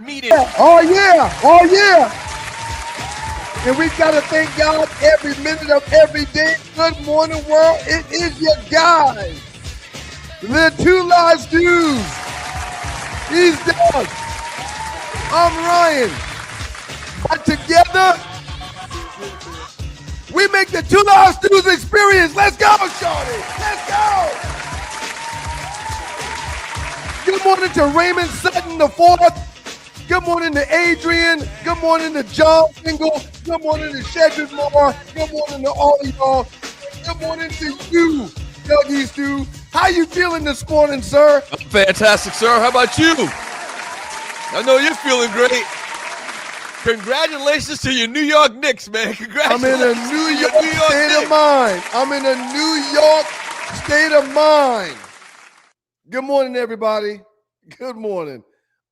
meeting. Oh, yeah. Oh, yeah. And we've got to thank God every minute of every day. Good morning, world. It is your guys. The Two Live Stews. He's Doug. I'm Ryan. But together, we make the Two Live Stews experience. Let's go, Shorty. Let's go. Good morning to Raymond Sutton IV. Good morning to Adrian. Good morning to John Single. Good morning to Shedrick Moore. Good morning to all of y'all. Good morning to you, Dougie Stew. How you feeling this morning, sir? I'm fantastic, sir. How about you? I know you're feeling great. Congratulations to your New York Knicks, man. Congratulations. I'm in a New York state of mind. I'm in a New York state of mind. Good morning, everybody. Good morning.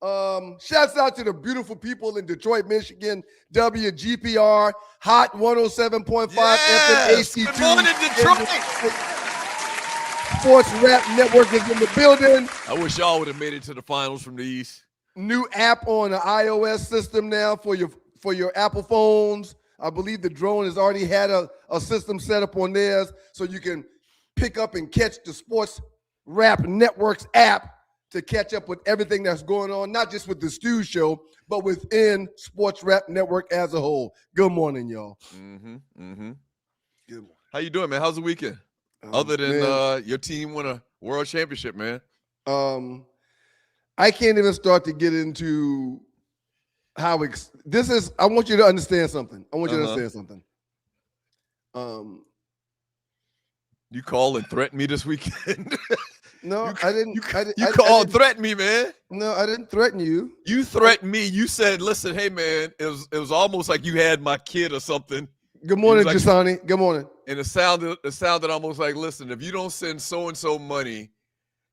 Shouts out to the beautiful people in Detroit, Michigan, WGPR, Hot 107.5 FM AC2. Good morning, Detroit. Sports Rap Network is in the building. I wish y'all would have made it to the finals from the East. New app on the iOS system now for your Apple phones. I believe the drone has already had a system set up on theirs so you can pick up and catch the Sports Rap Network's app to catch up with everything that's going on, not just with the Stew Show, but within Sports Rap Network as a whole. Good morning, y'all. Good morning. How you doing, man? How's the weekend? Other than your team won a world championship, man. I can't even start to get into how this is. I want you to understand something. You call and threaten me this weekend? No, I didn't. You called and threatened me, man. No, I didn't threaten you. You threatened me. You said, "Listen, hey, man, it was almost like you had my kid or something." Good morning, Jasani. Good morning. And it sounded almost like, "Listen, if you don't send so and so money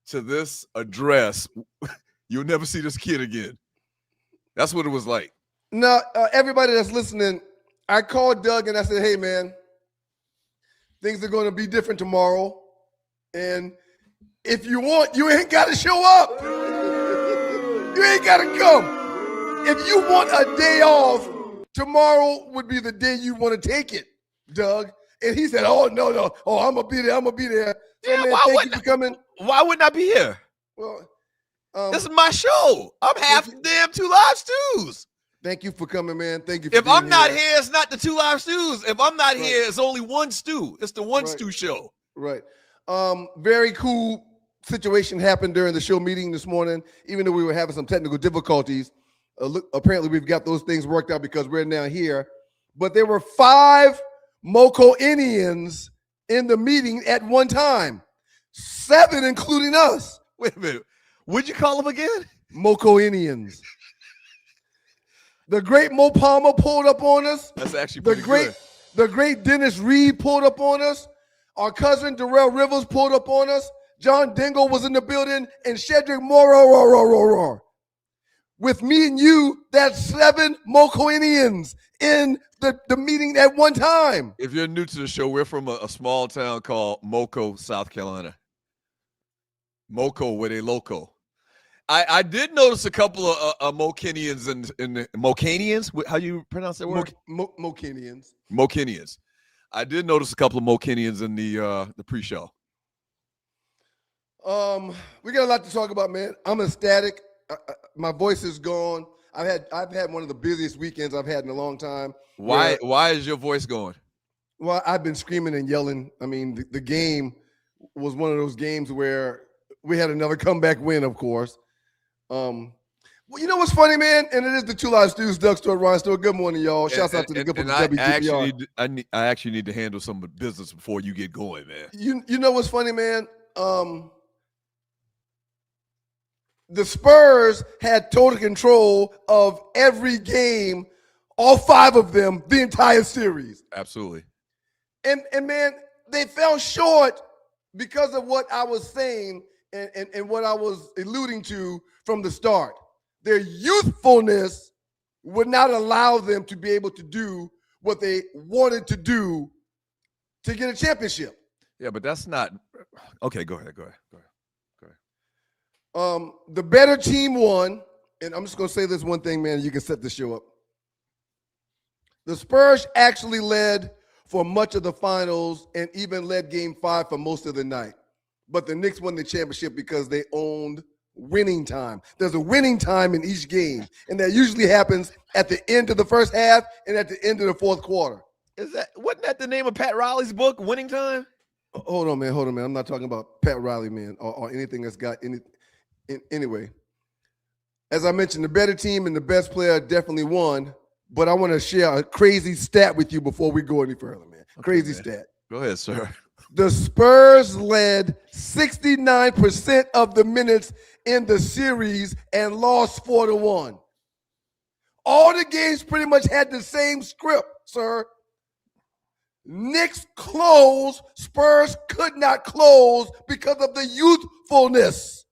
to this address, you'll never see this kid again." That's what it was like. No, everybody that's listening, I called Doug and I said, "Hey, man, things are going to be different tomorrow, and if you want, you ain't got to show up. You ain't got to come. If you want a day off, tomorrow would be the day you want to take it, Doug." And he said, "Oh, no. Oh, I'm going to be there. So, Yeah, man, thank you for coming. Why wouldn't I be here? Well, this is my show. I'm half the damn Two Live Stews. Thank you for coming, man. Thank you for If I'm not here, it's not the Two Live Stews. If I'm not here, it's only one stew. It's the one stew show. Right. Very cool situation happened during the show meeting this morning, even though we were having some technical difficulties. Apparently, we've got those things worked out because we're now here. But there were 5 Moco Indians in the meeting at one time, 7 including us. Wait a minute. What'd you call them again? Moco Indians. The great Mo Palmer pulled up on us. That's actually pretty good. The great Dennis Reed pulled up on us. Our cousin Darrell Rivers pulled up on us. John Dingle was in the building, and Shedrick Moore. With me and you, that's 7 Moco Indians in the meeting at one time. If you're new to the show, we're from a small town called Moco, South Carolina. Moco, where they loco. I did notice a couple of Mocanians in the Mocanians. How do you pronounce that word? Mocanians. Mocanians. I did notice a couple of Mocanians in the pre-show. We got a lot to talk about, man. I'm ecstatic. My voice is gone. I've had one of the busiest weekends I've had in a long time. Why is your voice going? Well, I've been screaming and yelling. I mean, the game was one of those games where we had another comeback win, of course. Well, you know what's funny, man? And it is the Two Live Stews, Doug Stewart, Ryan Stewart. Good morning, y'all. Shouts out to the good people at WGPR. I actually need to handle some business before you get going, man. You know what's funny, man? The Spurs had total control of every game, all 5 of them, the entire series. Absolutely. And man, they fell short because of what I was saying and what I was alluding to from the start. Their youthfulness would not allow them to be able to do what they wanted to do to get a championship. Yeah, but that's not – okay, go ahead. The better team won. and I'm just going to say this one thing, man. You can set the show up. The Spurs actually led for much of the finals and even led Game 5 for most of the night. But the Knicks won the championship because they owned winning time. There's a winning time in each game, and that usually happens at the end of the first half and at the end of the fourth quarter. Wasn't that the name of Pat Riley's book, Winning Time? Hold on, man. I'm not talking about Pat Riley, man, or anything that's got any. Anyway, as I mentioned, the better team and the best player definitely won. But I want to share a crazy stat with you before we go any further, man. Crazy stat. Go ahead, sir. The Spurs led 69% of the minutes in the series and lost 4-1. All the games pretty much had the same script, sir. Knicks closed, Spurs could not close because of the youthfulness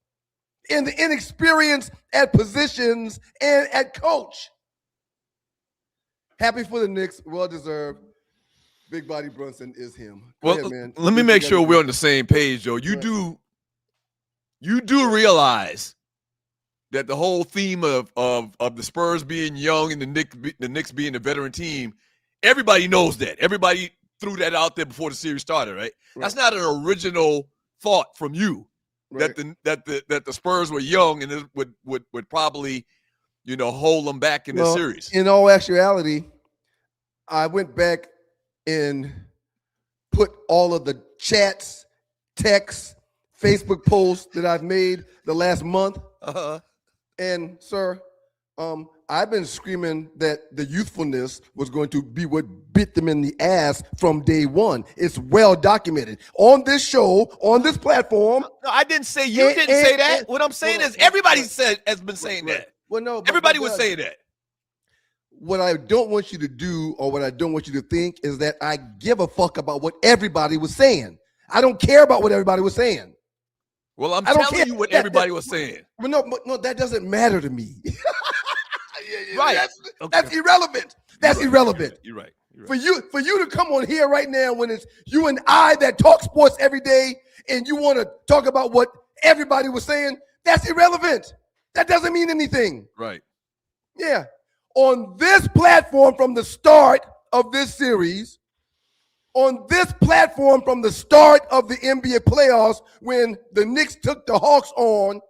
and the inexperience at positions and at coach. Happy for the Knicks, well-deserved. Big Body Brunson is him. Go ahead, man. Let me make sure we're on the same page, Joe. You do realize that the whole theme of the Spurs being young and the Knicks being a veteran team, everybody knows that. Everybody threw that out there before the series started, right? That's not an original thought from you. Right. That the Spurs were young and it would probably, hold them back in the series. In all actuality, I went back and put all of the chats, texts, Facebook posts that I've made the last month. And, sir, I've been screaming that the youthfulness was going to be what bit them in the ass from day one. It's well documented. On this show, on this platform. No, I didn't say you didn't say that. What I'm saying is everybody has been saying that. Well, no, everybody would say that. What I don't want you to do or what I don't want you to think is that I give a fuck about what everybody was saying. I don't care about what everybody was saying. Well, I'm telling you what everybody was saying. Well, no, that doesn't matter to me. Right. That's irrelevant. That's irrelevant. You're right. For you to come on here right now when it's you and I that talk sports every day and you want to talk about what everybody was saying, that's irrelevant. That doesn't mean anything. Right. Yeah. On this platform from the start of this series, on this platform from the start of the NBA playoffs, when the Knicks took the Hawks on,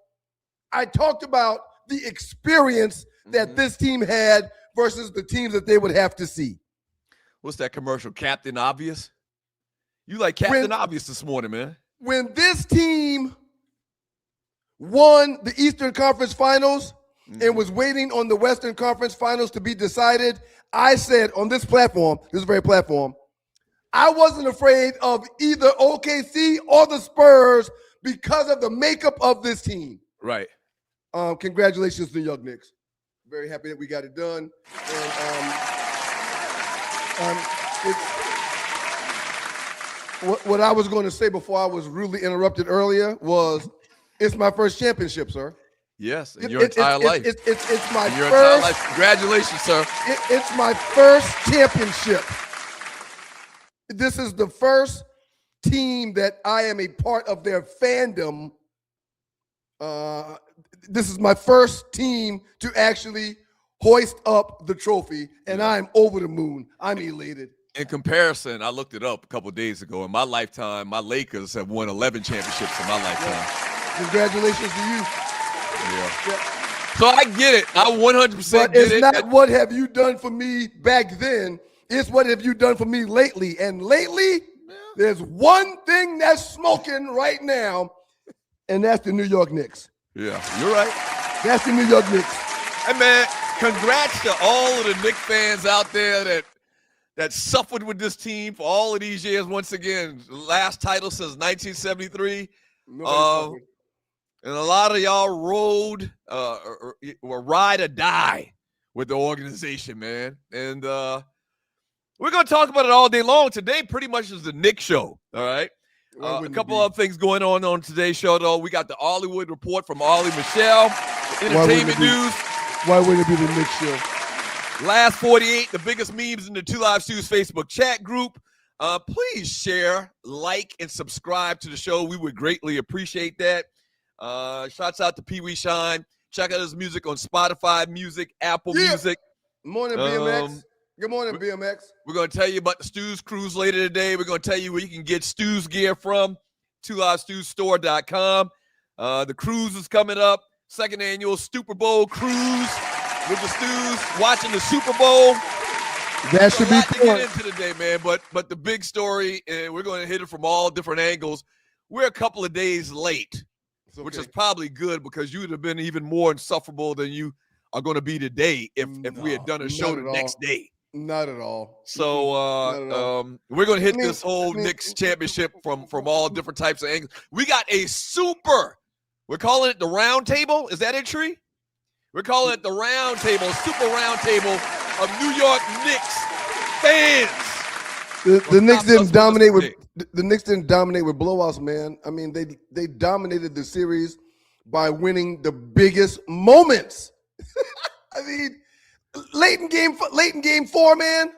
I talked about the experience that this team had versus the teams that they would have to see. What's that commercial? Captain Obvious? You like Captain Obvious this morning, man. When this team won the Eastern Conference Finals and was waiting on the Western Conference Finals to be decided, I said on this platform, this very platform, I wasn't afraid of either OKC or the Spurs because of the makeup of this team. Right. Congratulations to the Young Knicks. Very happy that we got it done. And what I was going to say before I was rudely interrupted earlier was, it's my first championship, sir. Yes, in your entire life. It's my your first. Entire life. Congratulations, sir. It's my first championship. This is the first team that I am a part of their fandom. This is my first team to actually hoist up the trophy, and I'm over the moon. I'm elated. In comparison, I looked it up a couple of days ago. In my lifetime, my Lakers have won 11 championships in my lifetime. Yeah. Congratulations to you. Yeah. So I get it. I 100% but get it. It's not what have you done for me back then. It's what have you done for me lately. And lately, there's one thing that's smoking right now, and that's the New York Knicks. Yeah, you're right. That's the New York Knicks. Hey, man, congrats to all of the Knicks fans out there that suffered with this team for all of these years. Once again, last title since 1973. And a lot of y'all rode or ride or die with the organization, man. And we're going to talk about it all day long. Today pretty much is the Knicks show, all right? A couple of things going on today's show, though. We got the Hollywood Report from Ollie Michelle, entertainment news. Why wouldn't it be the Knicks show? Last 48, the biggest memes in the Two Live Stews Facebook chat group. Please share, like, and subscribe to the show. We would greatly appreciate that. Shouts out to Pee Wee Shine. Check out his music on Spotify Music, Apple Music. Morning, BMX. Good morning, BMX. We're going to tell you about the Stu's Cruise later today. We're going to tell you where you can get Stu's gear from, 2LiveStuStore.com. The cruise is coming up, second annual Super Bowl cruise with the Stu's, watching the Super Bowl. That should be to get into today, man. But the big story, and we're going to hit it from all different angles. We're a couple of days late, which is probably good because you would have been even more insufferable than you are going to be today if we had done a show the next day. Not at all. So we're going to hit this whole Knicks championship from all different types of angles. We got a super, we're calling it the round table. Is that it, Tree? We're calling it the round table, super round table of New York Knicks fans. The Knicks didn't dominate with blowouts, man. I mean, they dominated the series by winning the biggest moments. I mean, late in game 4, man.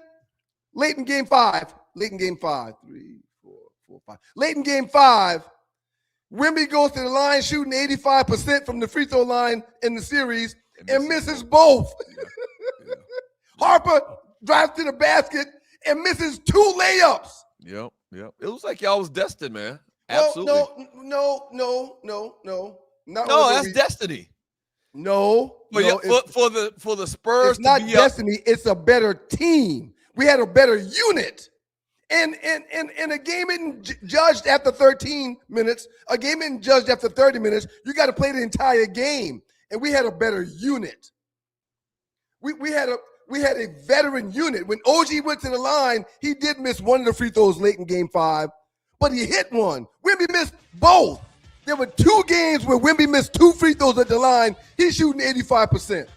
Late in game 5. 3, 4, 5. Late in game 5, Wemby goes to the line shooting 85% from the free throw line in the series and misses both. Yeah. Harper drives to the basket and misses 2 layups. Yep. It was like y'all was destined, man. Absolutely. No. That's destiny. No. For the Spurs, it's not destiny. It's a better team. We had a better unit. And a game isn't judged after 13 minutes. A game isn't judged after 30 minutes. You got to play the entire game. And we had a better unit. We had a veteran unit. When OG went to the line, he did miss one of the free throws late in game 5, but he hit one. Wemby missed both. There were 2 games where Wemby missed 2 free throws at the line. He's shooting 85%.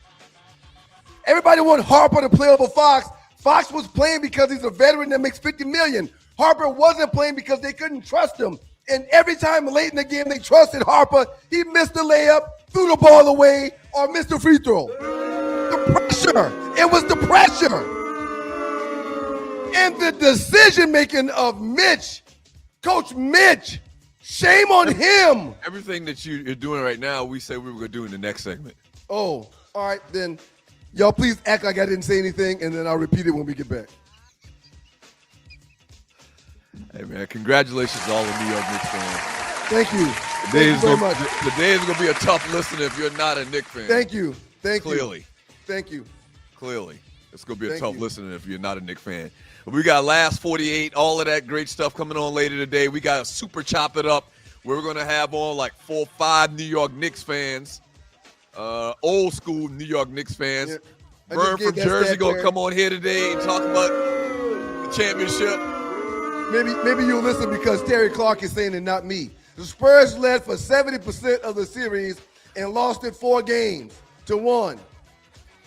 Everybody wanted Harper to play over Fox. Fox was playing because he's a veteran that makes $50 million. Harper wasn't playing because they couldn't trust him. And every time late in the game they trusted Harper, he missed the layup, threw the ball away, or missed a free throw. The pressure. It was the pressure. And the decision-making of Mitch, Coach Mitch, shame on him. Everything that you're doing right now, we said we were going to do in the next segment. Oh, all right, then. Y'all please act like I didn't say anything, and then I'll repeat it when we get back. Hey, man, congratulations to all the New York Knicks fans. Thank you. Today is going to be a tough listen if you're not a Knicks fan. Thank you. Clearly. Thank you. Clearly. It's going to be a tough listening if you're not a Knicks fan. But we got Last 48, all of that great stuff coming on later today. We got a super chop it up where we're going to have on like 4 or 5 New York Knicks fans, old school New York Knicks fans. Yeah. Vern from Jersey going to come on here today and talk about the championship. Maybe you'll listen because Terry Clark is saying it, not me. The Spurs led for 70% of the series and lost it 4 games to 1.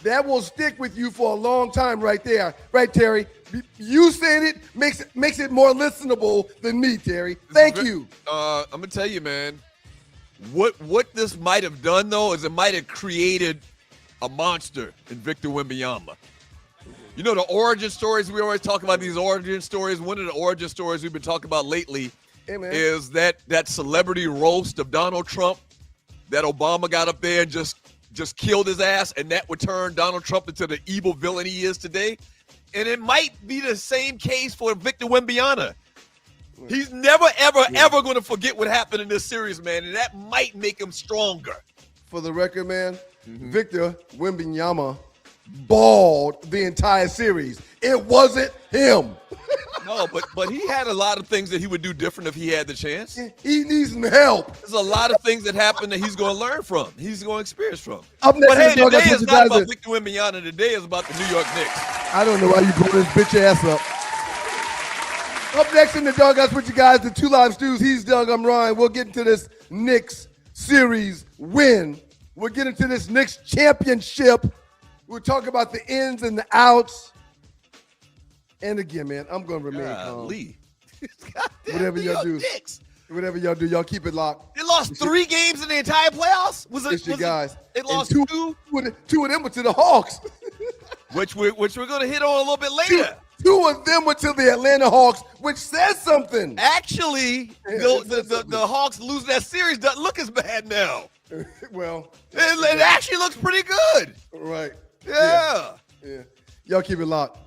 That will stick with you for a long time right there. Right, Terry? You saying it makes it more listenable than me, Terry. Thank you. I'm going to tell you, man, what this might have done, though, is it might have created a monster in Victor Wembanyama. You know, the origin stories, we always talk about these origin stories. One of the origin stories we've been talking about lately is that celebrity roast of Donald Trump that Obama got up there and just killed his ass, and that would turn Donald Trump into the evil villain he is today. And it might be the same case for Victor Wembanyama. He's never, ever going to forget what happened in this series, man, and that might make him stronger. For the record, man, Victor Wembanyama balled the entire series. It wasn't him. No, but he had a lot of things that he would do different if he had the chance. He needs some help. There's a lot of things that happen that he's going to learn from. He's going to experience from. Up next but hey, today is not about Victor Wembanyama. Today is about the New York Knicks. I don't know why you brought this bitch ass up. Up next in the Doghouse with you guys, the 2 Live Stews. He's Doug, I'm Ryan. We'll get into this Knicks series win. We'll get into this Knicks championship. We'll talk about the ins and the outs. And again, man, I'm going to remain calm. Whatever y'all do. Whatever y'all do, y'all keep it locked. They lost 3 games in the entire playoffs? It's your guys. They lost 2. 2 2 of them were to the Hawks. which we're going to hit on a little bit later. 2 of them were to the Atlanta Hawks, which says something. Actually, the Hawks losing that series doesn't look as bad now. Well, It actually looks pretty good. right. Yeah. Yeah. Y'all keep it locked.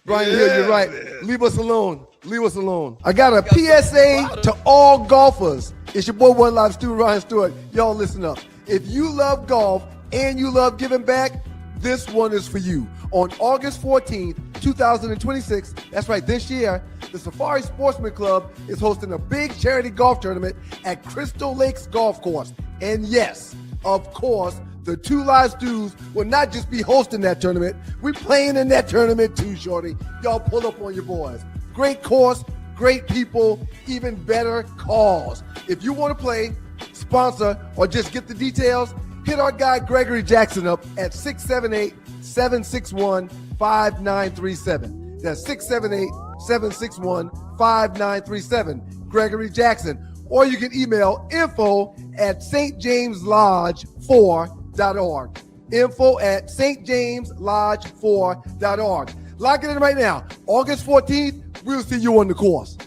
Brian Hill, you're right. Man. Leave us alone. Leave us alone. I got a PSA to all golfers. It's your boy One Live student Ryan Stewart. Y'all listen up. If you love golf and you love giving back, this one is for you. On August 14th, 2026, that's right, this year, the Safari Sportsman Club is hosting a big charity golf tournament at Crystal Lakes Golf Course. And yes, of course, the Two Live Stews will not just be hosting that tournament. We playing in that tournament too, shorty. Y'all pull up on your boys. Great course, great people, even better cause. If you want to play, sponsor, or just get the details, hit our guy Gregory Jackson up at 678-761-5937. That's 678-761-5937. Gregory Jackson. Or you can email info@stjameslodge4.org. info@stjameslodge4.org. Lock it in right now. August 14th, we'll see you on the course.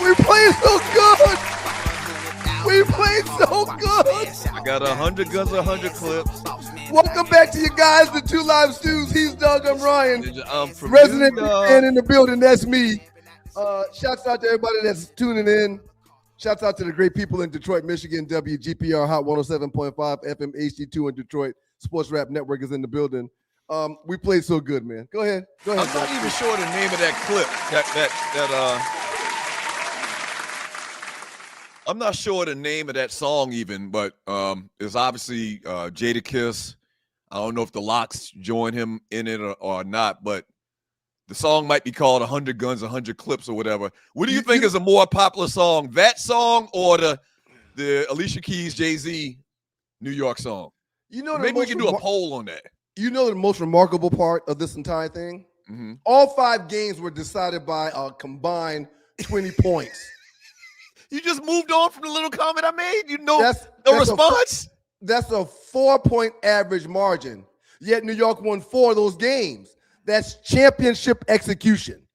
We played so good. We played so good. I got 100 guns, 100 clips. Welcome back to you guys, the Two Live Stews. He's Doug, I'm Ryan. I'm from Resident New York. fan in the building, that's me. Shouts out to everybody that's tuning in. Shouts out to the great people in Detroit, Michigan. WGPR Hot 107.5 FM HD2 in Detroit. Sports Rap Network is in the building. We played so good, man. Go ahead. I'm not even sure the name of that clip. I'm not sure the name of that song even, but it's obviously Jadakiss. I don't know if the Locks join him in it or not, but the song might be called 100 Guns, 100 Clips or whatever. What do you think is a more popular song, that song or the Alicia Keys, Jay-Z, New York song? Maybe we can do a poll on that. You know the most remarkable part of this entire thing? Mm-hmm. All 5 games were decided by a combined 20 points. You just moved on from the little comment I made. That's response. That's a 4-point average margin. Yet New York won 4 of those games. That's championship execution.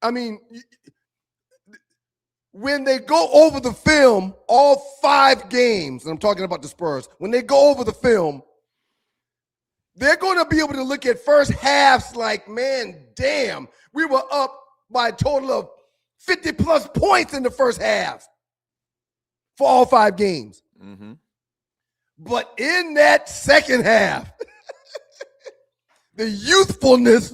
I mean, when they go over the film, all 5 games, and I'm talking about the Spurs, when they go over the film, they're going to be able to look at first halves like, man, damn, we were up by a total of 50-plus points in the first half for all 5 games. Mm-hmm. But in that second half, the youthfulness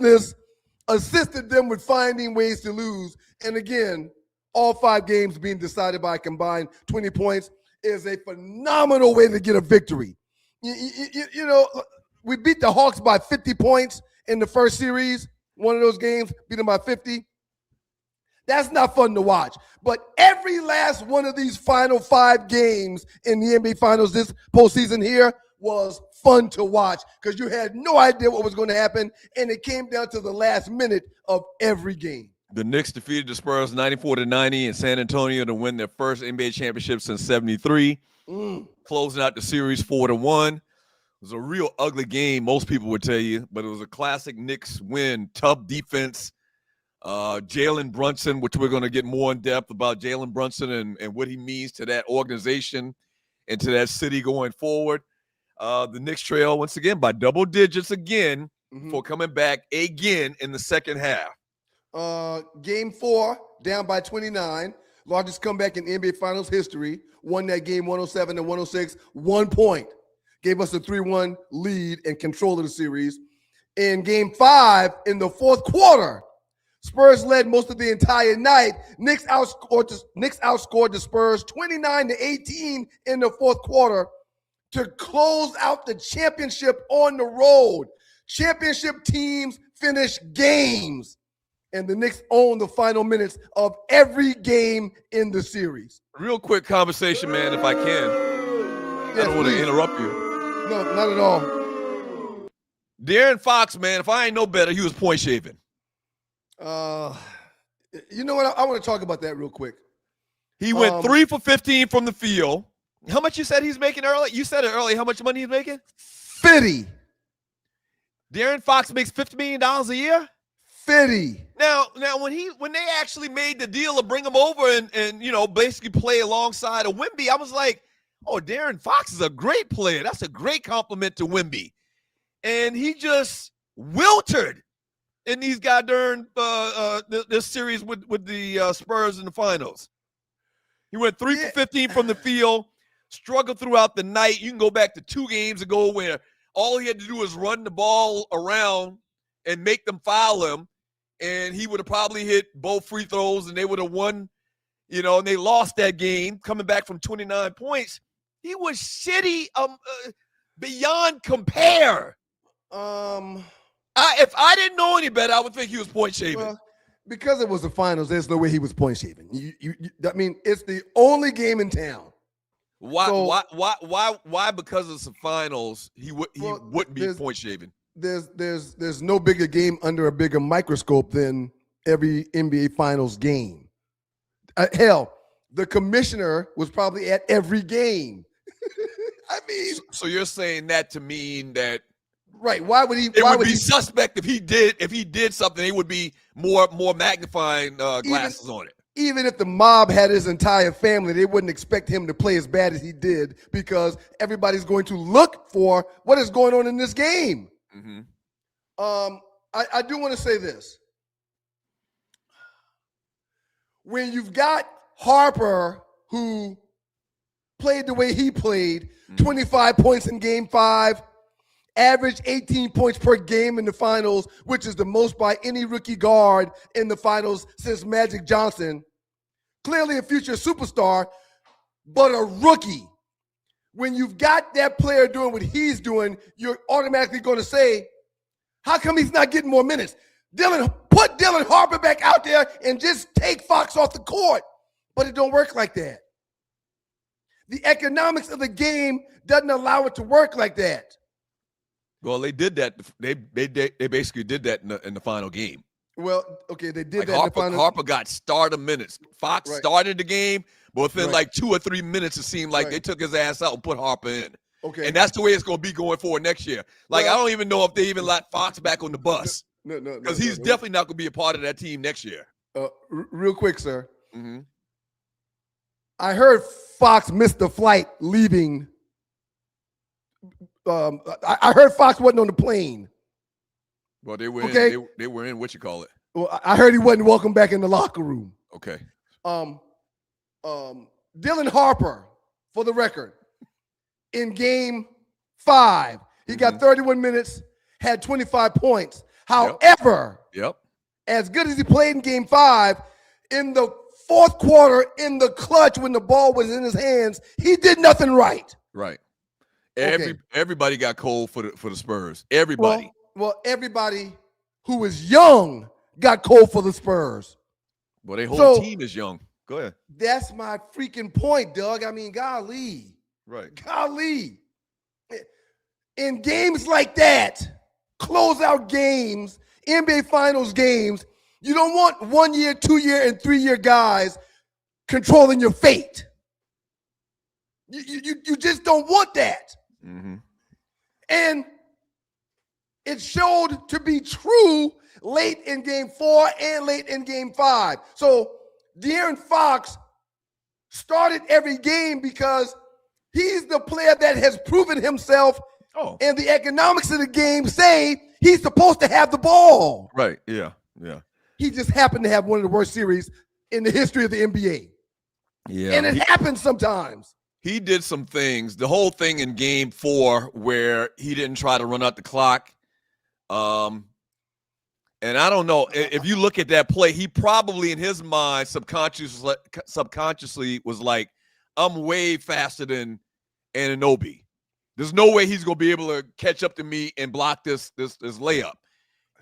assisted them with finding ways to lose. And again, all 5 games being decided by a combined 20 points is a phenomenal way to get a victory. You know, we beat the Hawks by 50 points in the first series. One of those games, beat them by 50. That's not fun to watch. But every last one of these final 5 games in the NBA Finals this postseason here was fun to watch because you had no idea what was going to happen, and it came down to the last minute of every game. The Knicks defeated the Spurs 94-90 in San Antonio to win their first NBA championship since '73, closing out the series 4-1. It was a real ugly game, most people would tell you, but it was a classic Knicks win. Tough defense. Jalen Brunson, which we're going to get more in depth about Jalen Brunson and what he means to that organization and to that city going forward. The Knicks trail once again by double digits again for coming back again in the second half. Game 4, down by 29. Largest comeback in NBA Finals history. Won that game 107-106, 1 point. Gave us a 3-1 lead and control of the series. In game 5, in the fourth quarter, Spurs led most of the entire night. Knicks outscored the Spurs 29-18 in the fourth quarter to close out the championship on the road. Championship teams finish games and the Knicks own the final minutes of every game in the series. Real quick conversation, man, if I can. Yes, I don't want to please. interrupt you. No, not at all. De'Aaron Fox, man, if I ain't no better, he was point shaving. You know what? I want to talk about that real quick. He went 3 for 15 from the field. How much you said he's making early? You said it early. How much money he's making? 50. De'Aaron Fox makes $50 million a year? 50. Now when they actually made the deal to bring him over and you know basically play alongside of Wemby, I was like, oh, De'Aaron Fox is a great player. That's a great compliment to Wemby. And he just wiltered in these goddamn this series with the Spurs in the finals. He went 3 for 15 from the field, struggled throughout the night. You can go back to 2 games ago where all he had to do was run the ball around and make them foul him, and he would have probably hit both free throws, and they would have won, you know, and they lost that game coming back from 29 points. He was shitty beyond compare. If I didn't know any better, I would think he was point shaving. Well, because it was the finals, there's no way he was point shaving. I mean, it's the only game in town. Why? So, Why? Because it's the finals, he wouldn't be point shaving. There's no bigger game under a bigger microscope than every NBA Finals game. Hell, the commissioner was probably at every game. I mean, so you're saying that to mean that, right? Why would he? It would be suspect if he did something. It would be more magnifying glasses on it. Even if the mob had his entire family, they wouldn't expect him to play as bad as he did because everybody's going to look for what is going on in this game. Mm-hmm. I do want to say this. When you've got Harper, who played the way he played, 25 points in game 5, averaged 18 points per game in the finals, which is the most by any rookie guard in the finals since Magic Johnson. Clearly a future superstar, but a rookie. When you've got that player doing what he's doing, you're automatically going to say, how come he's not getting more minutes? Put Dylan Harper back out there and just take Fox off the court. But it don't work like that. The economics of the game doesn't allow it to work like that. Well, they did that. They basically did that in the final game. Well, okay, they did that Harper, in the final. Harper got starter minutes. Fox started the game, but within like 2 or 3 minutes, it seemed like they took his ass out and put Harper in. Okay. And that's the way it's going to be going forward next year. Like, I don't even know if they even let Fox back on the bus. No. Because he's definitely not going to be a part of that team next year. Real quick, sir. Mm-hmm. I heard Fox missed the flight leaving. I heard Fox wasn't on the plane. Well, they were in, they were in what you call it. Well, I heard he wasn't welcome back in the locker room. Okay. Dylan Harper, for the record, in game 5, he got 31 minutes, had 25 points. However, as good as he played in game 5, in the fourth quarter, in the clutch, when the ball was in his hands, he did nothing right. Right. Everybody got cold for the Spurs. Everybody. Well, everybody who was young got cold for the Spurs. Well, their whole team is young. Go ahead. That's my freaking point, Doug. I mean, golly. Right. Golly. In games like that, closeout games, NBA Finals games, you don't want 1 year, 2 year, and 3 year guys controlling your fate. You just don't want that. Mm-hmm. And it showed to be true late in game 4 and late in game 5. So De'Aaron Fox started every game because he's the player that has proven himself. And the economics of the game say he's supposed to have the ball. Right. Yeah. He just happened to have one of the worst series in the history of the NBA. Yeah. And it happens sometimes. He did some things. The whole thing in game 4 where he didn't try to run out the clock. And I don't know, if you look at that play, he probably in his mind subconsciously was like, I'm way faster than Anunoby. There's no way he's going to be able to catch up to me and block this layup.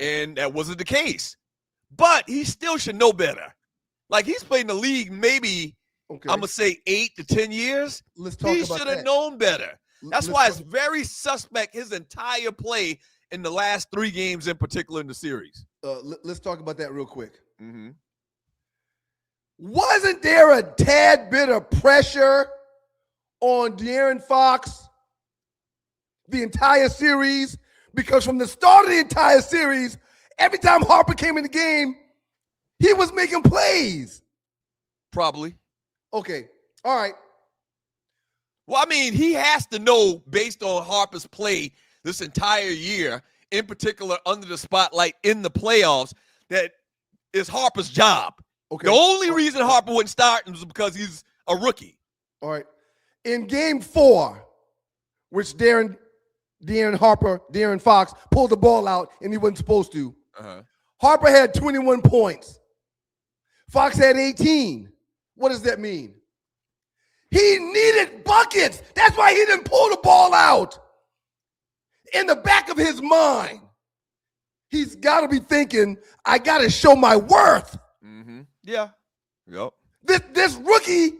And that wasn't the case. but he still should know better. Like, he's played in the league maybe, Okay. I'm going to say 8 to 10 years. Let's talk He about should have that. known better. That's Let's why talk- it's very suspect, his entire play in the last 3 games in particular in the series. Let's talk about that real quick. Mm-hmm. Wasn't there a tad bit of pressure on De'Aaron Fox the entire series? Because from the start of the entire series, every time Harper came in the game, he was making plays. Probably. Okay. All right. Well, I mean, he has to know, based on Harper's play this entire year, in particular under the spotlight in the playoffs, that it's Harper's job. Okay. The only reason Harper wouldn't start was because he's a rookie. All right. In game 4, which De'Aaron Fox pulled the ball out and he wasn't supposed to. Uh-huh. Harper had 21 points. Fox had 18. What does that mean? He needed buckets. That's why he didn't pull the ball out. In the back of his mind, he's got to be thinking, I got to show my worth. Mm-hmm. Yeah. Yep. This rookie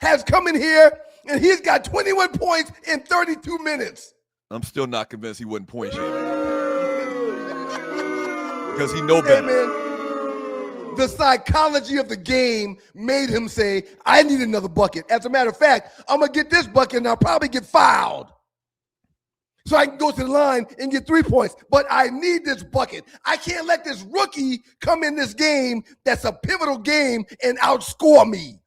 has come in here and he's got 21 points in 32 minutes. I'm still not convinced he wouldn't point shaming. Because he know Hey, better. man, the psychology of the game made him say, I need another bucket. As a matter of fact, I'm going to get this bucket and I'll probably get fouled. So I can go to the line and get 3 points. But I need this bucket. I can't let this rookie come in this game that's a pivotal game and outscore me.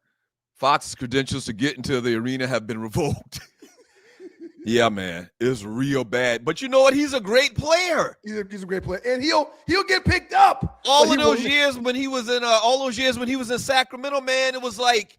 Fox's credentials to get into the arena have been revoked. Yeah, man, it's real bad. But you know what? He's a great player. He's a great player, and he'll get picked up. All those years when he was in Sacramento, man, it was like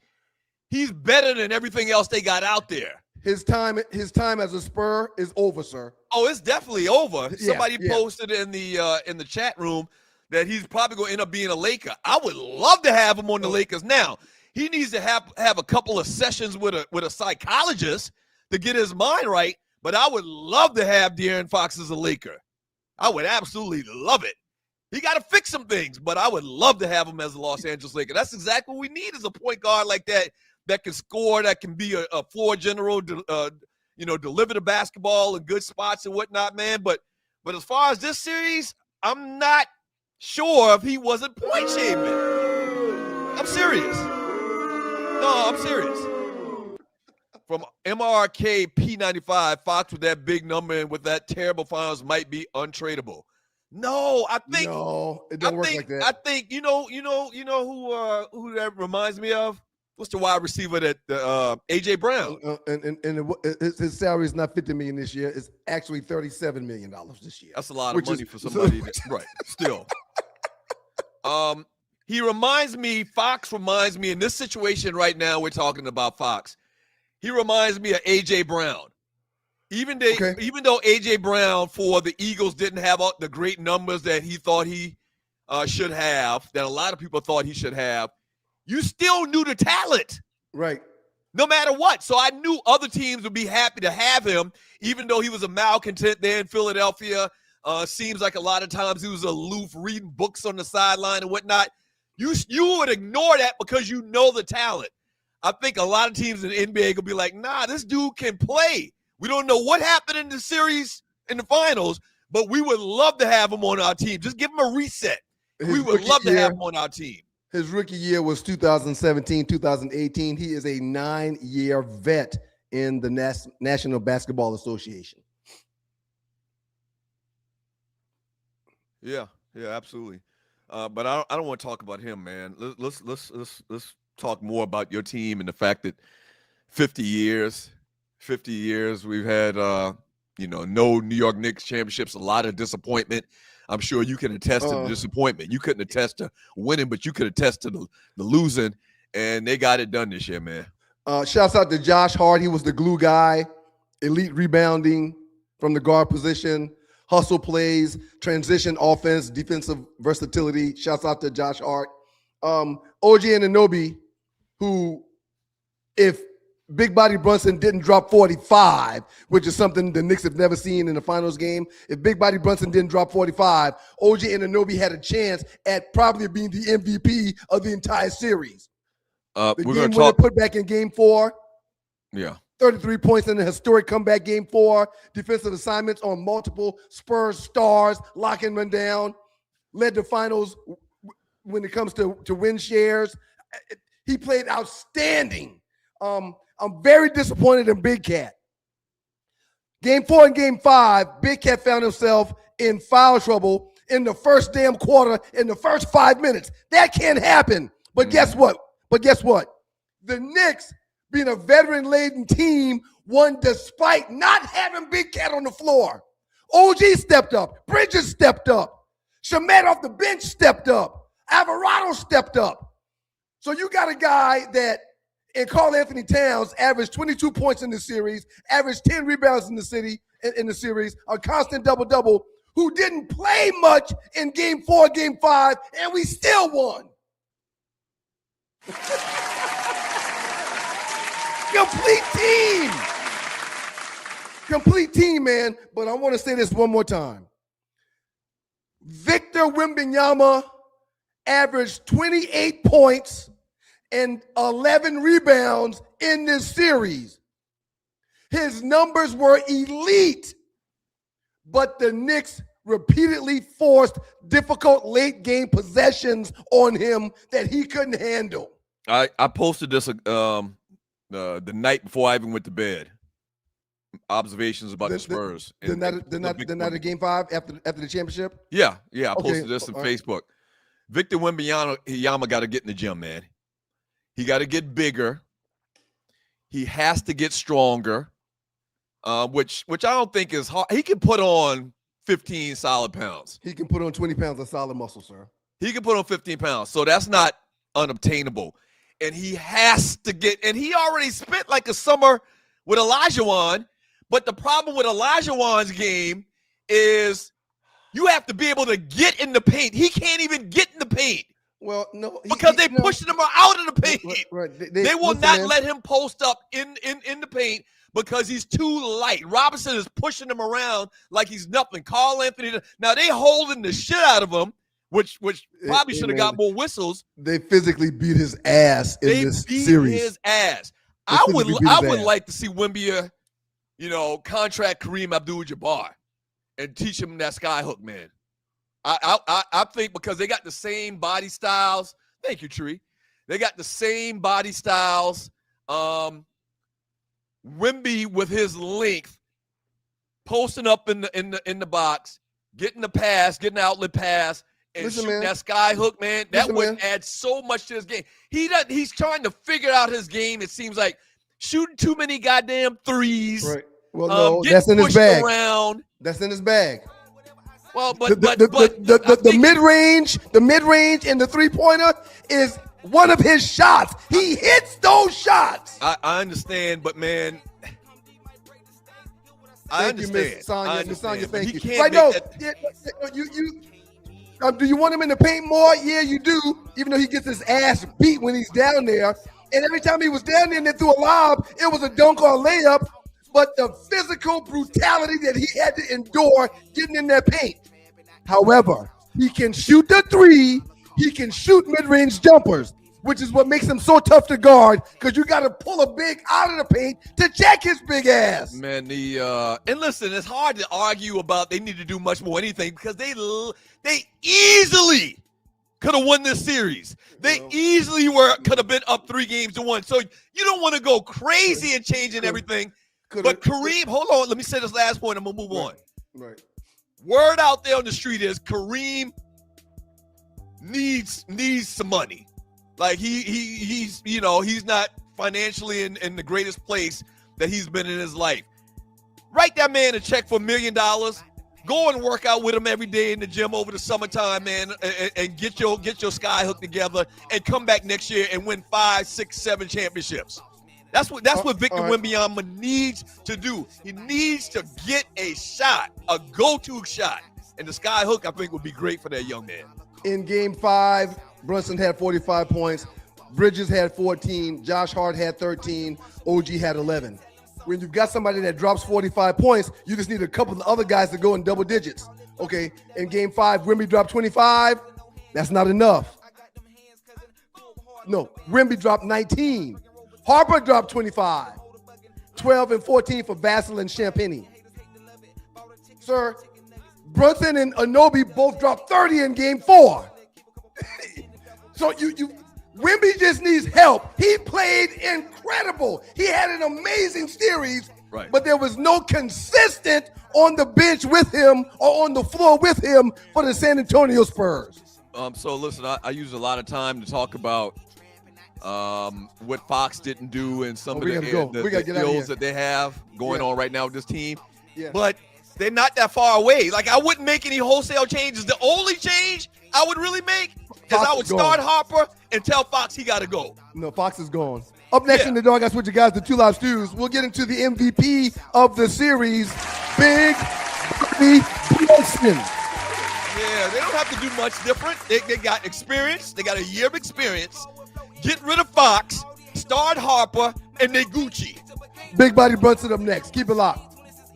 he's better than everything else they got out there. His time as a Spur is over, sir. Oh, it's definitely over. Yeah, Somebody posted in the chat room that he's probably going to end up being a Laker. I would love to have him on the Lakers. Now, he needs to have a couple of sessions with a psychologist to get his mind right, but I would love to have De'Aaron Fox as a Laker. I would absolutely love it. He got to fix some things, but I would love to have him as a Los Angeles Laker. That's exactly what we need, is a point guard like that can score, that can be a floor general, deliver the basketball in good spots and whatnot, man. But as far as this series, I'm not sure if he wasn't point shaming. I'm serious. No, I'm serious. From MRK P95, Fox with that big number and with that terrible finals might be untradeable. No, I think it don't work like that. I think you know who that reminds me of? What's the wide receiver that AJ Brown? His salary is not $50 million this year. It's actually $37 million this year. That's a lot of money for somebody. Right. Still. Fox reminds me in this situation right now. We're talking about Fox. He reminds me of AJ Brown. Even though AJ Brown for the Eagles didn't have the great numbers that he thought he should have, that a lot of people thought he should have, you still knew the talent. Right. No matter what. So I knew other teams would be happy to have him, even though he was a malcontent there in Philadelphia. Seems like a lot of times he was aloof, reading books on the sideline and whatnot. You would ignore that because you know the talent. I think a lot of teams in the NBA will be like, nah, this dude can play. We don't know what happened in the series, in the finals, but we would love to have him on our team. Just give him a reset. We would love to have him on our team. His rookie year was 2017, 2018. He is a 9-year vet in the National Basketball Association. Yeah, absolutely. But I don't want to talk about him, man. Let's talk more about your team and the fact that 50 years we've had no New York Knicks championships, a lot of disappointment. I'm sure you can attest to the disappointment. You couldn't attest to winning, but you could attest to the losing, and they got it done this year, man. Shouts out to Josh Hart. He was the glue guy, elite rebounding from the guard position, hustle plays, transition offense, defensive versatility. Shouts out to Josh Hart. OG Anunoby, who, if Big Body Brunson didn't drop 45, which is something the Knicks have never seen in the finals game. If Big Body Brunson didn't drop 45, OG Anunoby had a chance at probably being the MVP of the entire series. The game winner put back in game 4. Yeah. 33 points in the historic comeback game 4. Defensive assignments on multiple Spurs stars, locking them down. Led the finals when it comes to win shares. He played outstanding. I'm very disappointed in Big Cat. Game 4 and Game 5, Big Cat found himself in foul trouble in the first damn quarter in the first 5 minutes. That can't happen. But guess what? The Knicks, being a veteran-laden team, won despite not having Big Cat on the floor. OG stepped up. Bridges stepped up. Shamet off the bench stepped up. Alvarado stepped up. So you got a guy that and Karl Anthony Towns averaged 22 points in the series, averaged 10 rebounds in the series, a constant double-double, who didn't play much in Game 4, Game 5, and we still won. Complete team, man. But I want to say this one more time. Victor Wembanyama averaged 28 points and 11 rebounds in this series. His numbers were elite, but the Knicks repeatedly forced difficult late game possessions on him that he couldn't handle. I posted this the night before I even went to bed. Observations about the Spurs. The night of Game 5 after the championship? Yeah. I posted this on Facebook. Victor Wembanyama got to get in the gym, man. He got to get bigger. He has to get stronger, which I don't think is hard. He can put on 15 solid pounds. He can put on 20 pounds of solid muscle, sir. He can put on 15 pounds. So that's not unobtainable. And he has to get – and he already spent like a summer with Olajuwon. But the problem with Olajuwon's game is you have to be able to get in the paint. He can't even get in the paint. Well, no, because they're pushing him out of the paint. Right. They will not let him post up in the paint because he's too light. Robinson is pushing him around like he's nothing. Karl Anthony. Now they holding the shit out of him, which probably should have got more whistles. They physically beat his ass in this series. They beat his ass. I would like to see Wemby, contract Kareem Abdul-Jabbar and teach him that skyhook, man. I think because they got the same body styles. Thank you, Tree. They got the same body styles. Wemby with his length, posting up in the box, getting the pass, getting the outlet pass, and shooting that sky hook, man. That would add so much to his game. He's trying to figure out his game. It seems like shooting too many goddamn threes. Right. Well, no, that's in his bag. That's in his bag. Well, the mid-range and the three-pointer is one of his shots. He hits those shots. I understand, but man, I understand. Miss Sonya, thank you. Right, no, do you want him in the paint more? Yeah, you do. Even though he gets his ass beat when he's down there, and every time he was down there and they threw a lob, it was a dunk or a layup. But the physical brutality that he had to endure getting in that paint. However, he can shoot the three. He can shoot mid-range jumpers, which is what makes him so tough to guard because you got to pull a big out of the paint to check his big ass. Man, and listen, it's hard to argue about they need to do much more anything because they easily could have won this series. They easily could have been up 3-1. So you don't want to go crazy and changing everything. But Kareem, hold on. Let me say this last point. I'm going to move on. Right. Word out there on the street is Kareem needs some money. Like he's not financially in the greatest place that he's been in his life. Write that man a check for $1 million. Go and work out with him every day in the gym over the summertime, man, and get your sky hook together and come back next year and win 5, 6, 7 championships. That's what Victor Wembanyama needs to do. He needs to get a shot, a go-to shot. And the sky hook, I think, would be great for that young man. In Game 5, Brunson had 45 points. Bridges had 14. Josh Hart had 13. OG had 11. When you've got somebody that drops 45 points, you just need a couple of other guys to go in double digits. Okay, in game 5, Wemby dropped 25. That's not enough. No, Wemby dropped 19. Harper dropped 25. 12 and 14 for Vassell and Champagny. Sir, Brunson and Anobi both dropped 30 in game 4. So Wemby just needs help. He played incredible. He had an amazing series, right, but there was no consistent on the bench with him or on the floor with him for the San Antonio Spurs. So listen, I use a lot of time to talk about what Fox didn't do and some of the skills that they have going on right now with this team. Yeah. But they're not that far away. Like, I wouldn't make any wholesale changes. The only change I would really make is I would start Harper and tell Fox he got to go. No, Fox is gone. Up next in the Dog, I switch you guys to Two Live Stews. We'll get into the MVP of the series, Big Bobby Brunson. Yeah, they don't have to do much different. They got experience. They got a year of experience. Get rid of Fox, start Harper, and they Gucci. Big Body Brunson up next. Keep it locked.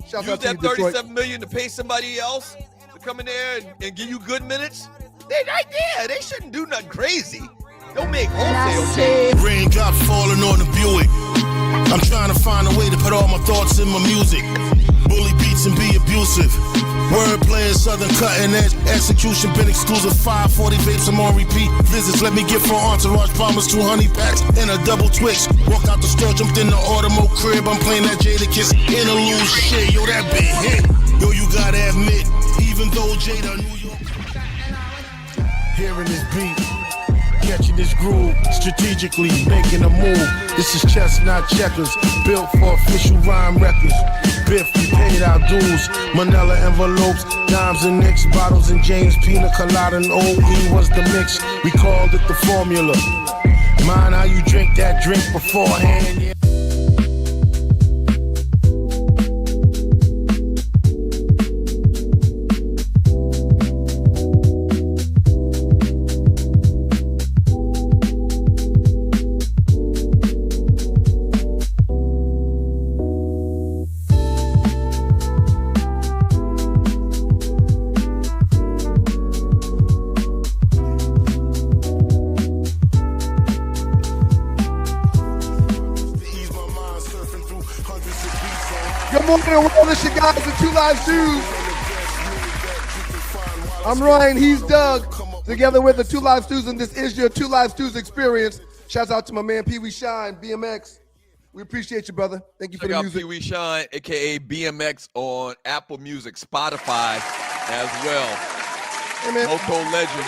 Shout Use out to that you, Detroit. $37 million to pay somebody else to come in there and give you good minutes. They right there. They shouldn't do nothing crazy. Don't make wholesale changes. Raindrops falling on the Buick. I'm trying to find a way to put all my thoughts in my music. Bully beats and be abusive. Wordplay is southern cutting edge. Execution been exclusive. 540 vapes, I'm on repeat. Visits let me get for entourage. Bombers, 2 honey packs, and a double twitch. Walked out the store, jumped in the Automo crib. I'm playing that Jada Kiss interlude shit. Yo, that big hit. Yo, you gotta admit, even though Jada New York. Hearing this beat, catching this groove, strategically making a move. This is chess, not checkers, built for official rhyme records. Biff, we paid our dues. Manila envelopes, dimes and nicks, bottles and James, pina colada and OE was the mix. We called it the formula. Mind how you drink that drink beforehand, yeah. This your guys at Two Live Stews. I'm Ryan, he's Doug, together with the Two Live Stews, and this is your Two Live Stews experience. Shouts out to my man Pee Wee Shine, BMX. We appreciate you, brother. Thank you for the music. Pee Wee Shine, aka BMX, on Apple Music, Spotify as well. Hey, man. Moto legend.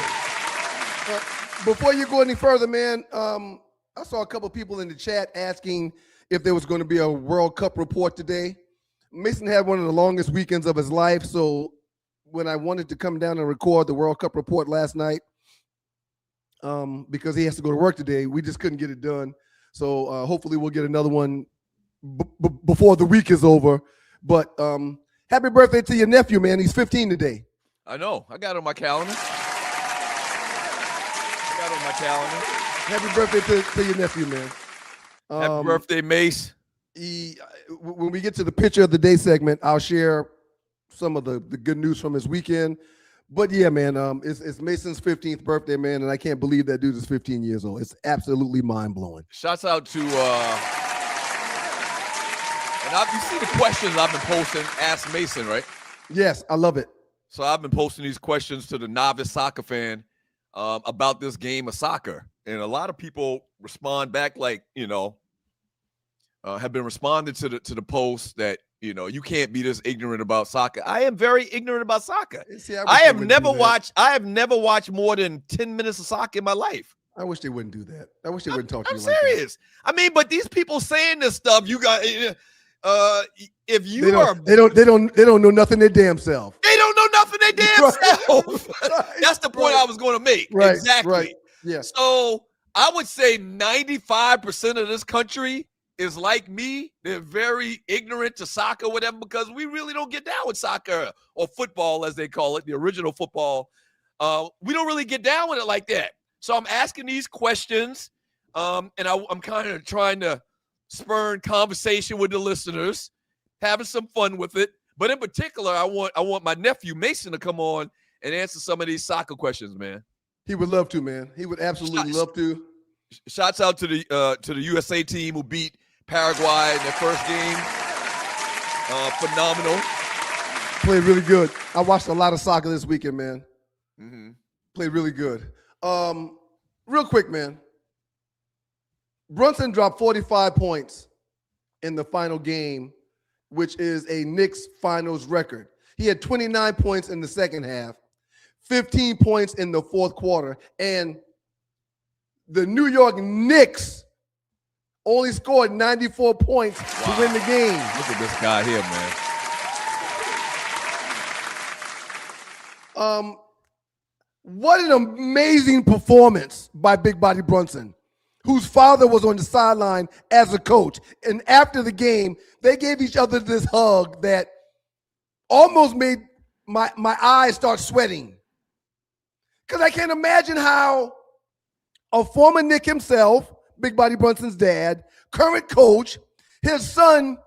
Before you go any further, man, I saw a couple people in the chat asking if there was going to be a World Cup report today. Mason had one of the longest weekends of his life, so when I wanted to come down and record the World Cup report last night, because he has to go to work today, we just couldn't get it done. So hopefully we'll get another one before the week is over. But happy birthday to your nephew, man. He's 15 today. I know. I got it on my calendar. Happy birthday to your nephew, man. Happy birthday, Mace. When we get to the picture of the day segment, I'll share some of the good news from his weekend. But yeah, man, it's Mason's 15th birthday, man, and I can't believe that dude is 15 years old. It's absolutely mind-blowing. Shouts out to, and you see the questions I've been posting, Ask Mason, right? Yes, I love it. So I've been posting these questions to the novice soccer fan about this game of soccer. And a lot of people respond back like, have been responding to the post that, you can't be this ignorant about soccer. I am very ignorant about soccer. See, I have never watched more than 10 minutes of soccer in my life. I wish they wouldn't do that. I wish they wouldn't talk to you I'm like serious. I mean, but these people saying this stuff, you got if you they don't know nothing their damn self. They don't know nothing their damn self. That's the point I was going to make. Right, exactly. Right. Yeah. So I would say 95% of this country is like me. They're very ignorant to soccer, whatever, because we really don't get down with soccer or football, as they call it, the original football. We don't really get down with it like that. So I'm asking these questions And I'm kind of trying to spurn conversation with the listeners, having some fun with it. But in particular, I want my nephew Mason to come on and answer some of these soccer questions, man. He would love to, man. He would absolutely love to. Shouts out to the USA team who beat Paraguay in their first game. Phenomenal. Played really good. I watched a lot of soccer this weekend, man. Mm-hmm. Played really good. Real quick, man. Brunson dropped 45 points in the final game, which is a Knicks finals record. He had 29 points in the second half, 15 points in the fourth quarter, and the New York Knicks only scored 94 points to win the game. Look at this guy here, man. What an amazing performance by Big Body Brunson, whose father was on the sideline as a coach. And after the game, they gave each other this hug that almost made my eyes start sweating. Because I can't imagine how a former Knick himself, Big Body Brunson's dad, current coach, his son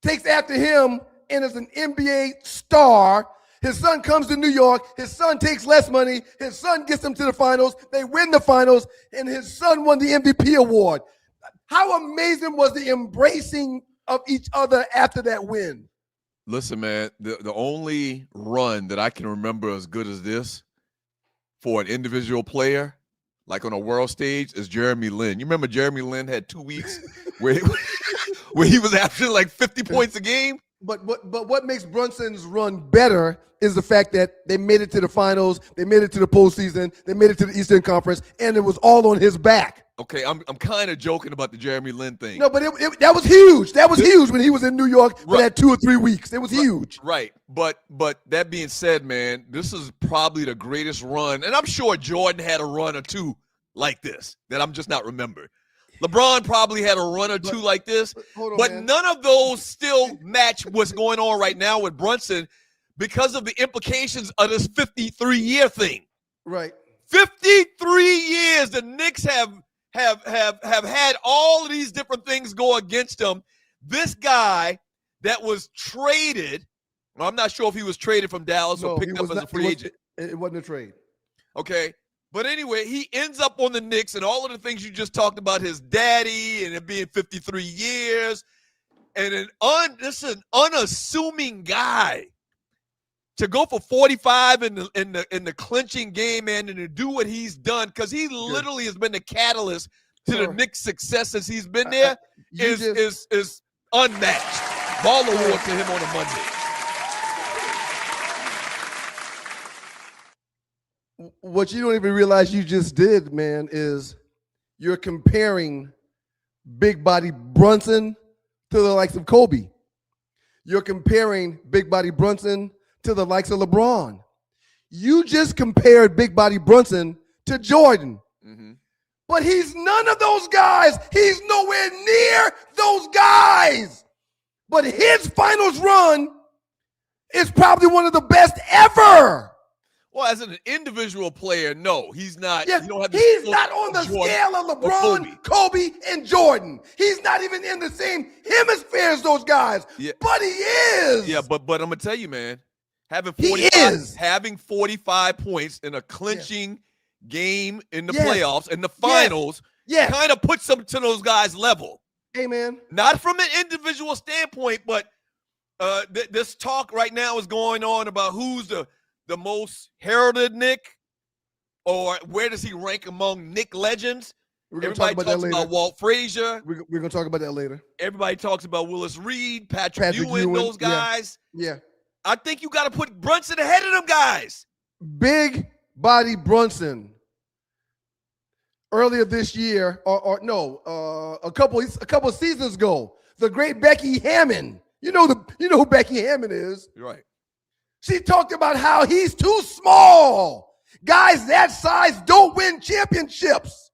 takes after him and is an NBA star. His son comes to New York. His son takes less money. His son gets them to the finals. They win the finals, and his son won the MVP award. How amazing was the embracing of each other after that win? Listen, man, the only run that I can remember as good as this for an individual player, like on a world stage, is Jeremy Lin. You remember Jeremy Lin had 2 weeks where he was averaging like 50 points a game? But what makes Brunson's run better is the fact that they made it to the finals, they made it to the postseason, they made it to the Eastern Conference, and it was all on his back. Okay, I'm kind of joking about the Jeremy Lin thing. No, but that was huge. That was huge when he was in New York for that 2 or 3 weeks. It was huge. Right. But that being said, man, this is probably the greatest run, and I'm sure Jordan had a run or two like this that I'm just not remembering. LeBron probably had a run or two like this, but none of those still match what's going on right now with Brunson because of the implications of this 53-year thing. Right. 53 years the Knicks have had all of these different things go against them. This guy that was traded, well, I'm not sure if he was traded from Dallas or picked up as a free agent. It wasn't a trade. Okay. But anyway, he ends up on the Knicks, and all of the things you just talked about, his daddy and it being 53 years, and this is an unassuming guy to go for 45 in the clinching game, man, and to do what he's done, because he literally has been the catalyst to the Knicks' success as he's been there, is unmatched. Ball award to him on a Monday. What you don't even realize you just did, man, is you're comparing Big Body Brunson to the likes of Kobe. You're comparing Big Body Brunson to the likes of LeBron. You just compared Big Body Brunson to Jordan. Mm-hmm. But he's none of those guys. He's nowhere near those guys. But his finals run is probably one of the best ever. Well, as an individual player, no, he's not. Yeah, he's not on the scale of LeBron, Kobe, and Jordan. He's not even in the same hemisphere as those guys. Yeah. But he is. Yeah, but I'm gonna tell you, man, having 45 points in a clinching game in the playoffs and the finals kind of puts them to those guys' level. Hey, man. Not from an individual standpoint, but this talk right now is going on about who's the most heralded Knick, or where does he rank among Knick legends? Everybody talks about Walt Frazier. We're going to talk about that later. Everybody talks about Willis Reed, Patrick Ewing, those guys. Yeah. I think you got to put Brunson ahead of them guys. Big Body Brunson. Earlier this year, a couple of seasons ago, the great Becky Hammond. You know who Becky Hammond is. You're right. She talked about how he's too small. Guys that size don't win championships.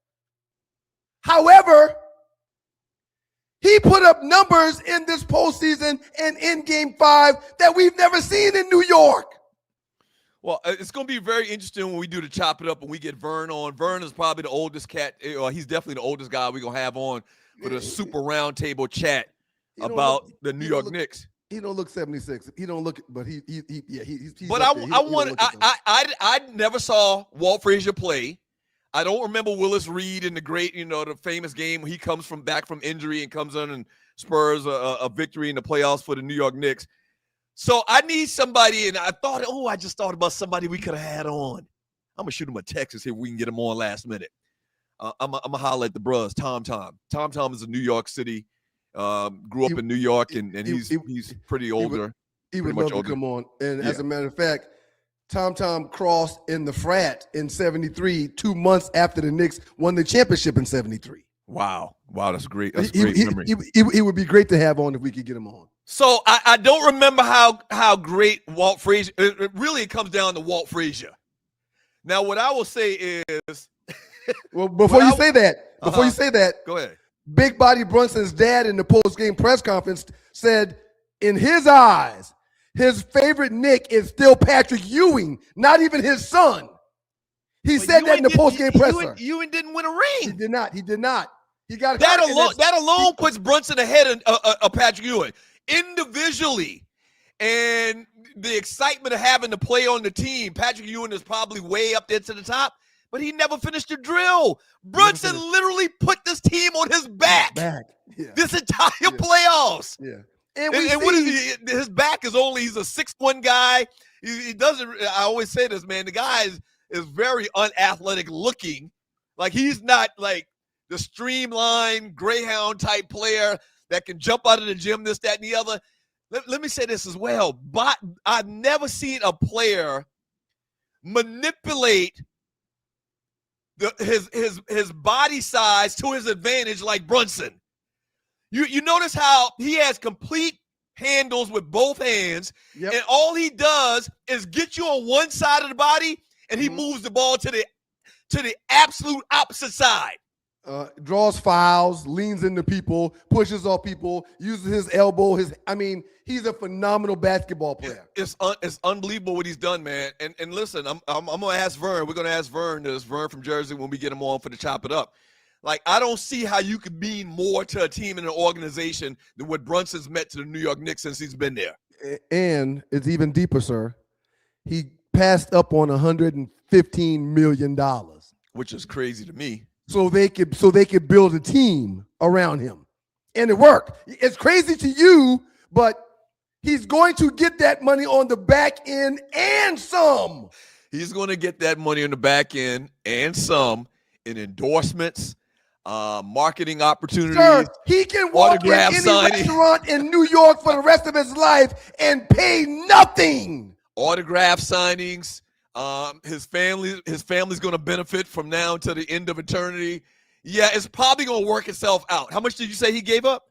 However, he put up numbers in this postseason and in Game 5 that we've never seen in New York. Well, it's going to be very interesting when we do the Chop It Up and we get Vern on. Vern is probably the oldest cat. He's definitely the oldest guy we're going to have on for the super roundtable chat about the New York Knicks. He don't look 76. He don't look, but he's. But I never saw Walt Frazier play. I don't remember Willis Reed in the great, the famous game when he comes back from injury and comes in and spurs a victory in the playoffs for the New York Knicks. So I need somebody, and I just thought about somebody we could have had on. I'm gonna shoot him a text and see if we can get him on last minute. I'm gonna holler at the bros. Tom is a New York City. Grew up in New York, and he's pretty older. He would love to come on. And as a matter of fact, Tom crossed in the frat in '73, 2 months after the Knicks won the championship in '73. Wow, that's great. That's a great memory. He would be great to have on if we could get him on. So I don't remember how great Walt Frazier. It comes down to Walt Frazier. Now, what I will say is, well, before you say that, go ahead. Big Body Brunson's dad in the post-game press conference said, in his eyes, his favorite Knick is still Patrick Ewing, not even his son. He said that in the post-game presser. Ewing didn't win a ring. He did not. He got that alone puts Brunson ahead of Patrick Ewing individually, and the excitement of having to play on the team. Patrick Ewing is probably way up there to the top, but he never finished the drill. Brunson literally put this team on his back. This entire playoffs. Yeah. And what is he? His back is he's a 6'1" guy. He doesn't. I always say this, man. The guy is very unathletic looking. Like, he's not like the streamlined Greyhound type player that can jump out of the gym, this, that, and the other. Let me say this as well. But I've never seen a player manipulate his body size to his advantage like Brunson. You notice how he has complete handles with both hands, and all he does is get you on one side of the body, and he moves the ball to the absolute opposite side. Draws fouls, leans into people, pushes off people, uses his elbow. He's a phenomenal basketball player. It's unbelievable what he's done, man. And listen, I'm gonna ask Vern. We're gonna ask Vern from Jersey when we get him on for the Chop It Up. Like, I don't see how you could mean more to a team and an organization than what Brunson's meant to the New York Knicks since he's been there. And it's even deeper, sir. He passed up on $115 million, which is crazy to me. So they could build a team around him, and it worked. It's crazy to you, but he's going to get that money on the back end and some. He's going to get that money on the back end and some in endorsements, marketing opportunities. Sir, he can walk in any restaurant in New York for the rest of his life and pay nothing. Autograph signings. His family's going to benefit from now to the end of eternity. Yeah, it's probably going to work itself out. How much did you say he gave up?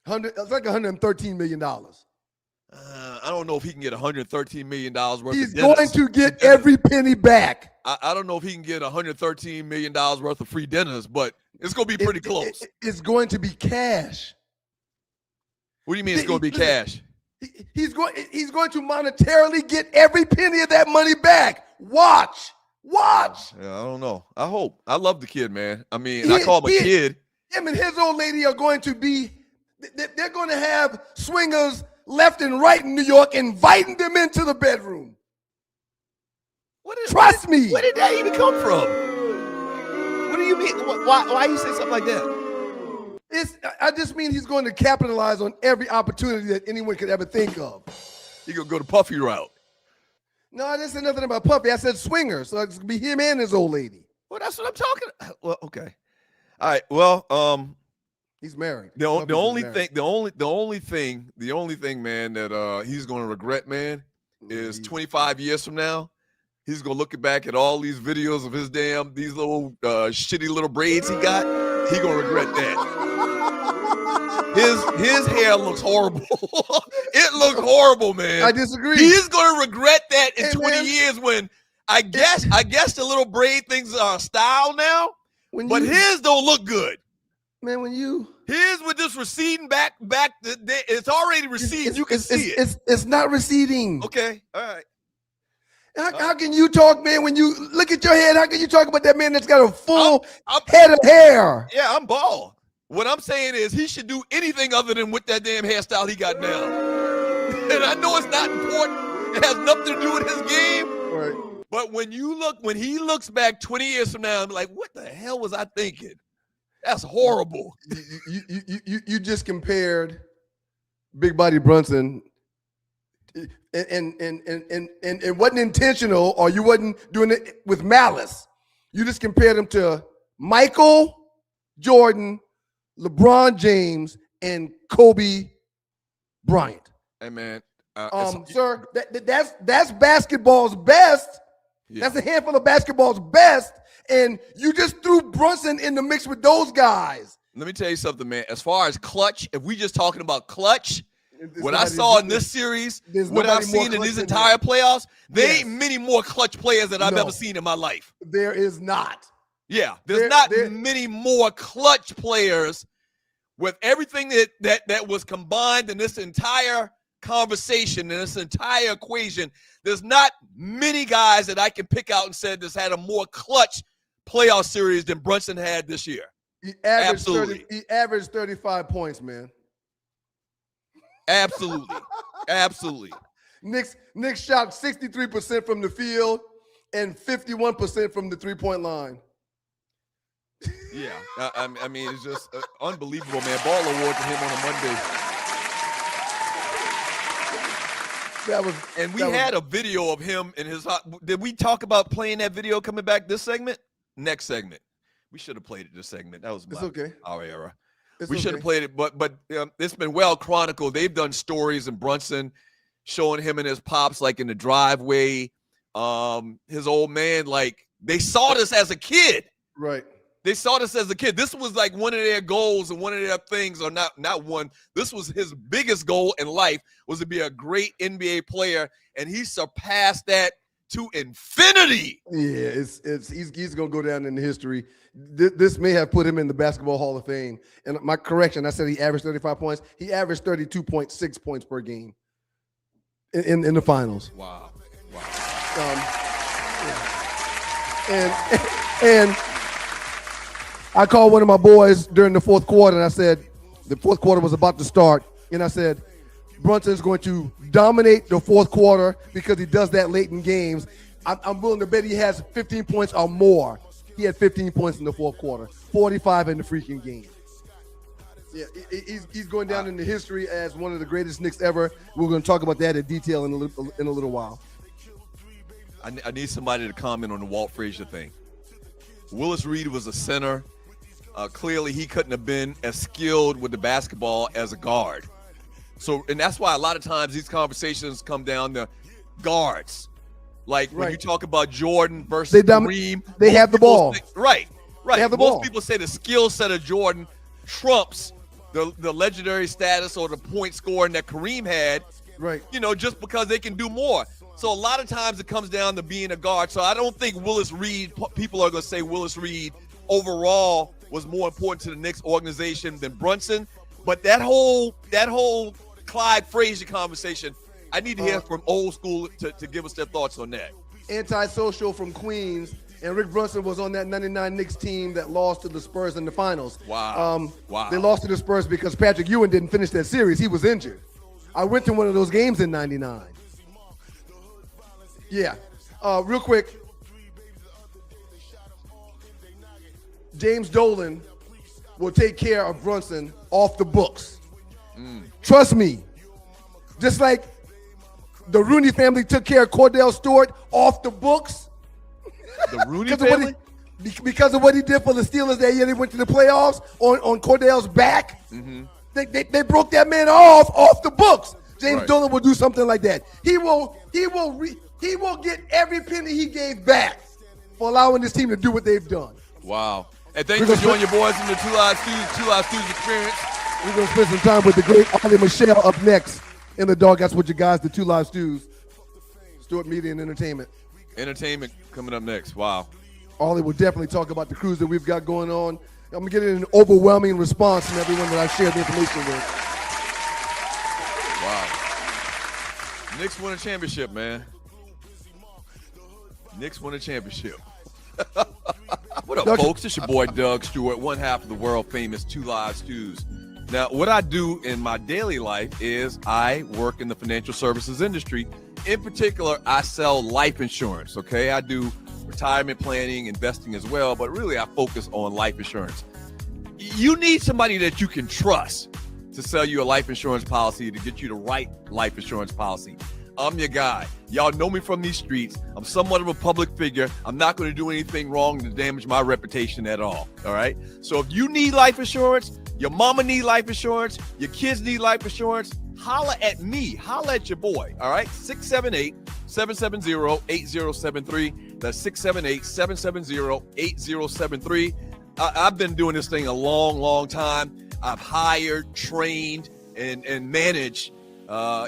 It's like $113 million. I don't know if he can get $113 million worth. He's going to get every penny back. I don't know if he can get $113 million worth of free dinners, but it's going to be pretty close. It's going to be cash. What do you mean it's going to be cash? He's going to monetarily get every penny of that money back. Watch. Yeah, I don't know. I hope. I love the kid, man. I mean, I call him a kid. Him and his old lady are going to be. They're going to have swingers left and right in New York, inviting them into the bedroom. Trust me. Where did that even come from? What do you mean? Why you say something like that? I just mean he's going to capitalize on every opportunity that anyone could ever think of. He gonna go the Puffy route. No, I didn't say nothing about Puffy. I said swinger, so it's gonna be him and his old lady. Well, that's what I'm talking about. Well, okay. All right. Well, he's married. The only thing, man, that he's gonna regret, man, is 25 years from now, he's gonna look back at all these videos of these little shitty little braids he got. He gonna regret that. His hair looks horrible. It looks horrible, man. I disagree. He's gonna regret that in 20 years when I guess the little braid things are style now. But his don't look good. Man, his with this receding back, it's already receding. You can see it. It's not receding. Okay, all right. How can you talk, man, when you look at your head? How can you talk about that man that's got a full I'm head of hair? Yeah, I'm bald. What I'm saying is he should do anything other than with that damn hairstyle he got now. And I know it's not important. It has nothing to do with his game. Right. But when he looks back 20 years from now, I'm like, what the hell was I thinking? That's horrible. You just compared Big Body Brunson, and it wasn't intentional, or you wasn't doing it with malice. You just compared him to Michael Jordan, LeBron James, and Kobe Bryant. Hey man, sir, that's basketball's best. Yeah. That's a handful of basketball's best, and you just threw Brunson in the mix with those guys. Let me tell you something, man. As far as clutch, if we just talking about clutch, what I saw in this series, what I've seen in these entire playoffs, there ain't many more clutch players that I've ever seen in my life. There is not. Yeah, there's not many more clutch players with everything that was combined in this entire conversation, in this entire equation. There's not many guys that I can pick out and say this had a more clutch playoff series than Brunson had this year. He averaged 35 points, man. Absolutely. Absolutely. Knicks shot 63% from the field and 51% from the three-point line. Yeah. I mean, it's just unbelievable, man. Ball award to him on a Monday. We had a video of him in his. Did we talk about playing that video coming back this segment? Next segment. We should have played it this segment. That was our era. We should have played it, but it's been well chronicled. They've done stories in Brunson showing him and his pops like in the driveway. His old man, like they saw this as a kid. Right. They saw this as a kid. This was like one of their goals and one of their things, or not one. This was his biggest goal in life, was to be a great NBA player, and he surpassed that to infinity. Yeah, he's gonna go down in the history. This may have put him in the Basketball Hall of Fame. And my correction, I said he averaged 35 points. He averaged 32.6 points per game in the finals. Wow. And I called one of my boys during the fourth quarter, and I said, the fourth quarter was about to start, and I said, Brunson's going to dominate the fourth quarter because he does that late in games. I'm willing to bet he has 15 points or more. He had 15 points in the fourth quarter, 45 in the freaking game. Yeah, he's going down in the history as one of the greatest Knicks ever. We're going to talk about that in detail in a little while. I need somebody to comment on the Walt Frazier thing. Willis Reed was a center. Clearly, he couldn't have been as skilled with the basketball as a guard. So, and that's why a lot of times these conversations come down to guards. Like when you talk about Jordan versus Kareem. They have the ball. Right. They have the ball. Most people say the skill set of Jordan trumps the legendary status or the point scoring that Kareem had. Right. Just because they can do more. So a lot of times it comes down to being a guard. So I don't think Willis Reed, people are going to say Willis Reed overall was more important to the Knicks organization than Brunson. But that whole Clyde Frazier conversation, I need to hear from old school to give us their thoughts on that. Antisocial from Queens, and Rick Brunson was on that 99 Knicks team that lost to the Spurs in the finals. Wow. They lost to the Spurs because Patrick Ewing didn't finish that series. He was injured. I went to one of those games in 99. Yeah. Real quick, James Dolan will take care of Brunson off the books. Trust me. Just like the Rooney family took care of Cordell Stewart off the books. The Rooney family? Because of what he did for the Steelers that year they went to the playoffs on Cordell's back. Mm-hmm. They broke that man off the books. James Dolan will do something like that. He will get every penny he gave back for allowing this team to do what they've done. Wow. And thanks for joining your boys in the Two Live Stews experience. We're going to spend some time with the great Ollie Michelle up next in the dog. That's what you guys, the Two Live Stews. Stewart Media and Entertainment. Entertainment coming up next. Wow. Ollie will definitely talk about the cruise that we've got going on. I'm going to get an overwhelming response from everyone that I've shared the information with. Wow. Knicks win a championship, man. Knicks won a championship. What up, folks? It's your boy Doug Stewart, one half of the world famous Two Live Stews. Now, what I do in my daily life is I work in the financial services industry. In particular, I sell life insurance, okay? I do retirement planning, investing as well, but really I focus on life insurance. You need somebody that you can trust to sell you a life insurance policy, to get you the right life insurance policy. I'm your guy. Y'all know me from these streets. I'm somewhat of a public figure. I'm not going to do anything wrong to damage my reputation at all right? So if you need life insurance, your mama need life insurance, your kids need life insurance, holla at me. Holla at your boy, all right? 678-770-8073. That's 678-770-8073. I've been doing this thing a long time. I've hired, trained, and managed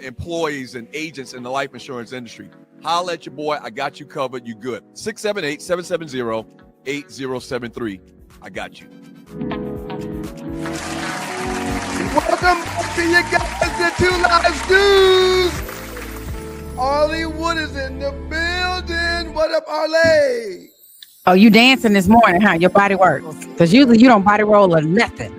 employees and agents in the life insurance industry. Holla at your boy. I got you covered. You good. 678-770-8073. I got you. Welcome back to you guys to Two Live Stews. Arlie Wood is in the building. What up, Arlie? Oh, you dancing this morning, huh? Your body works. Because usually you don't body roll or nothing.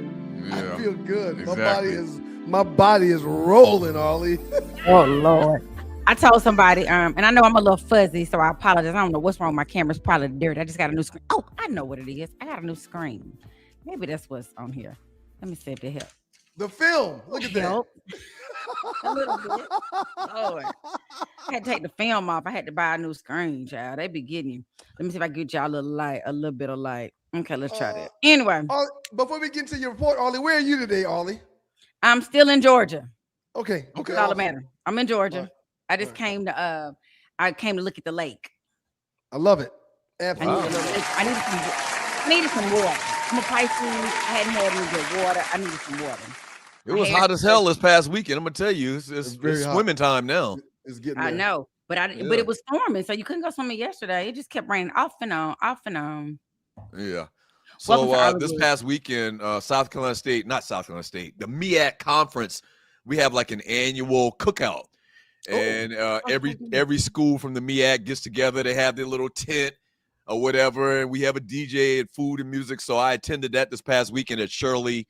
I feel good. Exactly. My body is rolling, Arlie. Oh, Lord. I told somebody, and I know I'm a little fuzzy, so I apologize. I don't know what's wrong. My camera's probably dirty. I just got a new screen. Oh, I know what it is. I got a new screen. Maybe that's what's on here. Let me see if it helps. The film. Look at that. A little bit. Lord. I had to take the film off. I had to buy a new screen, child. They be getting you. Let me see if I can get y'all a little bit of light. Okay, let's try that. Anyway. Before we get to your report, Arlie, where are you today, Arlie? I'm still in Georgia. Okay. That's all that matters. I'm in Georgia. Right. I just came to look at the lake. I love it. Absolutely. I needed some water. I'm a Pisces. I hadn't had any good water. I needed some water. It was hot as hell this past weekend. I'm gonna tell you, it's swimming time now. It's getting there. I know, but but it was storming, so you couldn't go swimming yesterday. It just kept raining off and on. Yeah. So this past weekend, the MEAC conference, we have like an annual cookout, and every school from the MEAC gets together. They have their little tent or whatever, and we have a DJ and food and music. So I attended that this past weekend at Shirley.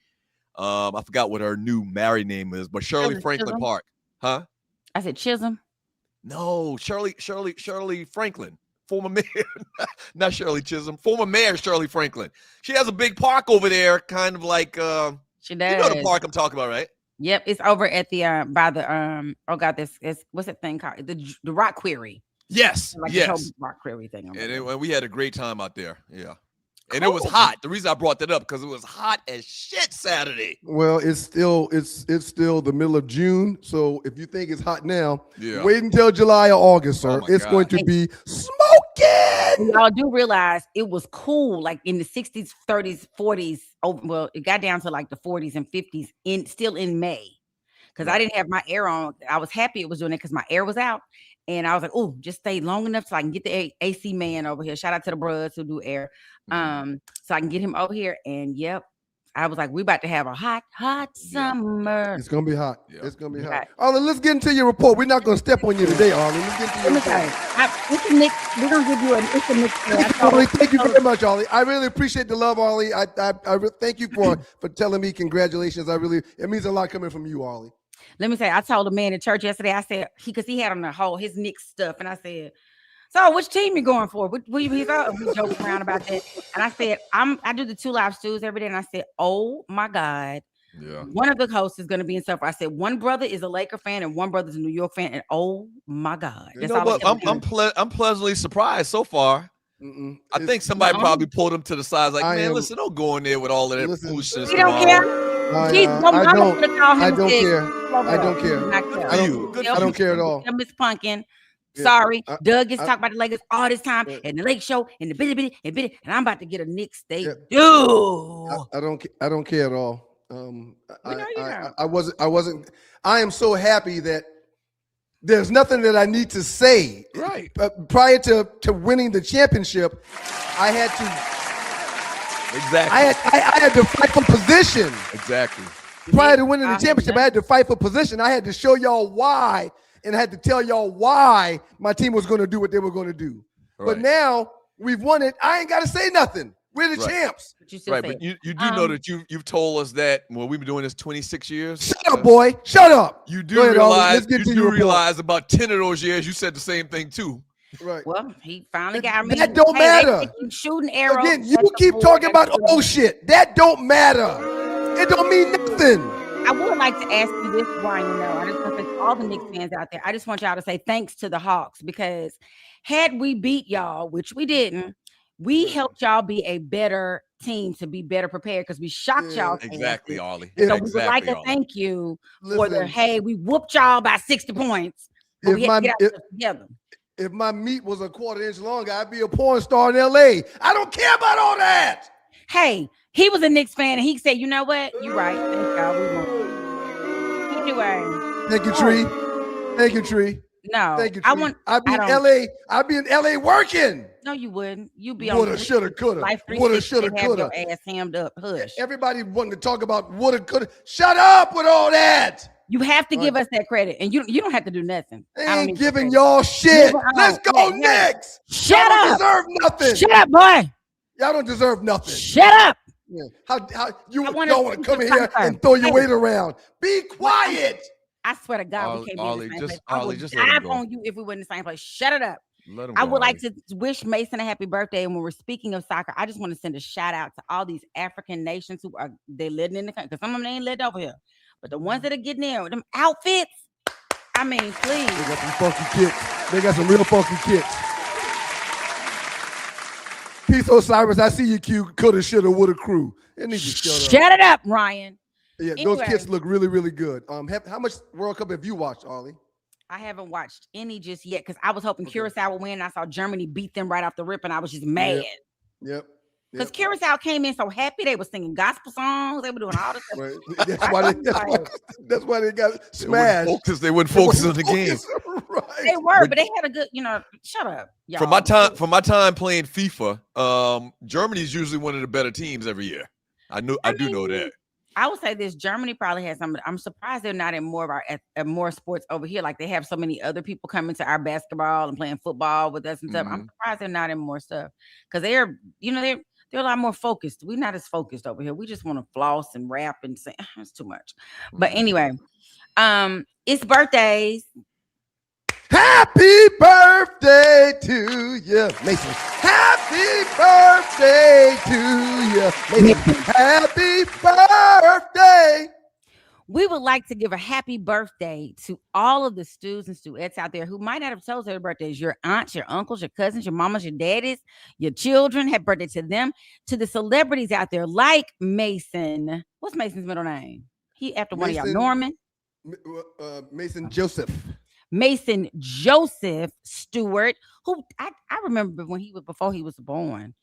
I forgot what her new married name is, but Shirley Franklin Chisholm? Park, huh? I said Chisholm. No, Shirley Franklin, former mayor, not Shirley Chisholm, former mayor Shirley Franklin. She has a big park over there, kind of like she does. You know the park I'm talking about, right? Yep, it's over at the by the what's that thing called? The Rock Quarry. Yes, like yes. The Rock Quarry thing. And we had a great time out there. Yeah. And it was hot. The reason I brought that up because it was hot as shit Saturday. Well, it's still the middle of June. So if you think it's hot now, wait until July or August, sir. It's going to be smoking. Y'all do realize it was cool, like in the 60s, 30s, 40s. Oh, well, it got down to like the 40s and 50s still in May. Because I didn't have my air on. I was happy it was doing it because my air was out. And I was like, oh, just stay long enough so I can get the AC man over here. Shout out to the brothers who do air. So I can get him over here. And I was like, we about to have a hot summer. It's gonna be hot. Yeah. It's gonna be hot. Arlie, let's get into your report. We're not gonna step on you today, Arlie. Let's get into your report. We're gonna give you it's a mix. Arlie, thank you very much, Arlie. I really appreciate the love, Arlie. I thank you for telling me congratulations. It means a lot coming from you, Arlie. Let me say, I told a man in church yesterday, I said, because he had on his Knicks stuff. And I said, so which team you going for? We joking around about that. And I said, I do the Two Live Stews every day. And I said, oh my God. Yeah. One of the hosts is going to be in stuff. I said, one brother is a Laker fan and one brother's a New York fan. And oh my God. You know what? I'm pleasantly surprised so far. I think somebody probably pulled him to the side. Like, listen, don't go in there with all of that foolishness. He don't care. I don't care. I don't care at all. Miss Pumpkin. Sorry, Doug gets talked about the Lakers all this time and the Lake Show and the bitty, and I'm about to get a Knicks steak. Dude, I don't care at all. I am so happy that there's nothing that I need to say. Right. Prior to winning the championship, I had to. Exactly. I had to fight for position. Exactly. Prior to winning the championship, I had to fight for position. I had to show y'all why, and I had to tell y'all why my team was going to do what they were going to do. But now we've won it. I ain't got to say nothing. We're the champs. But you still but you do know that you've told us that we've been doing this 26 years. Shut up, boy. Shut up. You do realize about 10 of those years you said the same thing too. Right. Well, he finally got me. That don't matter. Shooting arrows. Again, you keep talking about old shit. That don't matter. It don't mean nothing. I would like to ask you this, Brian. I just want to thank all the Knicks fans out there. I just want y'all to say thanks to the Hawks, because had we beat y'all, which we didn't, we helped y'all be a better team, to be better prepared, because we shocked y'all. Exactly, Ollie. So we would like to thank you for we whooped y'all by 60 points. But we had to get out together. If my meat was a quarter-inch longer, I'd be a porn star in L.A. I don't care about all that. Hey, he was a Knicks fan, and he said, "You know what? You're right. Thank God we won." Anyway, thank you, Tree. Thank you, Tree. No, thank you, Tree. I'd be in L.A. I'd be in L.A. working. No, you wouldn't. You'd be on woulda, shoulda, coulda. Woulda, shoulda, coulda. Your ass hammed up. Hush. Everybody wanting to talk about woulda, coulda. Shut up with all that. You have to give us that credit, and you don't have to do nothing. I ain't giving y'all shit. Let's go, Knicks. Shut up. Y'all don't deserve nothing. Shut up, boy. Y'all don't deserve nothing. Shut up. Yeah. How you don't want to come in here and throw your weight around? Be quiet. I swear to God, we can't be in the same place. I would just dive on you if we were in the same place. Shut it up. I would like to wish Mason a happy birthday. And when we're speaking of soccer, I just want to send a shout out to all these African nations who are living in the country, because some of them ain't lived over here. But the ones that are getting in with them outfits, I mean, please. They got some funky kicks. They got some real funky kicks. Peace, Osiris. I see you, Q. Coulda, shoulda, woulda crew. It needs to shut it up, Ryan. Yeah, anyway, those kits look really, really good. How much World Cup have you watched, Ollie? I haven't watched any just yet, because I was hoping Curacao would win. I saw Germany beat them right off the rip, and I was just mad. Yep. Because Curacao came in so happy. They were singing gospel songs. They were doing all this stuff. Right. That's why they got smashed. Because they wouldn't focus on the game. Right. They were, but they had a good, shut up. Y'all. From my time playing FIFA, Germany is usually one of the better teams every year. I do know that. I would say this: Germany probably has some. I'm surprised they're not in more of our more sports over here. Like they have so many other people coming to our basketball and playing football with us and stuff. I'm surprised they're not in more stuff, because they're a lot more focused. We're not as focused over here. We just want to floss and rap and say it's too much. But anyway, it's birthdays. Happy birthday to you, Mason. Happy birthday to you, Mason. Happy birthday. We would like to give a happy birthday to all of the stews and stewettes out there who might not have told their birthdays. Your aunts, your uncles, your cousins, your mamas, your daddies, your children. Happy birthday to them. To the celebrities out there like Mason. What's Mason's middle name? He after one of y'all. Norman? Mason Joseph. Mason Joseph Stewart, who I remember when before he was born.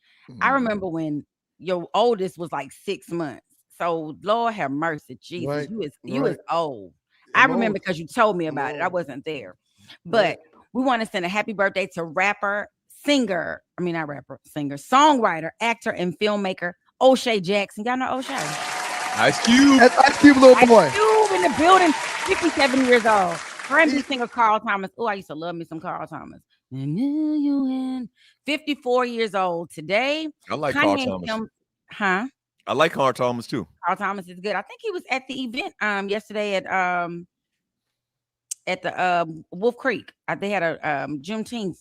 I remember when your oldest was like 6 months. So Lord have mercy, Jesus, right. you is old. I remember because you told me about it. I wasn't there. But we want to send a happy birthday to songwriter, actor, and filmmaker O'Shea Jackson. Y'all know O'Shea? Ice Cube. That's Ice Cube, little boy. Ice Cube in the building, 57 years old. R&B singer Carl Thomas. Oh, I used to love me some Carl Thomas. 54 years old today. I like Carl Thomas. I like Carl Thomas too. Carl Thomas is good. I think he was at the event yesterday at the Wolf Creek. They had a Juneteenth.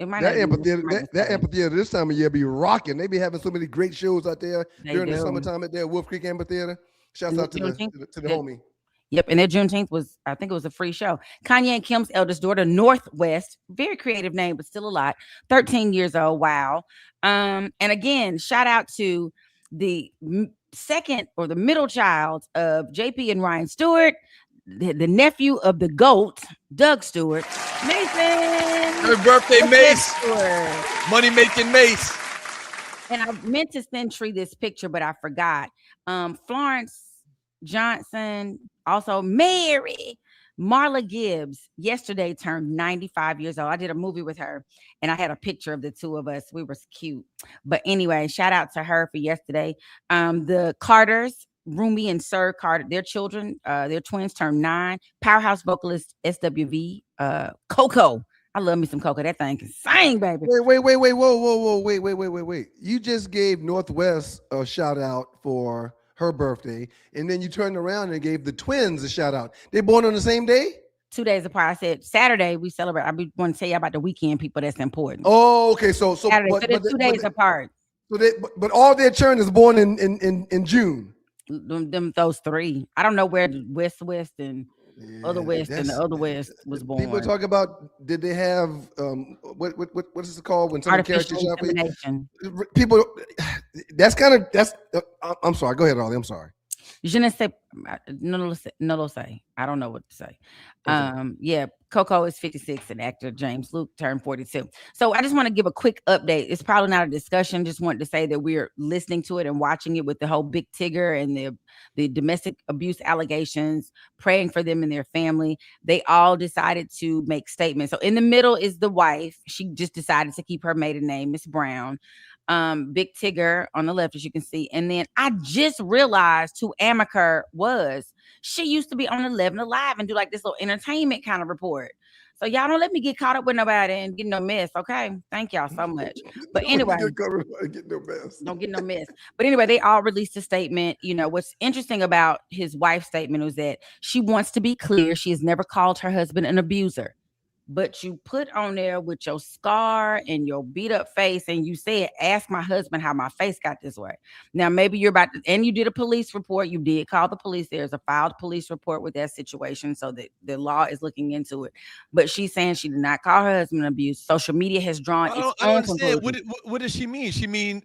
That amphitheater this time of year be rocking. They be having so many great shows out there during the summertime at their Wolf Creek Amphitheater. Shouts out to the homie. Yep, and their Juneteenth I think it was a free show. Kanye and Kim's eldest daughter, Northwest, very creative name, but still a lot. 13 years old. Wow. And again, shout out to the second or the middle child of JP and Ryan Stewart, the nephew of the GOAT, Doug Stewart. Mason. Happy birthday, Mace. Money making Mace. And I meant to send Tree this picture, but I forgot. Florence Johnson, also Mary, Marla Gibbs, yesterday turned 95 years old. I did a movie with her, and I had a picture of the two of us. We were cute. But anyway, shout out to her for yesterday. The Carters, Rumi and Sir Carter, their children, their twins turned 9. Powerhouse vocalist SWV, Coco, I love me some Coco. That thing can sing, baby. Wait, whoa, wait. You just gave Northwest a shout out for her birthday, and then you turned around and gave the twins a shout out. They born on the same day? 2 days apart. I said Saturday we celebrate. I want to tell you about the weekend people that's important. Oh, okay. So Saturday, so they're 2 days apart. So but all their children is born in June. Those three. I don't know where the West and other West and the other West was born. People talk about, did they have what is it called when someone carries artificial insemination? People, I'm sorry. Go ahead, Ollie. I'm sorry. Je ne sais, no lo say. I don't know what to say. Okay. Yeah, Coco is 56 and actor James Luke turned 42. So I just want to give a quick update. It's probably not a discussion. Just wanted to say that we're listening to it and watching it with the whole Big Tigger and the domestic abuse allegations, praying for them and their family. They all decided to make statements. So in the middle is the wife. She just decided to keep her maiden name, Miss Brown. Big Tigger on the left, as you can see. And then I just realized who Amaker was. She used to be on 11 Alive and do like this little entertainment kind of report. So y'all don't let me get caught up with nobody and get no mess, okay? Thank y'all so much. But anyway, don't get no mess. But anyway, they all released a statement. You know, what's interesting about his wife's statement was that she wants to be clear. She has never called her husband an abuser. But you put on there with your scar and your beat up face, and you said, ask my husband how my face got this way. Now, maybe you're about to, and you did a police report. You did call the police. There's a filed police report with that situation, so that the law is looking into it. But she's saying she did not call her husband abuse. Social media has drawn its own conclusion. What does she mean? She mean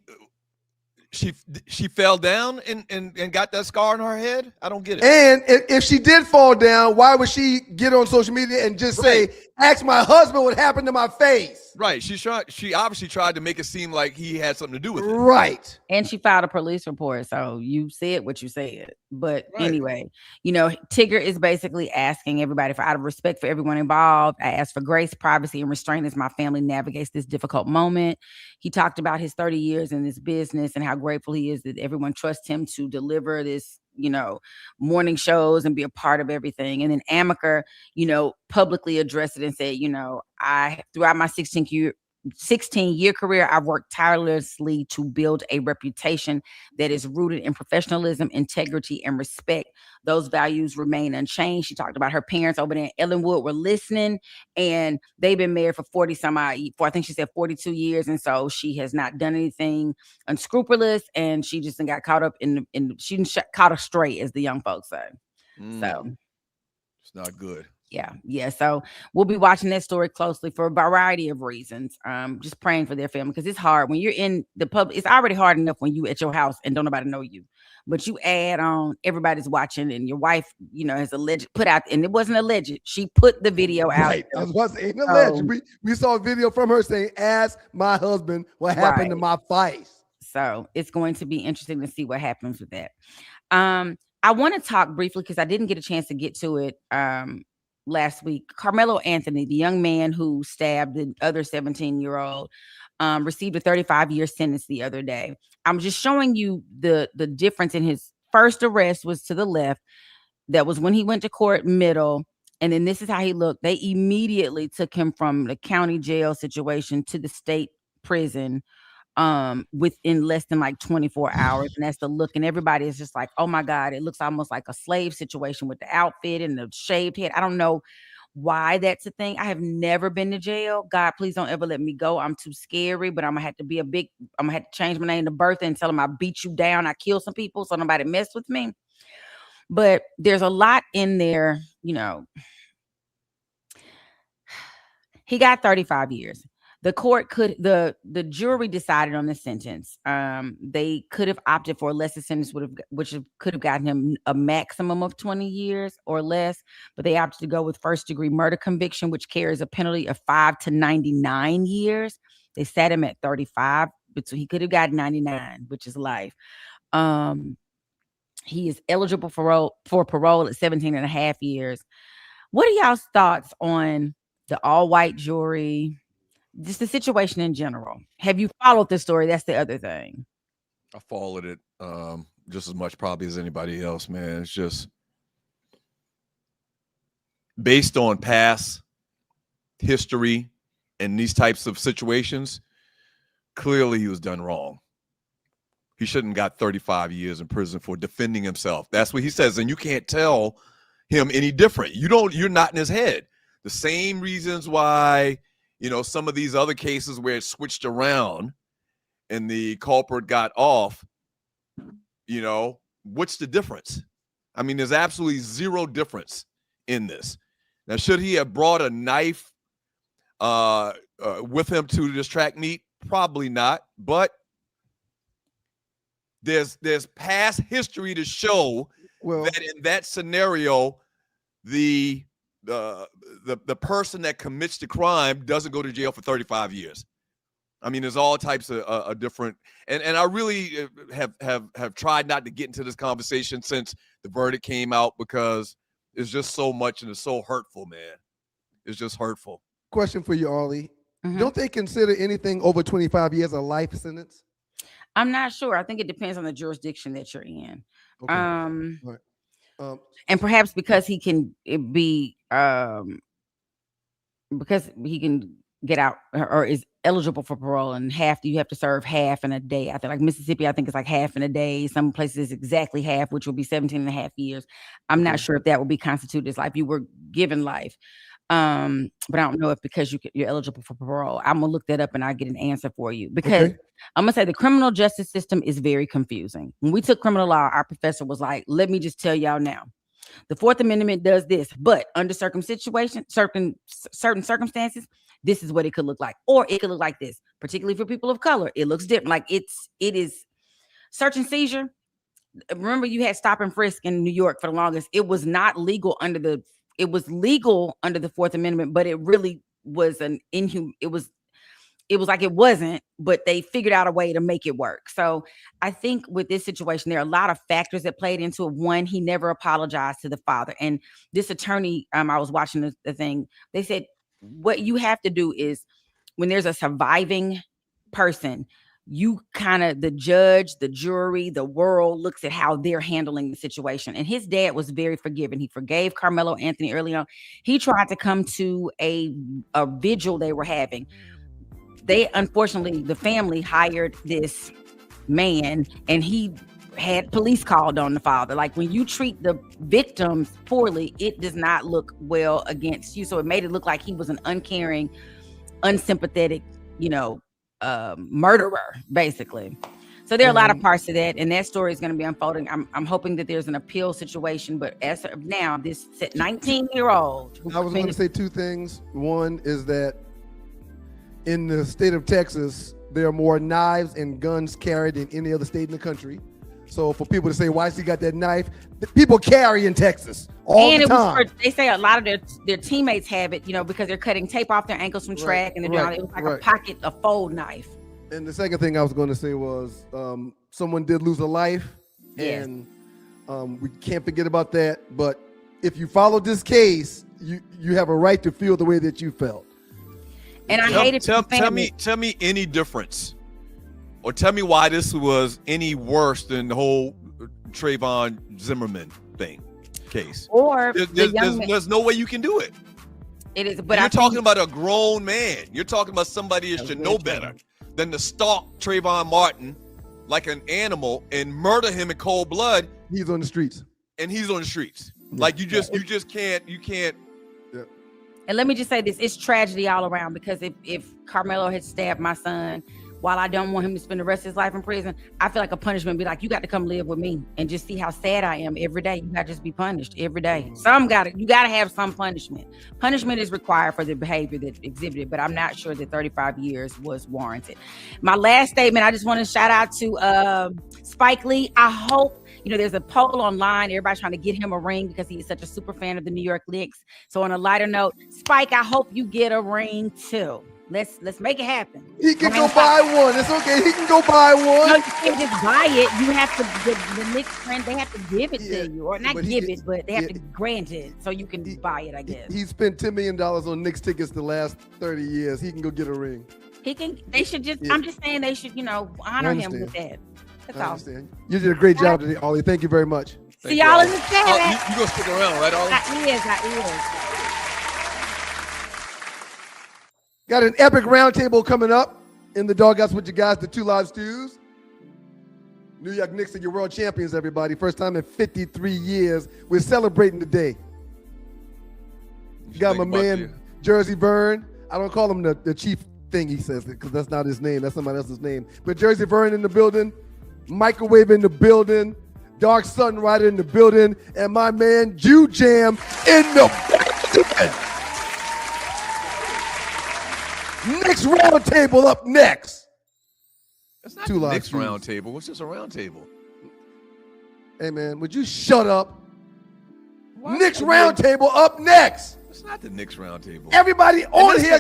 she fell down and got that scar on her head? I don't get it. And if she did fall down, why would she get on social media and just say, ask my husband what happened to my face? Right. She obviously tried to make it seem like he had something to do with it. Right. And she filed a police report. So you said what you said. But anyway, you know, Tigger is basically asking everybody for, out of respect for everyone involved, I ask for grace, privacy, and restraint as my family navigates this difficult moment. He talked about his 30 years in this business and how grateful he is that everyone trusts him to deliver this, you know, morning shows and be a part of everything. And then Amaker, you know, publicly addressed it and said, you know, throughout my 16-year career, I've worked tirelessly to build a reputation that is rooted in professionalism, integrity, and respect. Those values remain unchanged. She talked about her parents over there in Ellenwood were listening, and they've been married for I think she said 42 years. And so she has not done anything unscrupulous, and she just got caught up she caught her straight, as the young folks say. So it's not good. Yeah. So we'll be watching that story closely for a variety of reasons. Just praying for their family, because it's hard when you're in the public. It's already hard enough when you at your house and don't nobody know you, but you add on everybody's watching, and your wife, you know, has put out, and it wasn't alleged. She put the video out. Right. I was about to say, ain't alleged. We saw a video from her saying, ask my husband what happened to my face. So it's going to be interesting to see what happens with that. I want to talk briefly, because I didn't get a chance to get to it last week. Carmelo Anthony, the young man who stabbed the other 17-year-old, received a 35-year sentence the other day. I'm just showing you the difference in his first arrest was to the left. That was when he went to court, middle. And then this is how he looked. They immediately took him from the county jail situation to the state prison within less than like 24 hours. And that's the look. And everybody is just like, oh my God, it looks almost like a slave situation with the outfit and the shaved head. I don't know why that's a thing. I have never been to jail. God, please don't ever let me go. I'm too scary, but I'm gonna have to change my name to Bertha and tell them I beat you down. I kill some people so nobody mess with me. But there's a lot in there, you know. He got 35 years. The court the jury decided on the sentence. They could have opted for a lesser sentence, which could have gotten him a maximum of 20 years or less, but they opted to go with first degree murder conviction, which carries a penalty of 5 to 99 years. They sat him at 35, but so he could have gotten 99, which is life. He is eligible for parole at 17 and a half years. What are y'all's thoughts on the all-white jury? Just the situation in general. Have you followed this story? That's the other thing. I followed it just as much probably as anybody else, man. It's just based on past history in these types of situations, clearly he was done wrong. He shouldn't have got 35 years in prison for defending himself. That's what he says. And you can't tell him any different. You're not in his head. The same reasons why, some of these other cases where it switched around and the culprit got off, what's the difference? I mean, there's absolutely zero difference in this. Now, should he have brought a knife with him to this track meet? Probably not, but there's past history to show that in that scenario, the person that commits the crime doesn't go to jail for 35 years. I mean, there's all types of different, and I really have tried not to get into this conversation since the verdict came out, because it's just so much and it's so hurtful, man. It's just hurtful. Question for you, Arlie. Don't they consider anything over 25 years a life sentence? I'm not sure. I think it depends on the jurisdiction that you're in. Okay. Right. And perhaps because he can be, because he can get out or is eligible for parole, and you have to serve half in a day. I think like Mississippi, I think it's like half in a day. Some places exactly half, which will be 17 and a half years. I'm not sure if that will be constituted as life. You were given life. But I don't know if because you're eligible for parole. I'm gonna look that up and I'll get an answer for you, because I'm gonna say the criminal justice system is very confusing. When we took criminal law, our professor was like, let me just tell y'all now, the Fourth Amendment does this, but under certain circumstances, this is what it could look like, or it could look like this, particularly for people of color. It looks different. Like it is search and seizure. Remember, you had stop and frisk in New York for the longest. It was not legal it was legal under the Fourth Amendment, but it really was it was like it wasn't, but they figured out a way to make it work. So I think with this situation, there are a lot of factors that played into it. One, he never apologized to the father. And this attorney, I was watching the thing, they said, what you have to do is when there's a surviving person, you the judge, the jury, the world looks at how they're handling the situation. And his dad was very forgiving. He forgave Carmelo Anthony early on. He tried to come to a vigil they were having. Unfortunately, the family hired this man and he had police called on the father. Like when you treat the victims poorly, it does not look well against you. So it made it look like he was an uncaring, unsympathetic, murderer, basically. So there are a lot of parts to that, and that story is going to be unfolding. I'm hoping that there's an appeal situation, but as of now, this 19-year-old. I was going to say two things. One is that in the state of Texas, there are more knives and guns carried than any other state in the country. So for people to say, why has he got that knife? People carry in Texas all the time. They say a lot of their teammates have it, because they're cutting tape off their ankles from track, and they're doing it was like a pocket, a fold knife. And the second thing I was going to say was someone did lose a life, and we can't forget about that. But if you follow this case, you have a right to feel the way that you felt. And I hate it. Tell me any difference, or tell me why this was any worse than the whole Trayvon Zimmerman case. Or there's no way you can do it. It is, but you're talking about a grown man. You're talking about somebody that should know better than to stalk Trayvon Martin like an animal and murder him in cold blood. He's on the streets. And he's on the streets. Yeah. Like you can't. Yeah. And let me just say this, it's tragedy all around, because if Carmelo had stabbed my son, while I don't want him to spend the rest of his life in prison, I feel like a punishment would be like, you got to come live with me and just see how sad I am every day. You got to just be punished every day. You got to have some punishment. Punishment is required for the behavior that exhibited, but I'm not sure that 35 years was warranted. My last statement, I just want to shout out to Spike Lee. I hope, there's a poll online. Everybody's trying to get him a ring because he is such a super fan of the New York Knicks. So on a lighter note, Spike, I hope you get a ring too. Let's make it happen. He can go buy one. It's okay. He can go buy one. No, you can't just buy it. You have to, the Knicks friend, they have to give it to you. Or not give it, but they have to grant it so you can buy it, I guess. He spent $10 million on Knicks tickets the last 30 years. He can go get a ring. They should just, I'm just saying they should, honor him with that. That's all. You did a great job today, Ollie. Thank you very much. See y'all in the chat. You gonna stick around, right, Ollie? I is. Got an epic roundtable coming up in the Doghouse with you guys, the Two Live Stews. New York Knicks are your world champions, everybody. First time in 53 years. We're celebrating today. Got my man, Jersey Vern. I don't call him the chief thing, he says, because that's not his name. That's somebody else's name. But Jersey Vern in the building, Microwave in the building, Dark Sun Rider in the building, and my man, Jew Jam in the building. Next round table up next. That's not the Knicks round table. It's just a round table. Hey, man, would you shut up? Knicks round table up next. It's not the Knicks round table. Everybody on here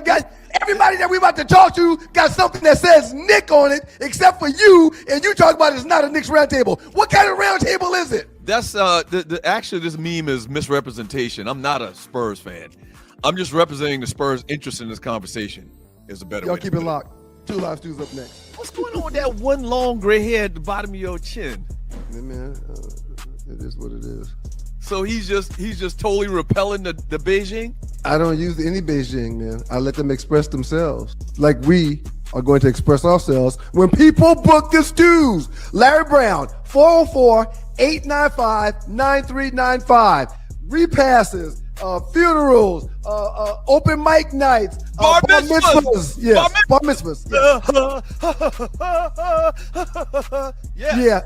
everybody that we about to talk to got something that says Nick on it, except for you, and you talk about it's not a Knicks round table. What kind of round table is it? That's actually this meme is misrepresentation. I'm not a Spurs fan. I'm just representing the Spurs' interest in this conversation. Is a better way. Y'all keep it locked. Two Live Stews up next. What's going on with that one long gray hair at the bottom of your chin? Hey, man, it is what it is. So he's just totally repelling the Beijing? I don't use any Beijing, man. I let them express themselves. Like we are going to express ourselves when people book the stews. Larry Brown, 404-895-9395. Repasses, funerals, open mic nights, bar mitzvahs. Yes, bar mitzvahs. Yeah.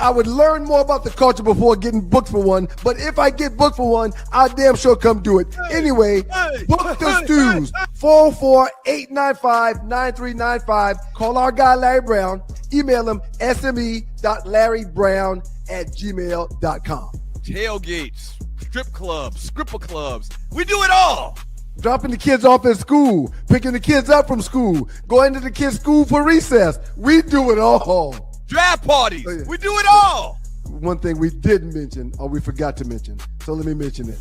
I would learn more about the culture before getting booked for one. But if I get booked for one, I'll damn sure come do it. Anyway, book the stews. 404-895-9395. Call our guy Larry Brown. Email him sme.larrybrown@gmail.com. Tailgates, strip clubs, scripper clubs. We do it all. Dropping the kids off at school, picking the kids up from school, going to the kids' school for recess. We do it all. Draft parties. Oh, yeah. We do it all. One thing we didn't mention, or we forgot to mention, so let me mention it.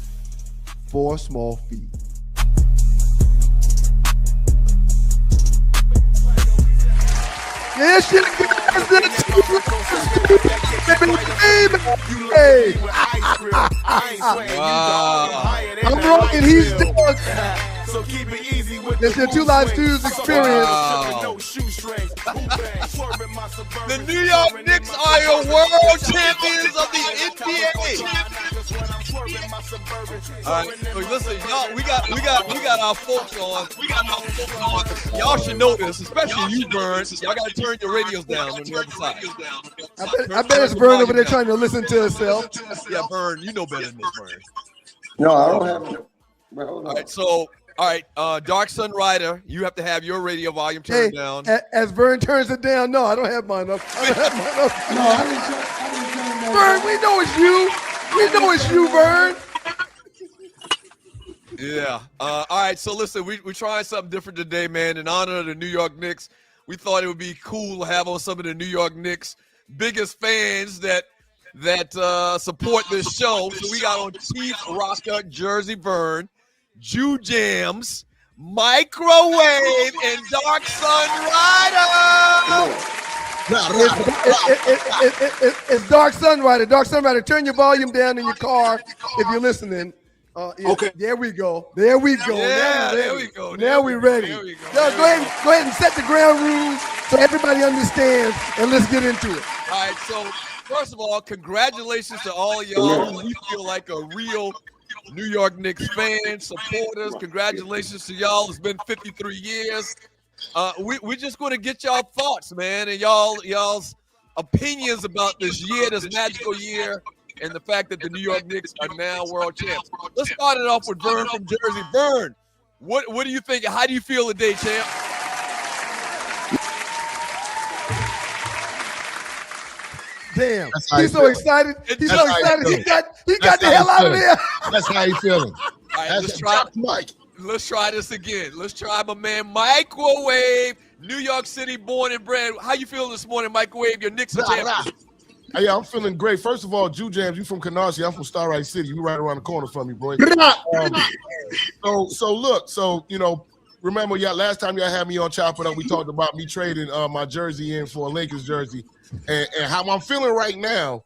4 small feet. Yeah, shit. Hey. I'm wrong and he's done. So keep it easy with That's your Two Live Stews experience. The New York Knicks are your world champions of the NBA. All right, so listen, y'all. We got our folks on. Y'all should know this, especially you, Vern. Y'all got to turn your radios down on the other side. I bet it's Vern over there trying to listen to himself. Yeah, Vern, you know better than this, Vern. No, I don't have it. All right, so. All right, Dark Sun Rider, you have to have your radio volume turned down. As Vern turns it down, no, I don't have mine up. No, I didn't turn Vern, we know it's you. We know it's you, Vern. Yeah. All right, so listen, we're trying something different today, man. In honor of the New York Knicks, we thought it would be cool to have on some of the New York Knicks biggest fans that support this show. So we got on Chief Rocker, Jersey Vern, Jew Jams, Microwave, and Dark Sun Rider. It's Dark Sun Rider. Dark Sun Rider, turn your volume down in your car if you're listening. Okay. There we go. There we go. Yeah, there we go. Now we're ready. There we go. Yo, go ahead and set the ground rules so everybody understands, and let's get into it. All right, so first of all, congratulations to all of y'all. We feel like a real New York Knicks fans, supporters. Congratulations to y'all. It's been 53 years. We're just going to get y'all thoughts, man, and y'all's opinions about this year, this magical year, and the fact that the New York Knicks are now world champs. Let's start it off with Vern from Jersey. Vern, what do you think? How do you feel today, champ? Damn, he's so excited. He's so excited. He got the hell out of there. That's how you feeling. All right, That's Mike. Let's try this again. Let's try my man Microwave, New York City born and bred. How you feeling this morning, Microwave? Your Knicks are champions. Yeah, I'm feeling great. First of all, Jew Jams, you from Canarsie. I'm from Starlight City. You right around the corner from me, boy. So remember, last time y'all had me on Chop It Up, we talked about me trading my jersey in for a Lakers jersey. And how I'm feeling right now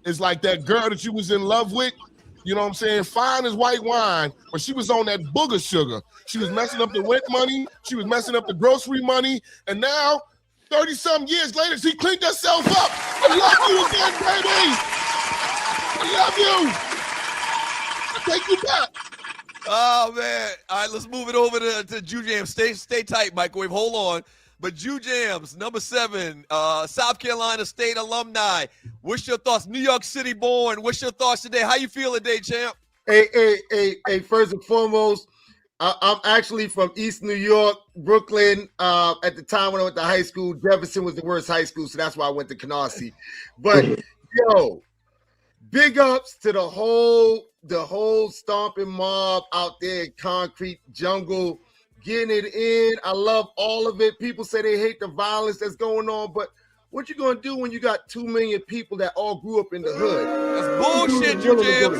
is like that girl that you was in love with You know what I'm saying? Fine as white wine, but she was on that booger sugar. She was messing up the rent money. She was messing up the grocery money. And now, 30-something years later, she cleaned herself up. I love you again, baby. I love you. I take you back. Oh, man. All right, let's move it over to Jew Jams. Stay tight, Microwave. Hold on. But Jew Jams, number 7, South Carolina State alumni. What's your thoughts? New York City born. What's your thoughts today? How you feeling today, champ? Hey, first and foremost, I'm actually from East New York, Brooklyn. At the time when I went to high school, Jefferson was the worst high school, so that's why I went to Canarsie. But, yo, big ups to the whole stomping mob out there in Concrete Jungle. Getting it in. I love all of it. People say they hate the violence that's going on, but what you gonna do when you got 2 million people that all grew up in the hood? That's bullshit, Jew Jams.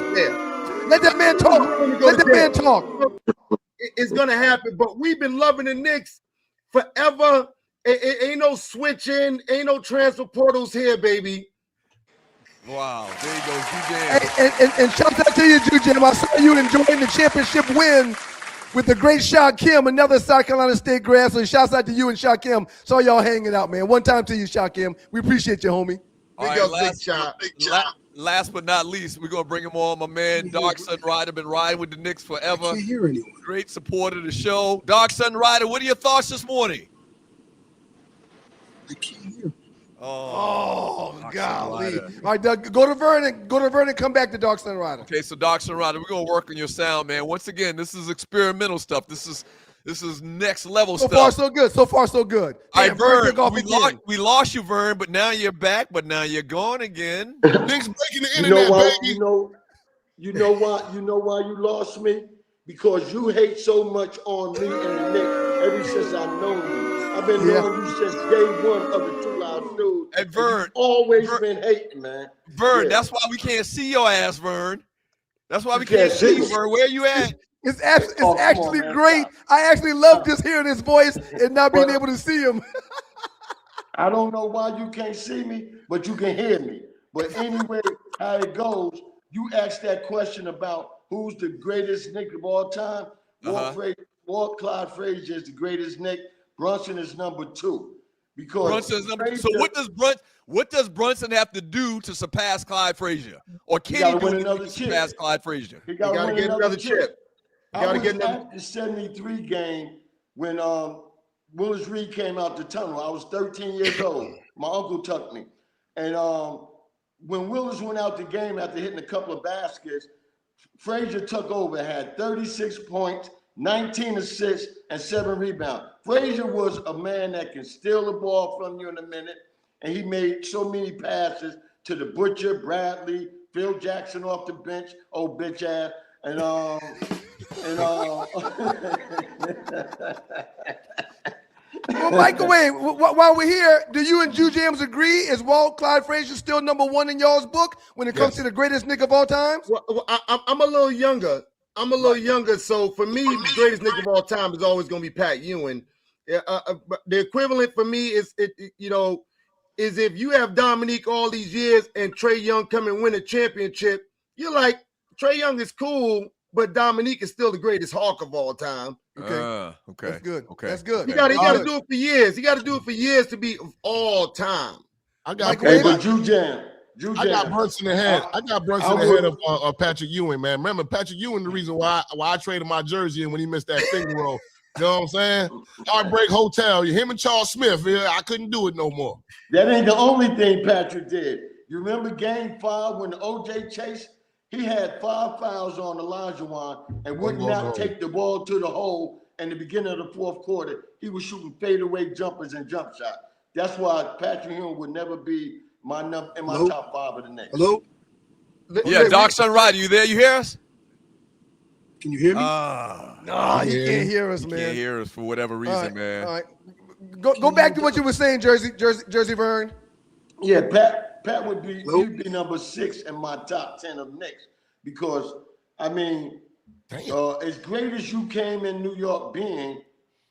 Let that man talk. Let that man talk. It's gonna happen, but we've been loving the Knicks forever. It ain't no switching, ain't no transfer portals here, baby. Wow, there you go, Jew Jams. Hey, and shout out to you, Jew Jam. I saw you enjoying the championship win with the great Shaquem, another South Carolina State grad. So shouts out to you and Shaquem. Saw y'all hanging out, man. One time to you, Shaquem. We appreciate you, homie. All right, last but not least, we're going to bring him on. My man, Dark Sun Rider, been riding with the Knicks forever. I can't hear anyone. Great supporter of the show. Dark Sun Rider, what are your thoughts this morning? I can't hear. Oh, golly. All right, Doug, go to Vernon, come back to Dark Sun Rider. Okay, so Dark Sun Rider, we're going to work on your sound, man. Once again, this is experimental stuff. This is next level stuff. So far, so good. So far, so good. All right, Vern, we lost you, Vern, but now you're back, but now you're gone again. Nick's breaking the internet, baby. You know why you lost me? Because you hate so much on me and the Knicks ever since I know you. I've been knowing you since day one of the Two Loud News. Hey, Vern. Always been hating, man. Vern, that's why we can't see your ass, Vern. That's why we can't see you, Vern. Where you at? It's actually great. I actually love just hearing his voice and not being able to see him. I don't know why you can't see me, but you can hear me. But anyway, how it goes, you asked that question about who's the greatest Knick of all time. Walt Clyde Frazier is the greatest Knick. Brunson is number 2. Because Brunson's number 2. So what does Brunson have to do to surpass Clyde Frazier? Or can he do anything to surpass Clyde Frazier? He got to get another chip. I was at the 73 game when Willis Reed came out the tunnel. I was 13 years old. My uncle tucked me. And when Willis went out the game after hitting a couple of baskets, Frazier took over, had 36 points, 19 assists, and 7 rebounds. Frazier was a man that can steal the ball from you in a minute, and he made so many passes to the Butcher, Bradley, Phil Jackson off the bench, old bitch ass, Well, Microwave, while we're here, do you and Jew Jams agree? Is Walt Clyde Frazier still number 1 in y'all's book when it comes to the greatest Knick of all time? Well, I'm a little younger. So for me, the greatest Knick of all time is always going to be Pat Ewing. The equivalent for me is if you have Dominique all these years and Trae Young come and win a championship, you're like, Trae Young is cool, but Dominique is still the greatest Hawk of all time. Okay. That's good. Okay. That's good. He got to do it for years. He got to do it for years to be of all time. I got Jew Jam. I got Brunson ahead. Ahead of Patrick Ewing, man. Remember, Patrick Ewing, the reason why I traded my jersey and when he missed that finger roll. You know what I'm saying? Heartbreak Hotel. Him and Charles Smith. I couldn't do it no more. That ain't the only thing Patrick did. You remember Game 5 when O.J. Chase? He had 5 fouls on Olajuwon and would not take the ball to the hole in the beginning of the 4th quarter. He was shooting fadeaway jumpers and jump shots. That's why Patrick Ewing would never be my top 5 of the Knicks. Hello? Yeah, Dark Sun Rider, you there? You hear us? Can you hear me? No, you can't hear us, man. Can't hear us for whatever reason, man. All right. Go back to what you were saying, Jersey Vern. Yeah, Pat would be he'd be number 6 in my top 10 of Knicks because as great as you came in New York being,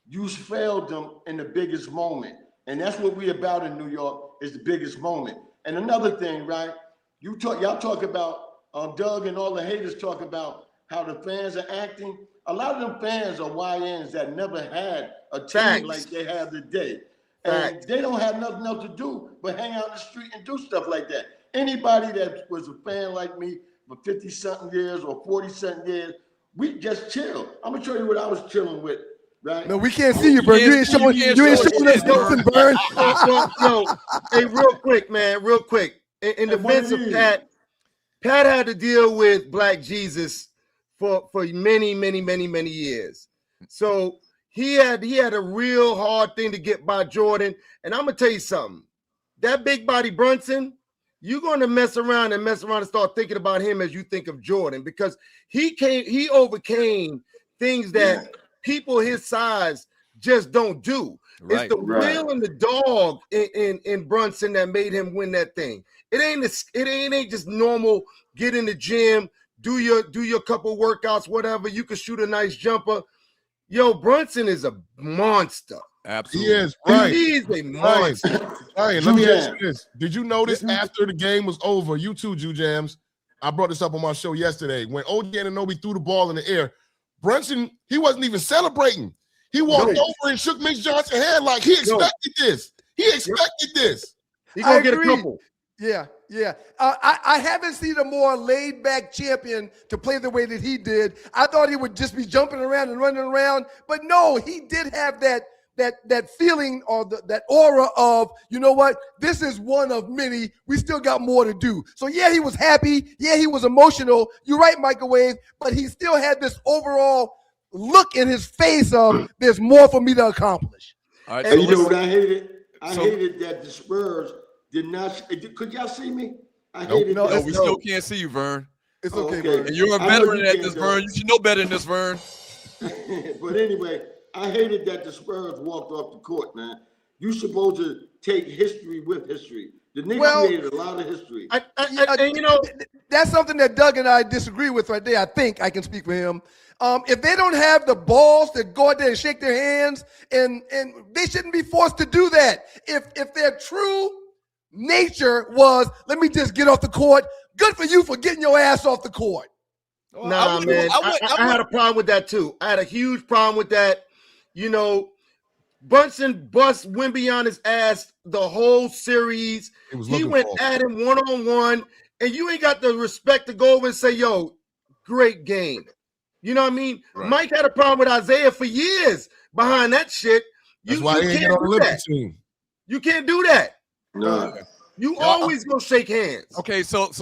you failed them in the biggest moment, and that's what we about in New York is the biggest moment. And another thing, right? Y'all talk about Doug and all the haters talk about how the fans are acting. A lot of them fans are YNs that never had a team like they have today. And they don't have nothing else to do but hang out in the street and do stuff like that. Anybody that was a fan like me for 50-something years or 40-something years, we just chill. I'm going to show you what I was chilling with, right? No, we can't see you, bro. You ain't showing us nothing, Vern. Yo, hey, real quick, man, real quick. In defense of Pat had to deal with Black Jesus for many years. So he had a real hard thing to get by Jordan. And I'm gonna tell you something. That big body Brunson, you're gonna mess around and start thinking about him as you think of Jordan, because he overcame things that people his size just don't do. Right. It's the will and the dog in Brunson that made him win that thing. It ain't just normal. Get in the gym, do your couple workouts, whatever. You can shoot a nice jumper. Yo, Brunson is a monster. Absolutely. He is, right. He is a monster. Ryan, let me ask you this. Did you notice after the game was over, you too, Jew Jams, I brought this up on my show yesterday, when OG Anunoby threw the ball in the air, Brunson, he wasn't even celebrating. He walked over and shook Mitch Johnson's hand like he expected this. He expected this. He gonna get a couple. Yeah. I haven't seen a more laid-back champion to play the way that he did. I thought he would just be jumping around and running around, but no, he did have that feeling or that aura of, you know what, this is one of many. We still got more to do. So yeah, he was happy. Yeah, he was emotional. You're right, Microwave, but he still had this overall look in his face of there's more for me to accomplish. All right, and you know what I hated? I hated that the Spurs did not. Could y'all see me? I hated no, that. we still can't see you, Vern. It's okay, Vern. And you're a veteran at this, Vern. You should know better than this, Vern. But anyway, I hated that the Spurs walked off the court, man. You're supposed to take history with history. The Knicks created a lot of history. And you know, that's something that Doug and I disagree with right there. I think I can speak for him. If they don't have the balls to go out there and shake their hands, and they shouldn't be forced to do that. If their true nature was, let me just get off the court, good for you for getting your ass off the court. Nah, man, I had a problem with that too. I had a huge problem with that. You know, Brunson bust Wemby on his ass the whole series. He went at him one-on-one, and you ain't got the respect to go over and say, yo, great game. You know what I mean? Right. Mike had a problem with Isaiah for years behind that shit. That's why he ain't get on the Olympic team. You can't do that. No. You always go shake hands. Okay, so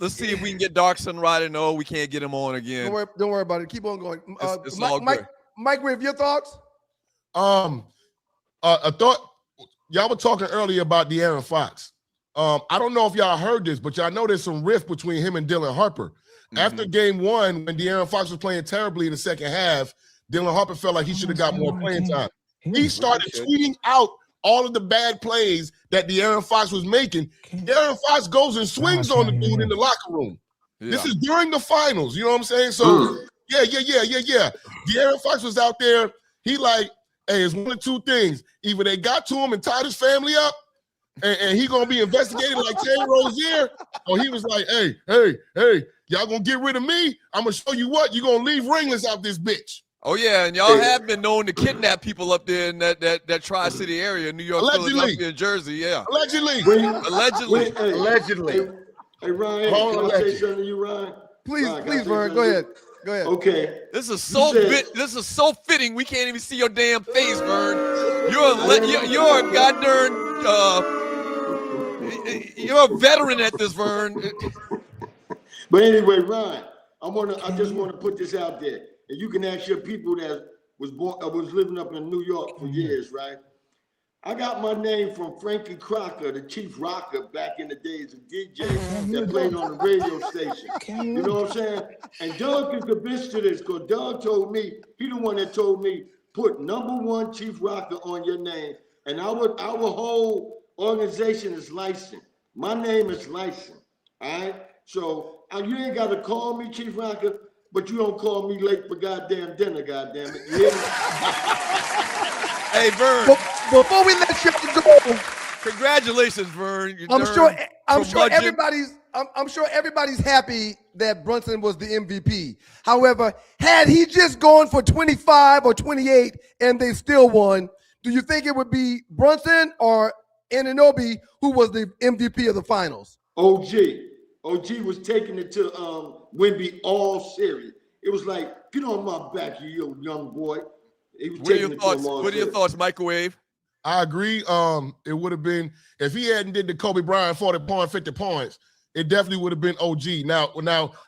let's see if we can get Darkson right. No, we can't get him on again. Don't worry about it. Keep on going. It's all good. Mike, your thoughts? A thought. Y'all were talking earlier about De'Aaron Fox. I don't know if y'all heard this, but y'all know there's some rift between him and Dylan Harper. Mm-hmm. After game one, when De'Aaron Fox was playing terribly in the second half, Dylan Harper felt like he should have got more playing time. He started tweeting out all of the bad plays that De'Aaron Fox was making. De'Aaron Fox goes and swings on the dude in the locker room. Yeah. This is during the finals. You know what I'm saying? So, yeah. De'Aaron Fox was out there. He like, hey, it's one of two things. Either they got to him and tied his family up, and he going to be investigated like Terry Rozier, or he was like, hey, y'all going to get rid of me? I'm going to show you what. You're going to leave ringless out this bitch. Oh, yeah, and y'all have been known to kidnap people up there in that Tri-City area, New York, Philadelphia, Jersey, yeah. Allegedly. Hey, Ryan, can I say something to you, Ryan? Please, Vern, go ahead. Okay. This is so fitting. We can't even see your damn face, Vern. You're a goddamn you're a veteran at this, Vern. But anyway, Ryan, I just want to put this out there. And you can ask your people that was living up in New York for years, right? I got my name from Frankie Crocker, the chief rocker back in the days of DJ that played on the radio station. You know what I'm saying? And Doug can convince to this because Doug told me, he the one that told me, put #1 chief rocker on your name. And our whole organization is licensed. My name is licensed, all right? So you ain't got to call me chief rocker, but you don't call me late for goddamn dinner, goddamn it. You hear me? Hey, Vern. Before we let you go, Congratulations, Vern. You I'm sure curmudgeon. I'm sure everybody's happy that Brunson was the MVP. However, had he just gone for 25 or 28 and they still won, do you think it would be Brunson or Anunoby who was the MVP of the finals? OG was taking it to Wemby all series. It was like, get on my back, you young boy. He was What are taking your it thoughts? to him all What are your series. thoughts, Microwave? I agree. It would have been if he hadn't did the Kobe Bryant 40 point, 50 points. It definitely would have been OG. Now,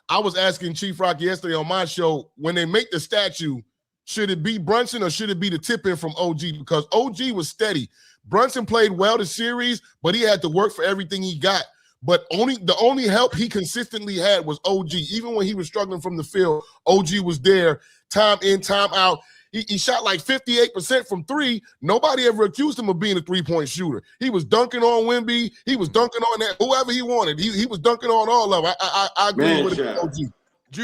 I was asking Chief Rock yesterday on my show, when they make the statue, should it be Brunson or should it be the tip-in from OG? Because OG was steady. Brunson played well the series, but he had to work for everything he got. But the only help he consistently had was OG. Even when he was struggling from the field, OG was there, time in, time out. He shot like 58% from three. Nobody ever accused him of being a three-point shooter. He was dunking on Wemby. He was dunking on that whoever he wanted. He was dunking on all of them. I agree with OG.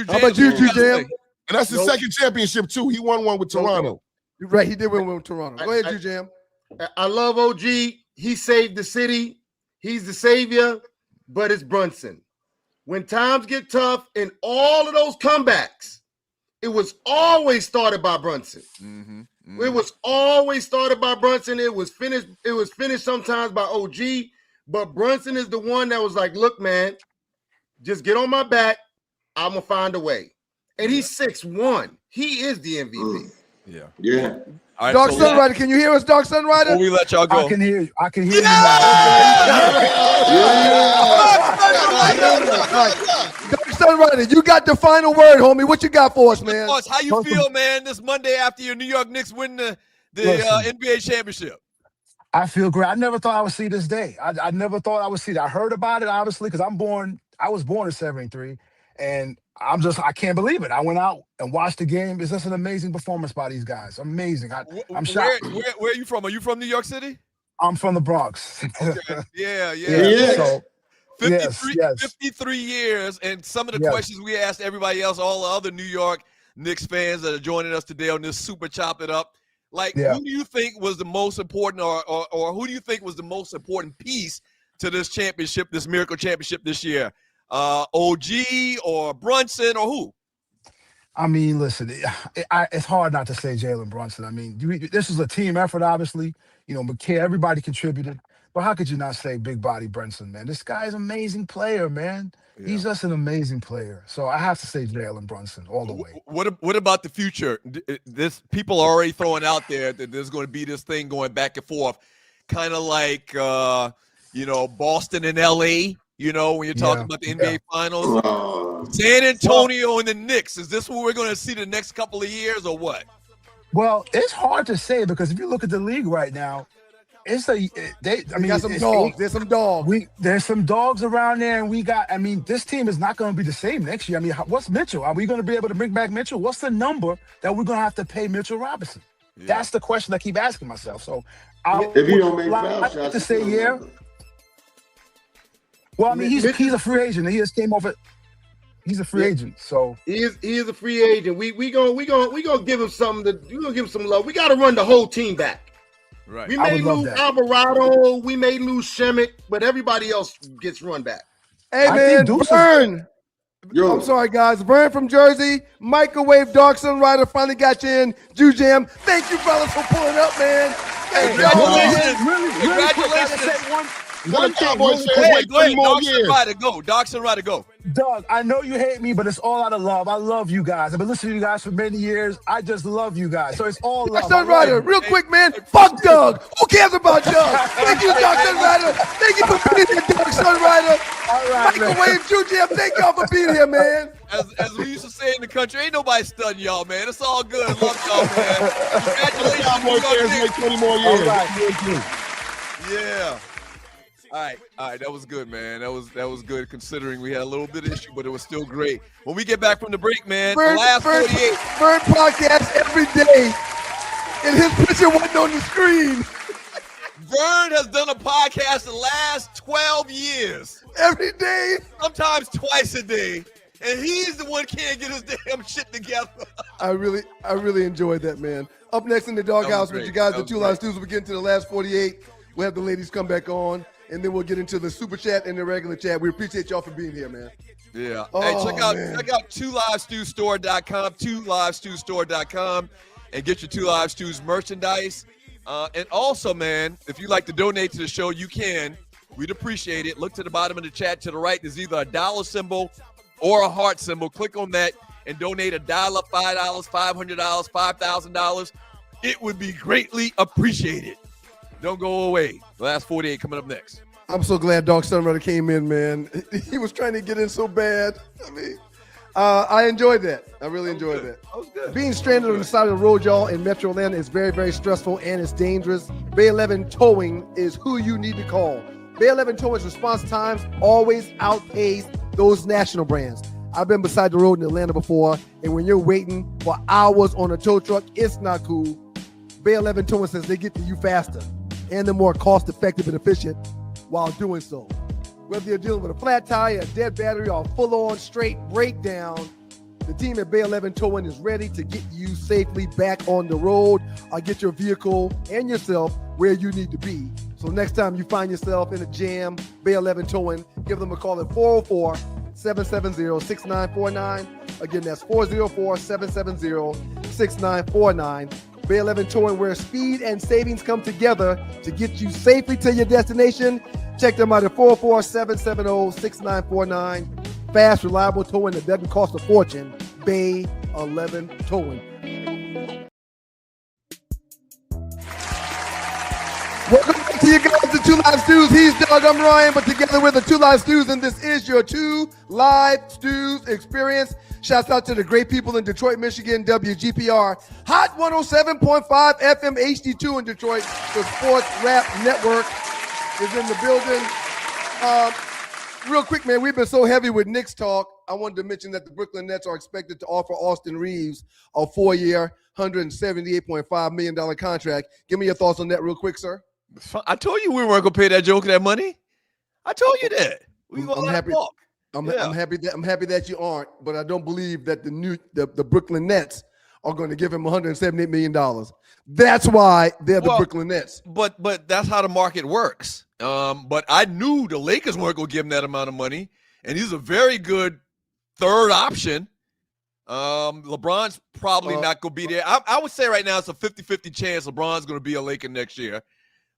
How about you, Jam? And that's his second championship, too. He won one with Toronto. Right, he did win one with Toronto. Go ahead, Jam. I love OG. He saved the city. He's the savior, but it's Brunson. When times get tough in all of those comebacks, it was always started by Brunson. It was always started by Brunson. It was finished sometimes by OG, but Brunson is the one that was like, look, man, just get on my back. I'm going to find a way. And he's 6'1". He is the MVP. Yeah. All right, Dark Sunrider, can you hear us, Dark Sunrider? Before we let y'all go. I can hear you. I can hear you now. Dark Sunrider, you got the final word, homie. What you got for us, man? How you feel, man, this Monday after your New York Knicks win the NBA championship? I feel great. I never thought I would see this day. I never thought I would see that. I heard about it, obviously, because I was born in 73, and I can't believe it. I went out and watched the game. It's just an amazing performance by these guys. Amazing. I'm shocked. Where are you from? Are you from New York City? I'm from the Bronx. Okay. Yeah. So, 53 years, and some of the questions we asked everybody else, all the other New York Knicks fans that are joining us today on this Super Chop It Up, who do you think was the most important, or who do you think was the most important piece to this championship, this miracle championship this year? OG or Brunson or who? I mean, listen, it's hard not to say Jalen Brunson. I mean, this is a team effort, obviously. McKay, everybody contributed. But how could you not say big body Brunson, man? This guy is an amazing player, man. Yeah. He's just an amazing player. So I have to say Jalen Brunson all the way. What about the future? This people are already throwing out there that there's going to be this thing going back and forth, kind of like Boston and LA. When you're talking about the NBA Finals, San Antonio and the Knicks. Is this what we're going to see the next couple of years, or what? Well, it's hard to say because if you look at the league right now, got some dogs. There's some dogs. There's some dogs around there, and this team is not going to be the same next year. I mean, what's Mitchell? Are we going to be able to bring back Mitchell? What's the number that we're going to have to pay Mitchell Robinson? Yeah. That's the question I keep asking myself. So, if you don't make foul shots, to say yeah. Well, I mean, he's a free agent. He just came over. He's a free agent, so he is a free agent. We gonna give him something. We gonna give him some love. We got to run the whole team back. Right. We may lose Alvarado, we may lose Shemet, but everybody else gets run back. Hey man, Vern. I'm sorry, guys. Vern from Jersey, Microwave, Dark Sunrider finally got you in. Jam. Thank you, fellas, for pulling up, man. Congratulations. One Cowboys fan wait 3 more years. Doc Sunrider, go. Doug, I know you hate me, but it's all out of love. I love you guys. I've been listening to you guys for many years. I just love you guys. So it's all love. Sunrider, real quick, man. Fuck Doug. Who cares about Doug? Thank you, Doc Sunrider. Thank you for being here, Doc Sunrider. All right, Microwave, Jam. Thank y'all for being here, man. As we used to say in the country, ain't nobody studying y'all, man. It's all good. Love y'all, man. Congratulations. Cowboys fans wait 20 more years. All right. Yeah. All right, that was good, man. That was good considering we had a little bit of issue, but it was still great. When we get back from the break, man, the last 48. Bird podcast every day, and his picture wasn't on the screen. Vern has done a podcast the last 12 years. Every day. Sometimes twice a day. And he's the one can't get his damn shit together. I really enjoyed that, man. Up next in the doghouse with you guys, the Two Line Stews. We'll get into the last 48. We'll have the ladies come back on, and then we'll get into the super chat and the regular chat. We appreciate y'all for being here, man. Yeah. Oh, hey, check out man. 2livestewstore.com, 2livestewstore.com, and get your 2 Live Stews merchandise. And also, man, if you'd like to donate to the show, you can. We'd appreciate it. Look to the bottom of the chat to the right. There's either a dollar symbol or a heart symbol. Click on that and donate $1, $5, $500, $5,000. It would be greatly appreciated. Don't go away. The last 48 coming up next. I'm so glad Dog Sunrunner came in, man. He was trying to get in so bad. I mean, I enjoyed that. I really enjoyed that. That was good. Being stranded on the side of the road, y'all, in Metro Atlanta is very, very stressful and it's dangerous. Bay 11 Towing is who you need to call. Bay 11 Towing's response times always outpace those national brands. I've been beside the road in Atlanta before, and when you're waiting for hours on a tow truck, it's not cool. Bay 11 Towing says they get to you faster, and they're more cost-effective and efficient while doing so. Whether you're dealing with a flat tire, a dead battery, or a full-on straight breakdown, the team at Bay 11 Towing is ready to get you safely back on the road or get your vehicle and yourself where you need to be. So next time you find yourself in a jam, Bay 11 Towing, give them a call at 404-770-6949. Again, that's 404-770-6949. Bay 11 Towing, where speed and savings come together to get you safely to your destination. Check them out at 404-770-6949. Fast, reliable towing that doesn't cost a fortune. Bay 11 Towing. Welcome back to you guys to 2 Live Stews. He's Doug, I'm Ryan, but together we're the 2 Live Stews, and this is your 2 Live Stews experience. Shouts out to the great people in Detroit, Michigan, WGPR, Hot 107.5 FM HD2 in Detroit. The Sports Rap Network is in the building. Real quick, man, we've been so heavy with Knicks talk. I wanted to mention that the Brooklyn Nets are expected to offer Austin Reeves a 4-year, $178.5 million contract. Give me your thoughts on that real quick, sir. I told you we weren't gonna pay that joker that money. I told you that. I'm happy. I'm happy that you aren't, but I don't believe that the Brooklyn Nets are going to give him $178 million. That's why they're the Brooklyn Nets. But that's how the market works. But I knew the Lakers weren't going to give him that amount of money, and he's a very good third option. LeBron's probably not going to be there. I would say right now it's a 50-50 chance LeBron's going to be a Laker next year.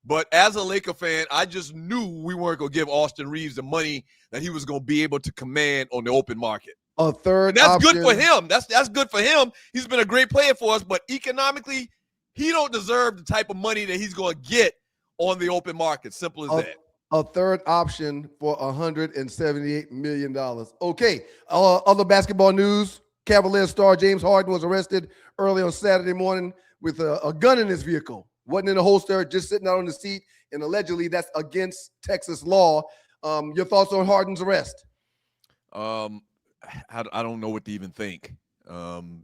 But as a Laker fan, I just knew we weren't going to give Austin Reeves the money that he was going to be able to command on the open market. A third That's option. good for him. That's good for him. He's been a great player for us, but economically, he don't deserve the type of money that he's going to get on the open market. Simple as that. A third option for $178 million. Okay. Other basketball news. Cavaliers star James Harden was arrested early on Saturday morning with a gun in his vehicle. Wasn't in a holster, just sitting out on the seat, and allegedly that's against Texas law. Your thoughts on Harden's arrest? I don't know what to even think.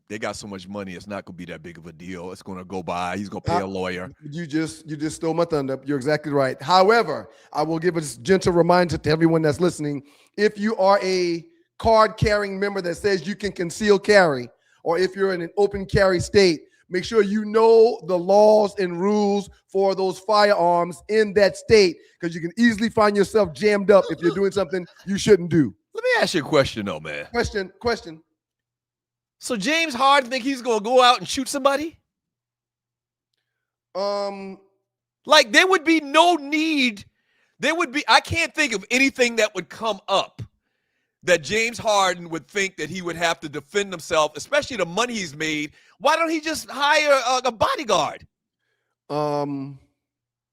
They got so much money, it's not going to be that big of a deal. It's going to go by. He's going to pay a lawyer. You just stole my thunder. You're exactly right. However, I will give a gentle reminder to everyone that's listening. If you are a card-carrying member that says you can conceal carry, or if you're in an open carry state, make sure you know the laws and rules for those firearms in that state, because you can easily find yourself jammed up if you're doing something you shouldn't do. Let me ask you a question, though, man. Question. So James Harden think he's going to go out and shoot somebody? Like, there would be no need. I can't think of anything that would come up that James Harden would think that he would have to defend himself, especially the money he's made. Why don't he just hire a bodyguard?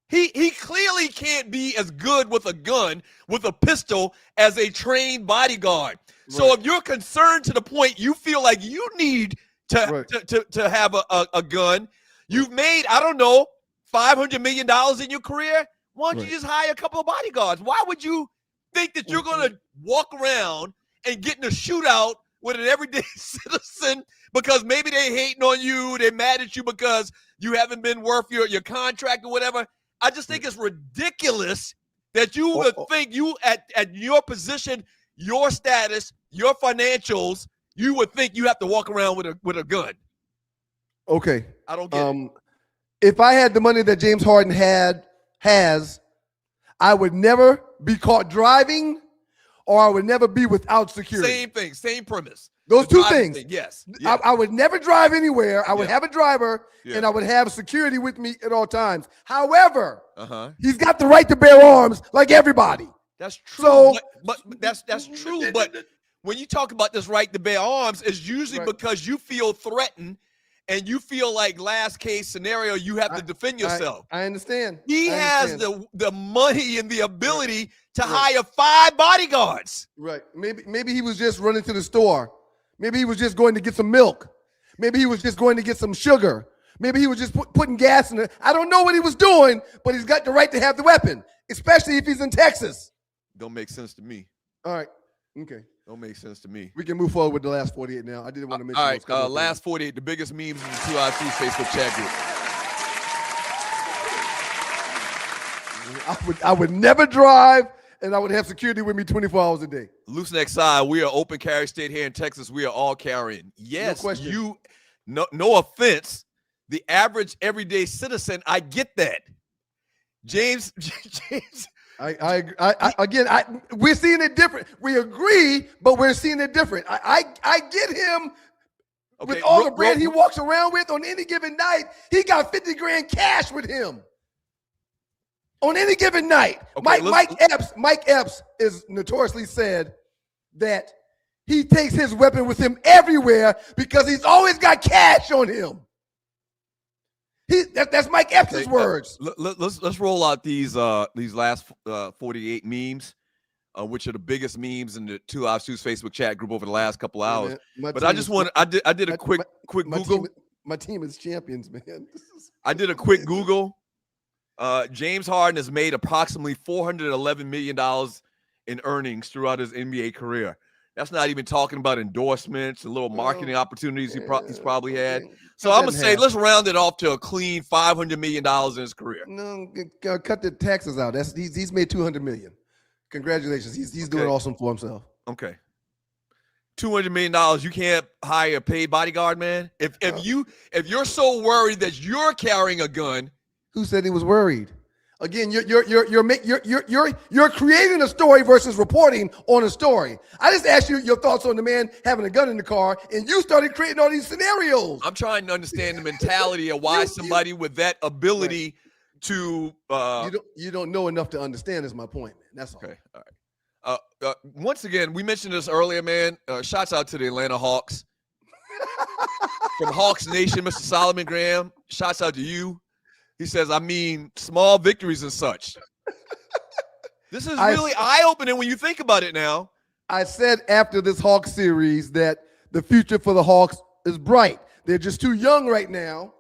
He clearly can't be as good with a gun, with a pistol, as a trained bodyguard. Right. So if you're concerned to the point you feel like you need to have a gun, you've made, I don't know, $500 million in your career. Why don't you just hire a couple of bodyguards? Why would you think that you're going to walk around and get in a shootout with an everyday citizen because maybe they hating on you, they're mad at you because you haven't been worth your contract or whatever? I just think it's ridiculous that you would think you at your position, your status, your financials, you would think you have to walk around with a gun. Okay. I don't get it. If I had the money that James Harden had, has, I would never be caught driving, or I would never be without security. Same thing, same premise. Those two things. Yes. I would never drive anywhere. I would Yeah. have a driver, Yeah. and I would have security with me at all times. However, Uh-huh. he's got the right to bear arms like everybody. That's true. So- but that's true. But when you talk about this right to bear arms, it's usually Right. because you feel threatened and you feel like last case scenario, you have to defend yourself. I understand. He I has understand. the money and the ability to Right. hire 5 bodyguards. Right. Maybe he was just running to the store. Maybe he was just going to get some milk. Maybe he was just going to get some sugar. Maybe he was just putting gas in it. I don't know what he was doing, but he's got the right to have the weapon, especially if he's in Texas. Don't make sense to me. All right. Okay. Don't make sense to me. We can move forward with the last 48 now. I didn't want to mention All those right, couple of last 48, the biggest memes in the 2 IC Facebook chat group. I would never drive, and I would have security with me 24 hours a day. Loose neck side, we are open carry state here in Texas. We are all carrying. Yes, question. No offense. The average everyday citizen, I get that. James, We're seeing it different. We agree, but we're seeing it different. I get him. Okay, with all the bread he walks around with on any given night, he got 50 grand cash with him. On any given night. Okay, Mike Epps is notoriously said that he takes his weapon with him everywhere because he's always got cash on him. That's Mike Epps' words. Let's roll out these last 48 memes, which are the biggest memes in the 2 IC's Facebook chat group over the last couple hours. But I just want I did a quick Google. My team is champions, man. I did a quick Google. James Harden has made approximately $411 million in earnings throughout his NBA career. That's not even talking about endorsements and little marketing opportunities he's probably had. So I'm going to say, let's round it off to a clean $500 million in his career. No, cut the taxes out. He's made $200 million. Congratulations. He's doing awesome for himself. Okay. $200 million, you can't hire a paid bodyguard, man? If you're so worried that you're carrying a gun. Who said he was worried? Again, you're creating a story versus reporting on a story. I just asked you your thoughts on the man having a gun in the car, and you started creating all these scenarios. I'm trying to understand the mentality of why somebody with that ability to you don't know enough to understand is my point, man. That's all. Okay, all right. Once again, we mentioned this earlier, man. Shouts out to the Atlanta Hawks. From Hawks Nation, Mr. Solomon Graham. Shouts out to you. He says, I mean, small victories and such. This is really eye-opening when you think about it now. I said after this Hawks series that the future for the Hawks is bright. They're just too young right now,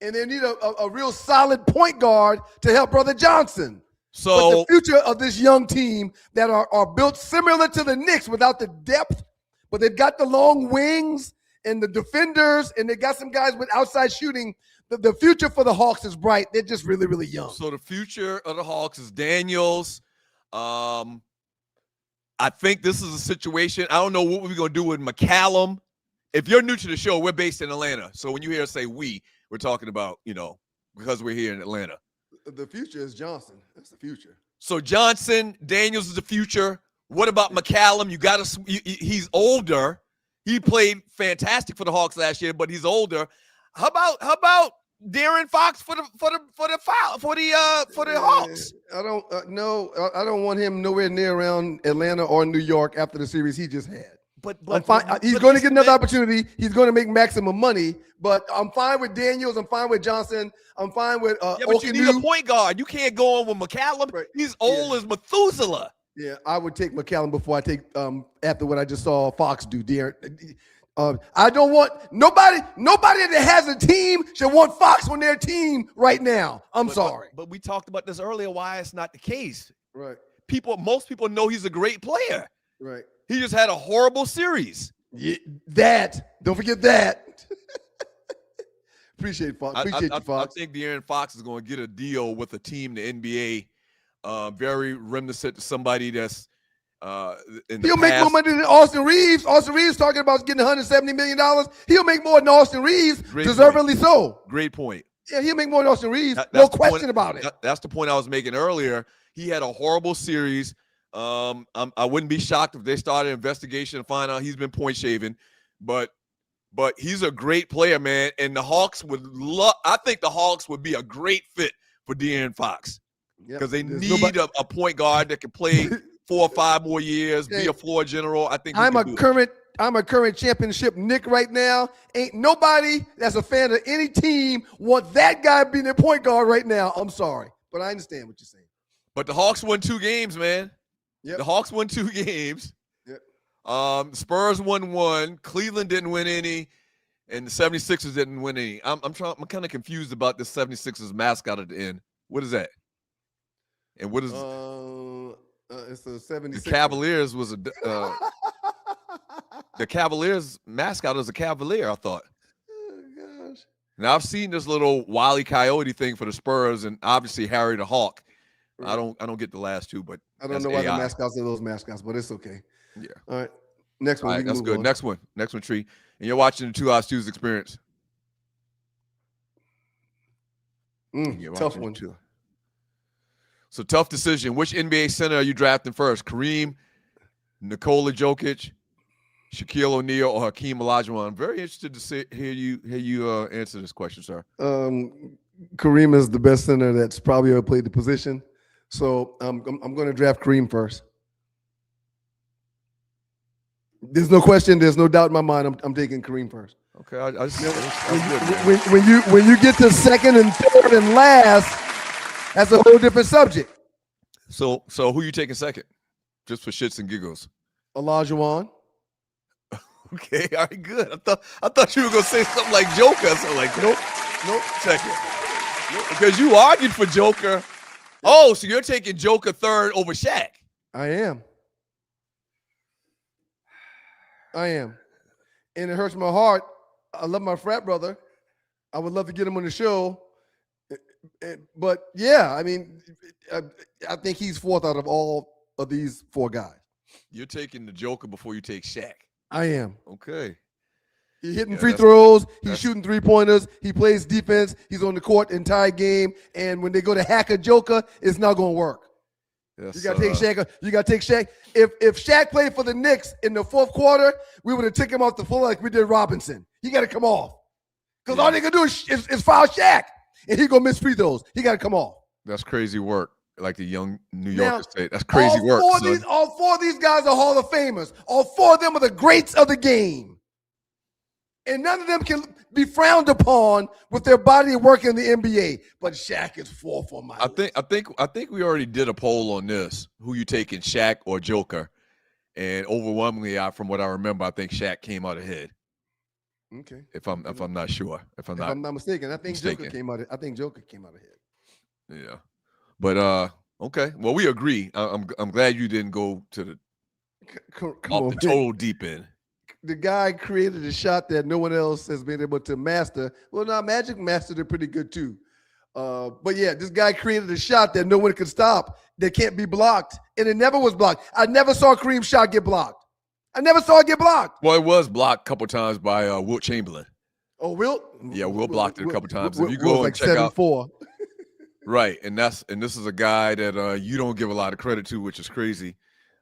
and they need a real solid point guard to help Brother Johnson. So but the future of this young team that are built similar to the Knicks without the depth, but they've got the long wings and the defenders, and they got some guys with outside shooting. The future for the Hawks is bright. They're just really, really young. So the future of the Hawks is Daniels. I think this is a situation. I don't know what we're going to do with McCallum. If you're new to the show, we're based in Atlanta. So when you hear us say we're talking about, because we're here in Atlanta. The future is Johnson. That's the future. So Johnson, Daniels is the future. What about McCallum? He's older. He played fantastic for the Hawks last year, but he's older. How about De'Aaron Fox for the Hawks? I don't want him nowhere near around Atlanta or New York after the series he just had. But I'm fine. He's going to get another opportunity. He's going to make maximum money. But I'm fine with Daniels. I'm fine with Johnson. I'm fine with but you need a point guard. You can't go on with McCallum. Right. He's old as Methuselah. Yeah, I would take McCallum before I take after what I just saw Fox do. I don't want nobody that has a team should want Fox on their team right now. I'm sorry. But we talked about this earlier, why it's not the case. Right. Most people know he's a great player. Right. He just had a horrible series. Yeah, don't forget that. Appreciate Fox. Appreciate you, Fox. I think De'Aaron Fox is going to get a deal with a team in the NBA, very reminiscent to somebody that's He'll make more money than Austin Reeves. Austin Reeves talking about getting $170 million. He'll make more than Austin Reeves, deservedly so. Great point. Yeah, he'll make more than Austin Reeves. No question about it. That's the point I was making earlier. He had a horrible series. I wouldn't be shocked if they started an investigation and find out he's been point shaving, but he's a great player, man. And the Hawks I think the Hawks would be a great fit for De'Aaron Fox because they need a point guard that can play 4 or 5 more years, be a floor general. I think I'm a current championship Nick right now. Ain't nobody that's a fan of any team want that guy being their point guard right now. I'm sorry, but I understand what you're saying. But the Hawks won 2 games, man. Yep. The Hawks won 2 games. Yep. Spurs won 1. Cleveland didn't win any, and the 76ers didn't win any. I'm kind of confused about the 76ers mascot at the end. What is that? And what is it's the 76ers. The Cavaliers was the Cavaliers mascot is a Cavalier, I thought. Oh gosh. Now I've seen this little Wile E. Coyote thing for the Spurs, and obviously Harry the Hawk. Right. I don't get the last 2, but I don't know why the mascots are those mascots, but it's okay. Yeah. All right. Next one. All right, that's good. Next one, Tree. And you're watching the 2 Hours Tuesday Experience. Tough one. So tough decision. Which NBA center are you drafting first? Kareem, Nikola Jokic, Shaquille O'Neal, or Hakeem Olajuwon? I'm very interested to hear you answer this question, sir. Kareem is the best center that's probably ever played the position. So I'm going to draft Kareem first. There's no question. There's no doubt in my mind. I'm taking Kareem first. Okay, when you get to second and third and last, that's a whole different subject. So who you taking second? Just for shits and giggles. Olajuwon. Okay, all right, good. I thought you were gonna say something like Joker or something like that. Nope. Second. Nope. Because you argued for Joker. Oh, so you're taking Joker third over Shaq. I am. And it hurts my heart. I love my frat brother. I would love to get him on the show. But yeah, I mean, I think he's fourth out of all of these 4 guys. You're taking the Joker before you take Shaq. I am. Okay. He's hitting free throws. He's shooting 3-pointers. He plays defense. He's on the court the entire game. And when they go to hack a Joker, it's not going to work. Yes, you got to take Shaq. You got to take Shaq. If Shaq played for the Knicks in the 4th quarter, we would have taken him off the floor like we did Robinson. He got to come off. Because all they going to do is foul Shaq. And he going to miss free throws. He got to come off. That's crazy work. Like the young New Yorkers say. That's crazy work. All 4 of these guys are Hall of Famers. All 4 of them are the greats of the game. And none of them can be frowned upon with their body of work in the NBA. But Shaq is 4th on my list. I think we already did a poll on this. Who you taking, Shaq or Joker? And overwhelmingly, from what I remember, I think Shaq came out ahead. Okay. If I'm not sure. If I'm not mistaken, I think Joker came out ahead. Yeah. But okay. Well, we agree. I'm glad you didn't go to the total deep end. The guy created a shot that no one else has been able to master. Well, now Magic mastered it pretty good too. But yeah, this guy created a shot that no one could stop, that can't be blocked, and it never was blocked. I never saw Kareem's shot get blocked. I never saw it get blocked. Well, it was blocked a couple times by Wilt Chamberlain. Oh, Wilt? Yeah, Wilt blocked it a couple times. If you go and check out 7-4. Right, and this is a guy that you don't give a lot of credit to, which is crazy.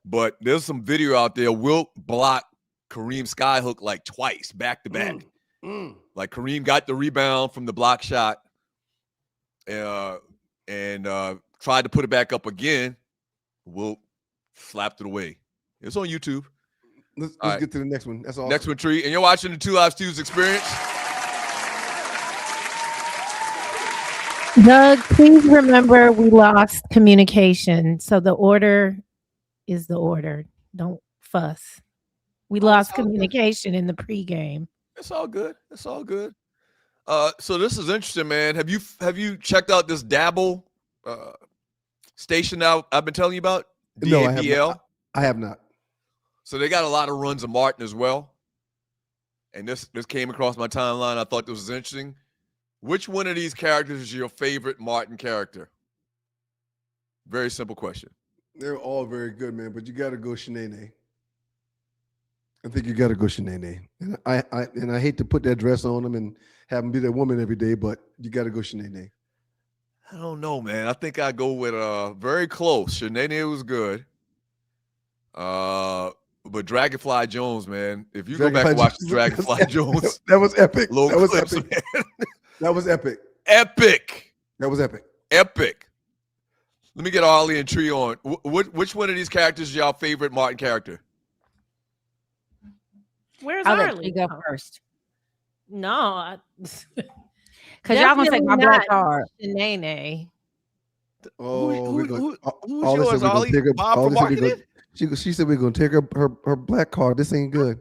But there's some video out there. Wilt blocked Kareem skyhook like twice, back to back. Like Kareem got the rebound from the block shot, and tried to put it back up again. Wilt slapped it away. It's on YouTube. Let's get to the next one. That's all. Next one, Tree, and you're watching the 2 Live Stews Experience. Doug, please remember we lost communication. So the order is the order. Don't fuss. We lost communication in the pregame. It's all good. It's all good. So this is interesting, man. Have you checked out this Dabble station I've been telling you about? No, I have not. So they got a lot of runs of Martin as well. And this came across my timeline. I thought this was interesting. Which one of these characters is your favorite Martin character? Very simple question. They're all very good, man, but you got to go Shanae. I think you got to go Shanae. And I hate to put that dress on them and have them be that woman every day, but you got to go Shanae. I don't know, man. I think I go with very close. Shanae was good. But Dragonfly Jones, man. If you go back and watch Dragonfly Jones, that was epic. That was epic. That was epic. Epic. That was epic. Epic. Let me get Ollie and Tree on. Which one of these characters is y'all favorite Martin character? Where's I'll let Arlie? you go first. No, because y'all gonna take my black card. Shanae. Oh, who's yours, Ollie? Bob from marketing? She said we're gonna take her black card. This ain't good.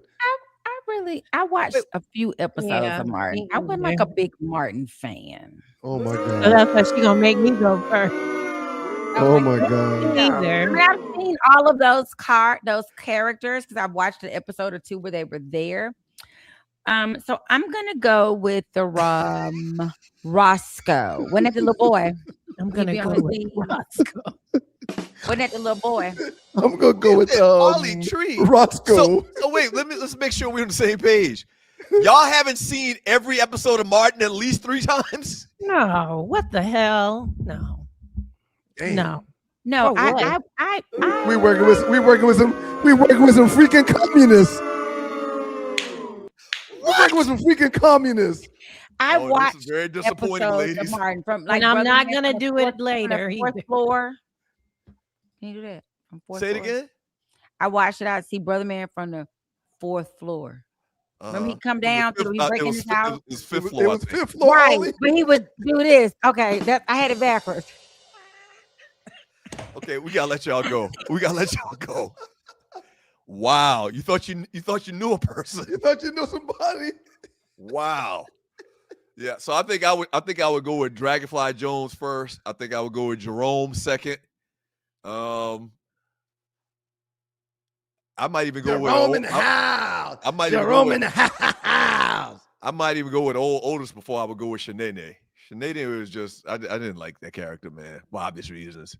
I watched a few episodes of Martin. I wasn't like a big Martin fan. Oh my god. So that's why she gonna make me go first. Oh my god. Either. I've seen all of those characters because I've watched an episode or two where they were there. So I'm gonna go with the Roscoe. Wasn't that the little boy? I'm gonna go with Roscoe. Wasn't that the little boy? I'm gonna go with Ollie Tree. Roscoe. So wait, let's make sure we're on the same page. Y'all haven't seen every episode of Martin at least 3 times? No, what the hell? No. Damn. No, we working with some freaking communists. We're working with some freaking communists. I watched this is very disappointing, episodes ladies. of Martin from And I'm not gonna do it later. Fourth floor. Can you do that? From fourth Say it floor? again. I watched it. I see Brother Man from the 4th floor. Remember he come down to the break in his house. It was 5th floor. It was 5th floor. Right, Ollie. but he would do this. Okay, I had it backwards. Okay, we gotta let y'all go. Wow, you thought you knew a person. You thought you knew somebody. Wow. Yeah, so I think I would go with Dragonfly Jones first. I think I would go with Jerome second. I might even go with Jerome in the house. Jerome in the house. I might even go with old Otis before I would go with Shanae. Shanae was just I didn't like that character, man, for obvious reasons.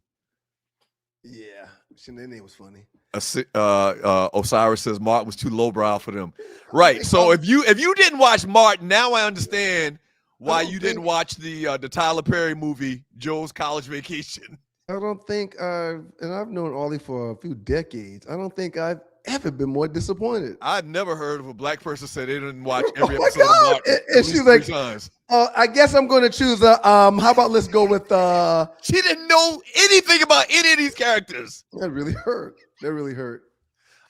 Yeah, Shanae was funny. Osiris says Martin was too lowbrow for them. Right. So if you didn't watch Martin, now I understand why you didn't watch the Tyler Perry movie Joe's College Vacation. I don't think and I've known Ollie for a few decades. I don't think I've ever been more disappointed. I've never heard of a black person say they didn't watch every episode of Martin. And she's like, I guess I'm going to choose how about let's go with she didn't know anything about any of these characters. That really hurt.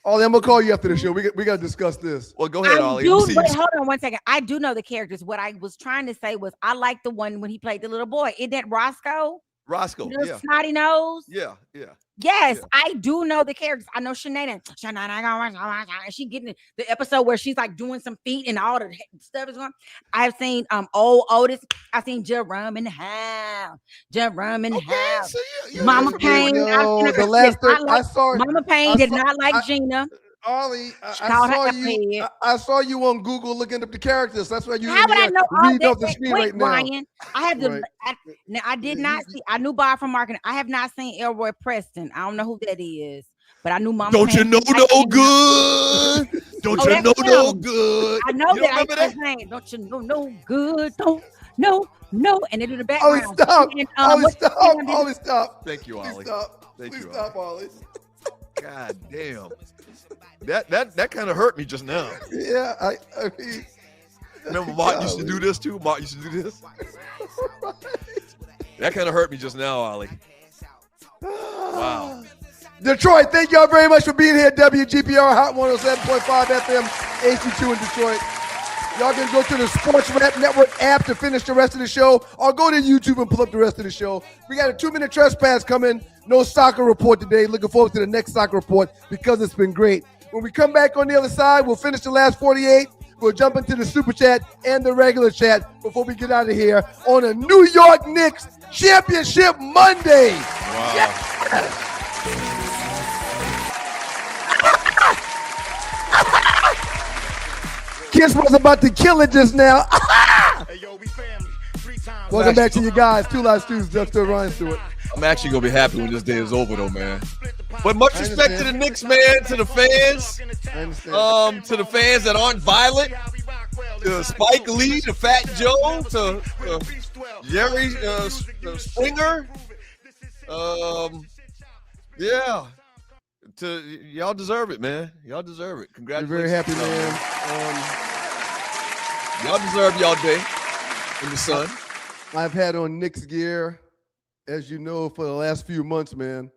Ollie, I'm gonna call you after the show. We got to discuss this. Well, go ahead, Ollie. Wait, hold on 1 second. I do know the characters. What I was trying to say was I like the one when he played the little boy. Isn't that Roscoe? Roscoe, yeah. Snotty nose. Yeah. Yes, Yeah. I do know the characters. I know Shanae. She getting the episode where she's like doing some feet and all the stuff is going. I've seen old Otis. I've seen Jerome in the house. So Mama Payne. The last I saw Mama Payne did not like Gina. Ollie, I saw you on Google looking up the characters. That's why you How would I know all read off the that? screen Wait, right now. Ryan, I have to. Right. I did not see. I knew Bob from marketing. I have not seen Elroy Preston. I don't know who that is, but I knew Mama. Don't you Payne. know no good? Don't you know no good? I know You that. remember that? Don't you know no good? Don't no. And they do the background. Ollie, stop. And, Ollie, stop. Thank you, Ollie. Please stop, Ollie. God damn. That kind of hurt me just now. Yeah, I mean. Remember Martin used to do this too? Martin used to do this? That kind of hurt me just now, Ollie. Wow. Detroit, thank y'all very much for being here. WGPR Hot 107.5 FM, HD2 in Detroit. Y'all can go to the Sports Rap Network app to finish the rest of the show, or go to YouTube and pull up the rest of the show. We got a 2-minute trespass coming. No soccer report today. Looking forward to the next soccer report because it's been great. When we come back on the other side, we'll finish the last 48. We'll jump into the super chat and the regular chat before we get out of here on a New York Knicks Championship Monday. Wow. Yes. Kiss was about to kill it just now. Welcome back to you guys. Two Live Stews, Dr. Ryan Stewart. I'm actually going to be happy when this day is over, though, man. But much respect to the Knicks, man, to the fans, to the fans that aren't violent, to Spike Lee, to Fat Joe, to Jerry Springer. Yeah. Y'all deserve it, man. Y'all deserve it. Congratulations. We're very happy, man. Y'all deserve y'all day in the sun. I've had on Knicks gear, as you know, for the last few months, man.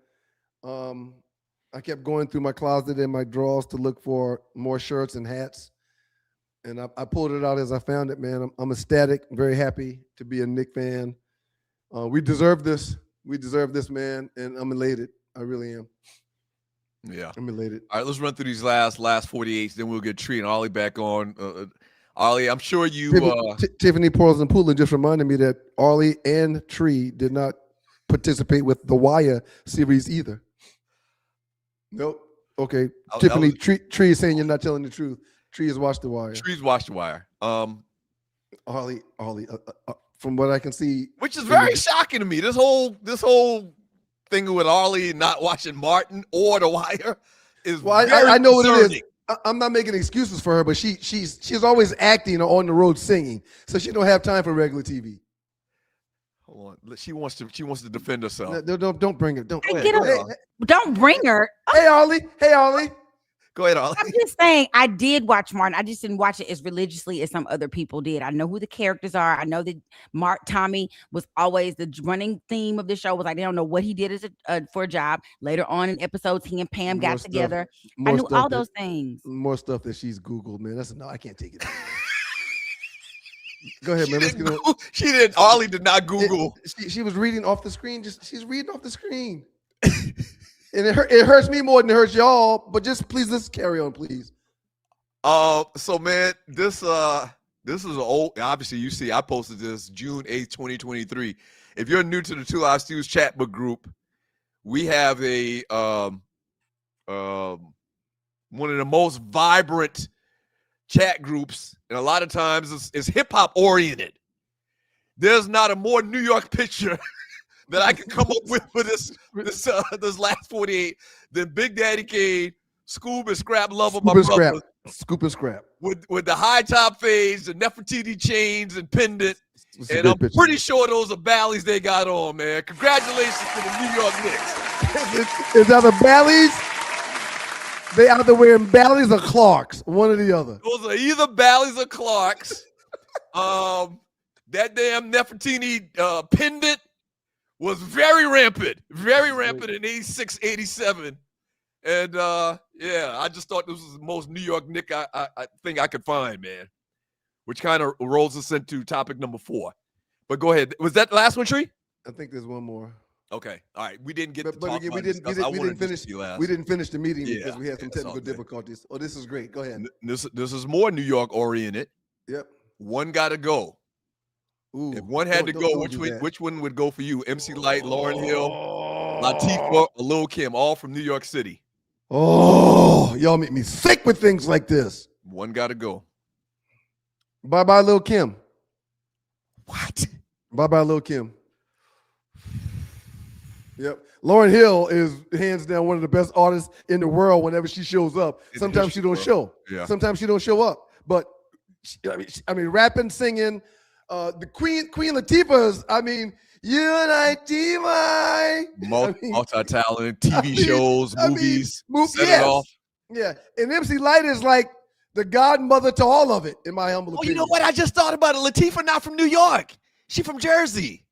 I kept going through my closet and my drawers to look for more shirts and hats. And I pulled it out as I found it, man. I'm ecstatic. I'm very happy to be a Knicks fan. We deserve this. We deserve this, man. And I'm elated. I really am. Yeah. I'm elated. All right, let's run through these last 48s. Then we'll get Tree and Ollie back on. Ollie, I'm sure you. Tiffany Portals and Poulin just reminded me that Ollie and Tree did not participate with the Wire series either. Nope. Okay. Tiffany, Tree is saying you're not telling the truth. Tree has watched The Wire. Tree's watched The Wire. Ollie, from what I can see, which is very shocking to me. This whole thing with Ollie not watching Martin or The Wire is I know what it is. I'm not making excuses for her, but she's always acting or on the road singing, so she don't have time for regular TV. Hold on, she wants to defend herself. No, don't bring her. Don't bring her. Hey Ollie. Go ahead, Ollie. I'm just saying, I did watch Martin. I just didn't watch it as religiously as some other people did. I know who the characters are. I know that Tommy was always the running theme of the show. Was like, they don't know what he did as for a job. Later on in episodes, he and Pam got together. I knew all those things. More stuff that she's Googled, man. No, I can't take it. Go ahead, man. Ollie did not Google. She was reading off the screen. She's reading off the screen. And it hurts me more than it hurts y'all, but just please, let's carry on, please. So man, this is an old. Obviously, you see, I posted this June 8th, 2023. If you're new to the Two Live Stews chat book group, we have a one of the most vibrant chat groups, and a lot of times it's hip hop oriented. There's not a more New York picture that I can come up with for this last 48 than Big Daddy Kane, Scoob and Scrap Lover, my brother. Scoop and Scrap. With the high top fades, the Nefertiti chains and pendant. And I'm pretty sure those are Bally's they got on, man. Congratulations to the New York Knicks. Is that the Bally's? They either wearing Bally's or Clarks, one or the other. Those are either Bally's or Clarks. That damn Nefertiti pendant was very rampant in 86, 87. And I just thought this was the most New York Knick I think I could find, man. Which kind of rolls us into topic number 4. But go ahead. Was that the last one, Tree? I think there's one more. Okay. All right. We didn't get but again, we didn't finish the meeting because we had some technical difficulties. Oh, this is great. Go ahead. This is more New York oriented. Yep. One got to go. Ooh, if one had to go, which one would go for you? MC Light, Lauryn Hill, Latifah, or Lil' Kim, all from New York City. Oh, y'all make me sick with things like this. One got to go. Bye-bye, Lil' Kim. What? Bye-bye, Lil' Kim. Yep. Lauryn Hill is hands down one of the best artists in the world whenever she shows up. Sometimes she don't show. Yeah. Sometimes she don't show up. But, I mean rapping, singing, the Queen Latifah's, multi-talented TV shows, movies, it off. Yeah, and MC Light is like the godmother to all of it, in my humble opinion. You know what? I just thought about it. Latifah not from New York. She from Jersey.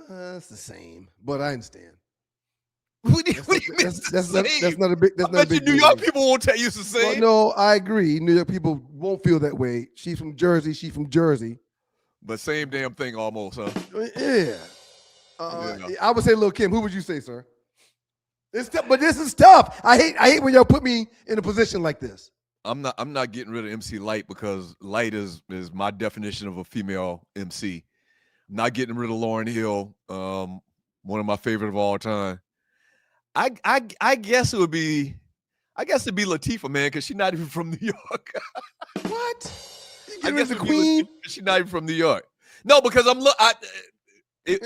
It's the same, but I understand. What do you mean? That's not a big. That's not a big New York people won't tell you it's the same. Well, no, I agree. New York people won't feel that way. She's from Jersey. She's from Jersey. But same damn thing almost, huh? Yeah. I would say Lil' Kim. Who would you say, sir? But this is tough. I hate when y'all put me in a position like this. I'm not getting rid of MC Light because Light is my definition of a female MC. I'm not getting rid of Lauryn Hill, one of my favorite of all time. I guess it'd be Latifah, man, because she's not even from New York. What? I guess the Queen. She's not even from New York. No, because It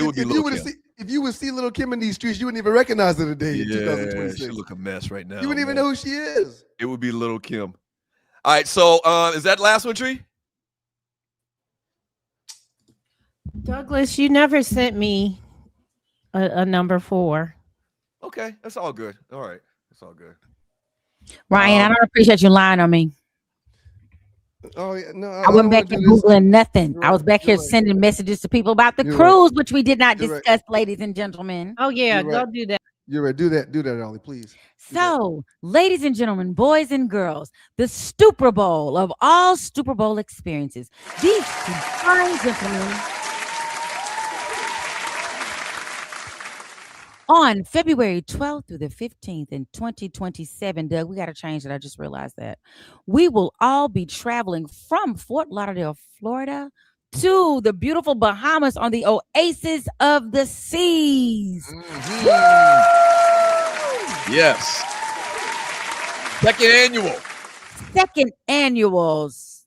would be Lil' Kim. If you would see Lil' Kim in these streets, you wouldn't even recognize her today in 2026. She look a mess right now. You wouldn't even know who she is. It would be Lil' Kim. All right, so is that last one, Tree? Douglas, you never sent me a number 4. Okay, that's all good. All right, that's all good. Ryan, I don't appreciate you lying on me. Oh yeah, no, I wasn't back here Googling nothing. I was back here sending messages to people about the cruise, which we did not discuss, ladies and gentlemen. Oh yeah, go do that. You're right. Do that, Ollie, please. So, ladies and gentlemen, boys and girls, the Super Bowl of all Super Bowl experiences. These fine gentlemen, on February 12th through the 15th in 2027, Doug, we got to change it. I just realized that. We will all be traveling from Fort Lauderdale, Florida to the beautiful Bahamas on the Oasis of the Seas. Mm-hmm. Yes. Second annuals.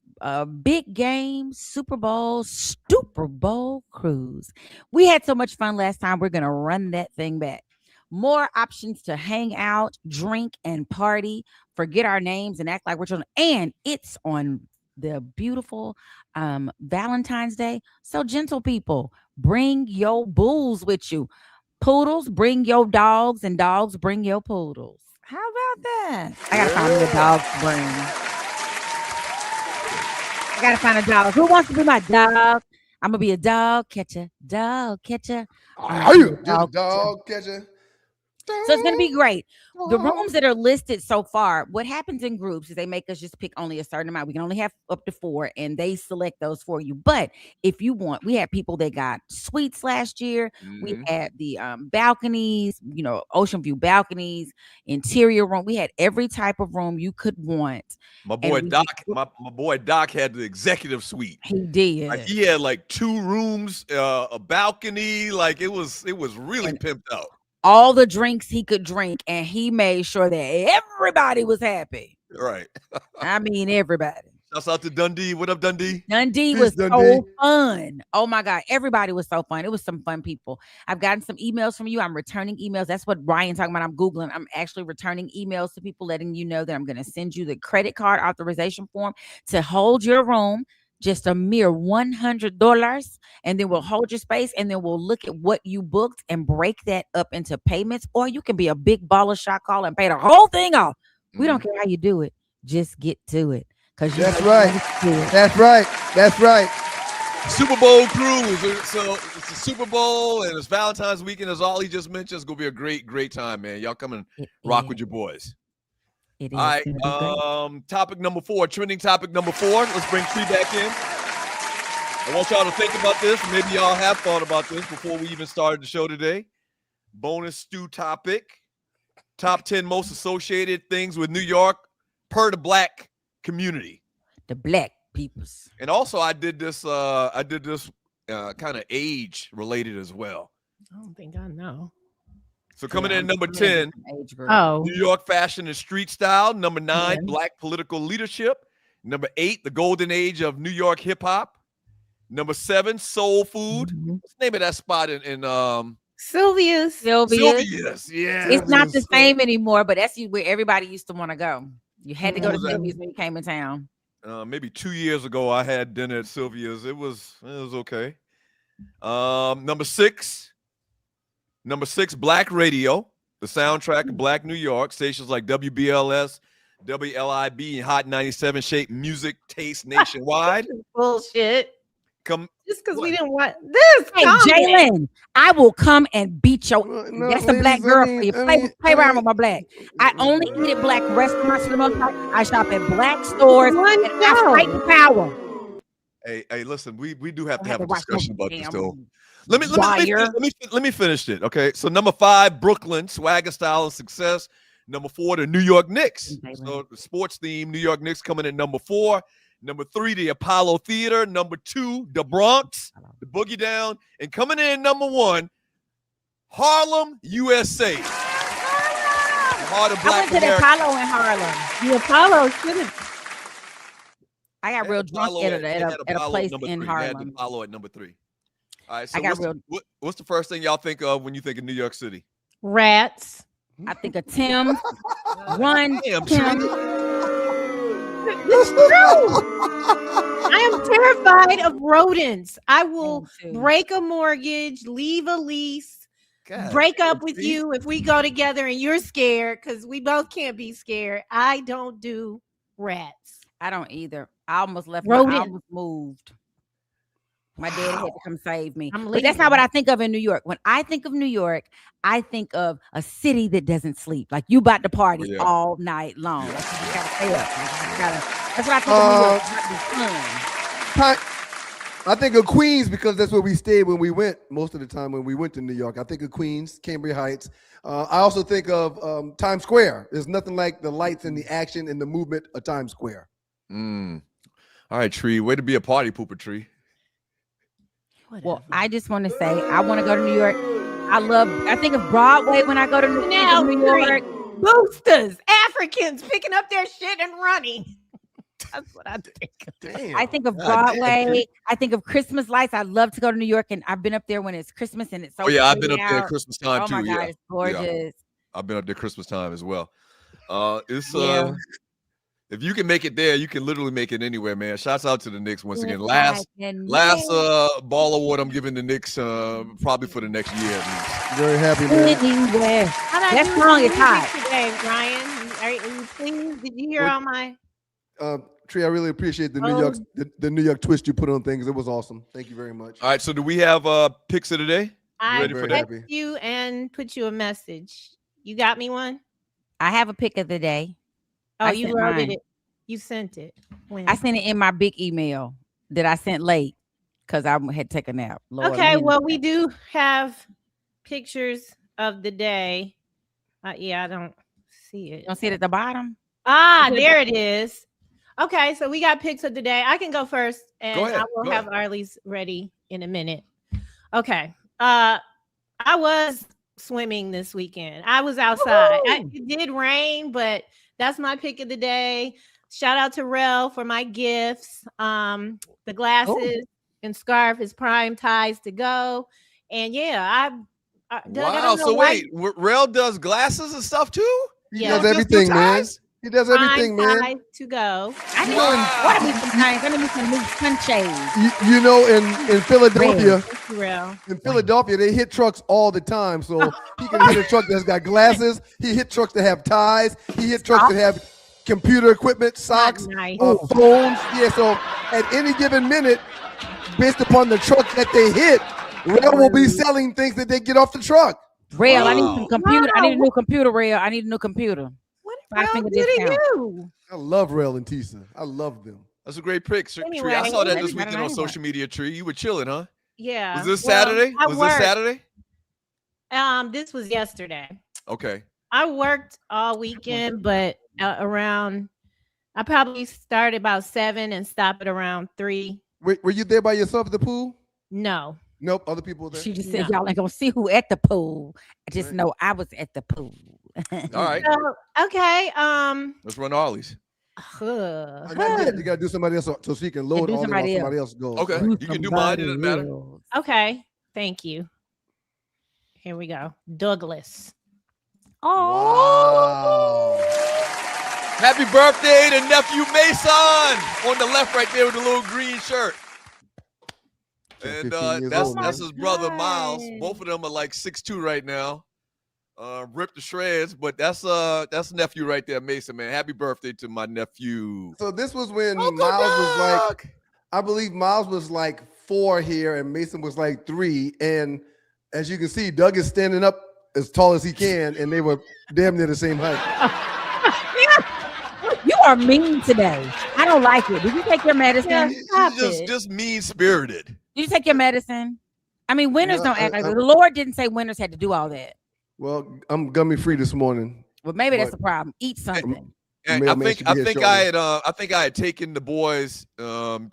Big game, Super Bowl cruise. We had so much fun last time. We're going to run that thing back. More options to hang out, drink, and party. Forget our names and act like we're children. And it's on the beautiful Valentine's Day. So, gentle people, bring your bulls with you. Poodles, bring your dogs, and dogs, bring your poodles. How about that? I got to find me a dog to bring. I gotta find a dog. Who wants to be my dog? I'm gonna be a dog catcher. Dog catcher. Are you dog catcher? So it's gonna be great. The rooms that are listed so far, what happens in groups is they make us just pick only a certain amount. We can only have up to 4, and they select those for you. But if you want, we had people that got suites last year. Mm-hmm. We had the balconies, ocean view balconies, interior room. We had every type of room you could want. My boy Doc, my boy Doc had the executive suite. He did. Like, he had like 2 rooms, a balcony. Like it was really pimped out. All the drinks he could drink, and he made sure that everybody was happy. Right. I mean, everybody. Shouts out to Dundee. What up, Dundee? Dundee was so fun. Oh my God. Everybody was so fun. It was some fun people. I've gotten some emails from you. I'm returning emails. That's what Ryan's talking about. I'm Googling. I'm actually returning emails to people, letting you know that I'm going to send you the credit card authorization form to hold your room. Just a mere $100, and then we'll hold your space, and then we'll look at what you booked and break that up into payments. Or you can be a big baller shot call and pay the whole thing off. We don't care how you do it. Just get to it. That's right. That's right. Super Bowl cruise. So it's the Super Bowl and it's Valentine's weekend, as Ollie just mentioned. It's gonna be a great time, man. Y'all come and rock with your boys. It is. All right. Topic number 4, trending topic number 4. Let's bring Tree back in. I want y'all to think about this. Maybe y'all have thought about this before we even started the show today. Bonus stew topic. Top 10 most associated things with New York per the Black community. The Black peoples. And also I did this kind of age related as well. I don't think I know. So coming in at number 10, New York fashion and street style. Number 9, Black political leadership. Number 8, the golden age of New York hip hop. Number 7, soul food. What's the name of that spot in Sylvia's. Sylvia's, yeah. It's not the same anymore, but that's where everybody used to want to go. You had to go to Sylvia's when you came in town. Maybe 2 years ago, I had dinner at Sylvia's. It was okay. Number 6, Black radio, the soundtrack of Black New York. Stations like WBLS, WLIB, and Hot 97 shape music taste nationwide. Bullshit. Just because we didn't want this. Hey, Jalen, I will come and beat your. That's a Black girl for you. Play around with my Black. I only eat at Black restaurants for the most part. I shop at Black stores, and I fight the power. Hey, listen, we do have to have a discussion about this, though. Let me finish it. Okay, so number 5, Brooklyn, swagger, style, and success. Number 4, the New York Knicks. So the sports theme, New York Knicks coming in number 4. Number 3, the Apollo Theater. Number 2, the Bronx, the Boogie Down. And coming in number 1, Harlem, USA. The heart of Black I went to the Apollo in Harlem. The Apollo shouldn't. I got real drunk at a place in Harlem. Apollo at number 3. All right. So I got what's the first thing y'all think of when you think of New York City? Rats. I think of Tim. Run, Damn, Tim. It's true. I am terrified of rodents. I will break a mortgage, leave a lease, break up with you if we go together and you're scared because we both can't be scared. I don't do rats. I don't either. I almost left. I almost moved. My dad had to come save me. But that's not what I think of in New York. When I think of New York, I think of a city that doesn't sleep. Like you about to party all night long. Like you gotta stay up. That's what I think of New York. I think of Queens because that's where we stayed when we went most of the time when we went to New York. I think of Queens, Cambria Heights. I also think of Times Square. There's nothing like the lights and the action and the movement of Times Square. All right, Tree. Way to be a party pooper, Tree. Well, I just want to say I want to go to New York. I think of Broadway when I go to New York. Boosters, Africans picking up their shit and running. That's what I think. Damn. I think of Broadway. I think of Christmas lights. I love to go to New York, and I've been up there when it's Christmas and it's so. Oh yeah, I've been up there at Christmas time too. Oh my God, it's gorgeous. Yeah. I've been up there Christmas time as well. If you can make it there, you can literally make it anywhere, man. Shouts out to the Knicks once again. Last ball award I'm giving the Knicks probably for the next year at least. Very happy, man. Anywhere. That song is hot. Today, Ryan, are you pleased? Did you hear all my? Tree, I really appreciate the New York twist you put on things. It was awesome. Thank you very much. All right, so do we have picks of the day? I text you and put you a message. You got me one? I have a pick of the day. Oh, you wrote it. You sent it. When? I sent it in my big email that I sent late because I had taken a nap. Lord, okay, well, we do have pictures of the day. Yeah, I don't see it. You don't see it at the bottom? There it is. Okay, so we got pics of the day. I can go first, and I will have Arlie's ready in a minute. Okay. I was swimming this weekend. I was outside. It did rain, but that's my pick of the day. Shout out to Rel for my gifts. The glasses and scarf is prime ties to go. And yeah, wow. So wait, Rel does glasses and stuff too? He does everything, man. He does everything, man. To go. I need some ties. I need some new sunshades. You know, in Philadelphia, they hit trucks all the time. So he can hit a truck that's got glasses. He hit trucks that have ties. He hit trucks that have computer equipment, socks, phones. Yeah, so at any given minute, based upon the truck that they hit, Rel will be selling things that they get off the truck. Rel, I need some computer. I need a new computer, Rel. I need a new computer. I love Rel and Tisa. I love them. That's a great pick, Tree. I saw that this weekend on social media, Tree. You were chilling, huh? Yeah. Was this Saturday? This Saturday? This was yesterday. Okay. I worked all weekend, but I probably started about 7 and stopped at around 3. Were you there by yourself at the pool? No. Nope. Other people were there. She just said y'all ain't gonna see who at the pool. I just know I was at the pool. All right. So, okay. Let's run Ollie's. You gotta do somebody else so she can load all somebody else goes. Okay. You can do mine. It doesn't matter. Okay. Thank you. Here we go. Douglas. Oh. Wow. Happy birthday to nephew Mason on the left right there with the little green shirt. And that's his brother Miles. Both of them are like 6'2" right now. Ripped to shreds, but that's nephew right there, Mason, man. Happy birthday to my nephew. So this was when Miles was like, I believe Miles was like 4 here and Mason was like 3. And as you can see, Doug is standing up as tall as he can, and they were damn near the same height. You are mean today. I don't like it. Did you take your medicine? Just mean-spirited. Did you take your medicine? I mean, winners don't act like that. The Lord didn't say winners had to do all that. Well, I'm gummy free this morning. Well, maybe that's the problem. Eat something. And I think I had taken the boys to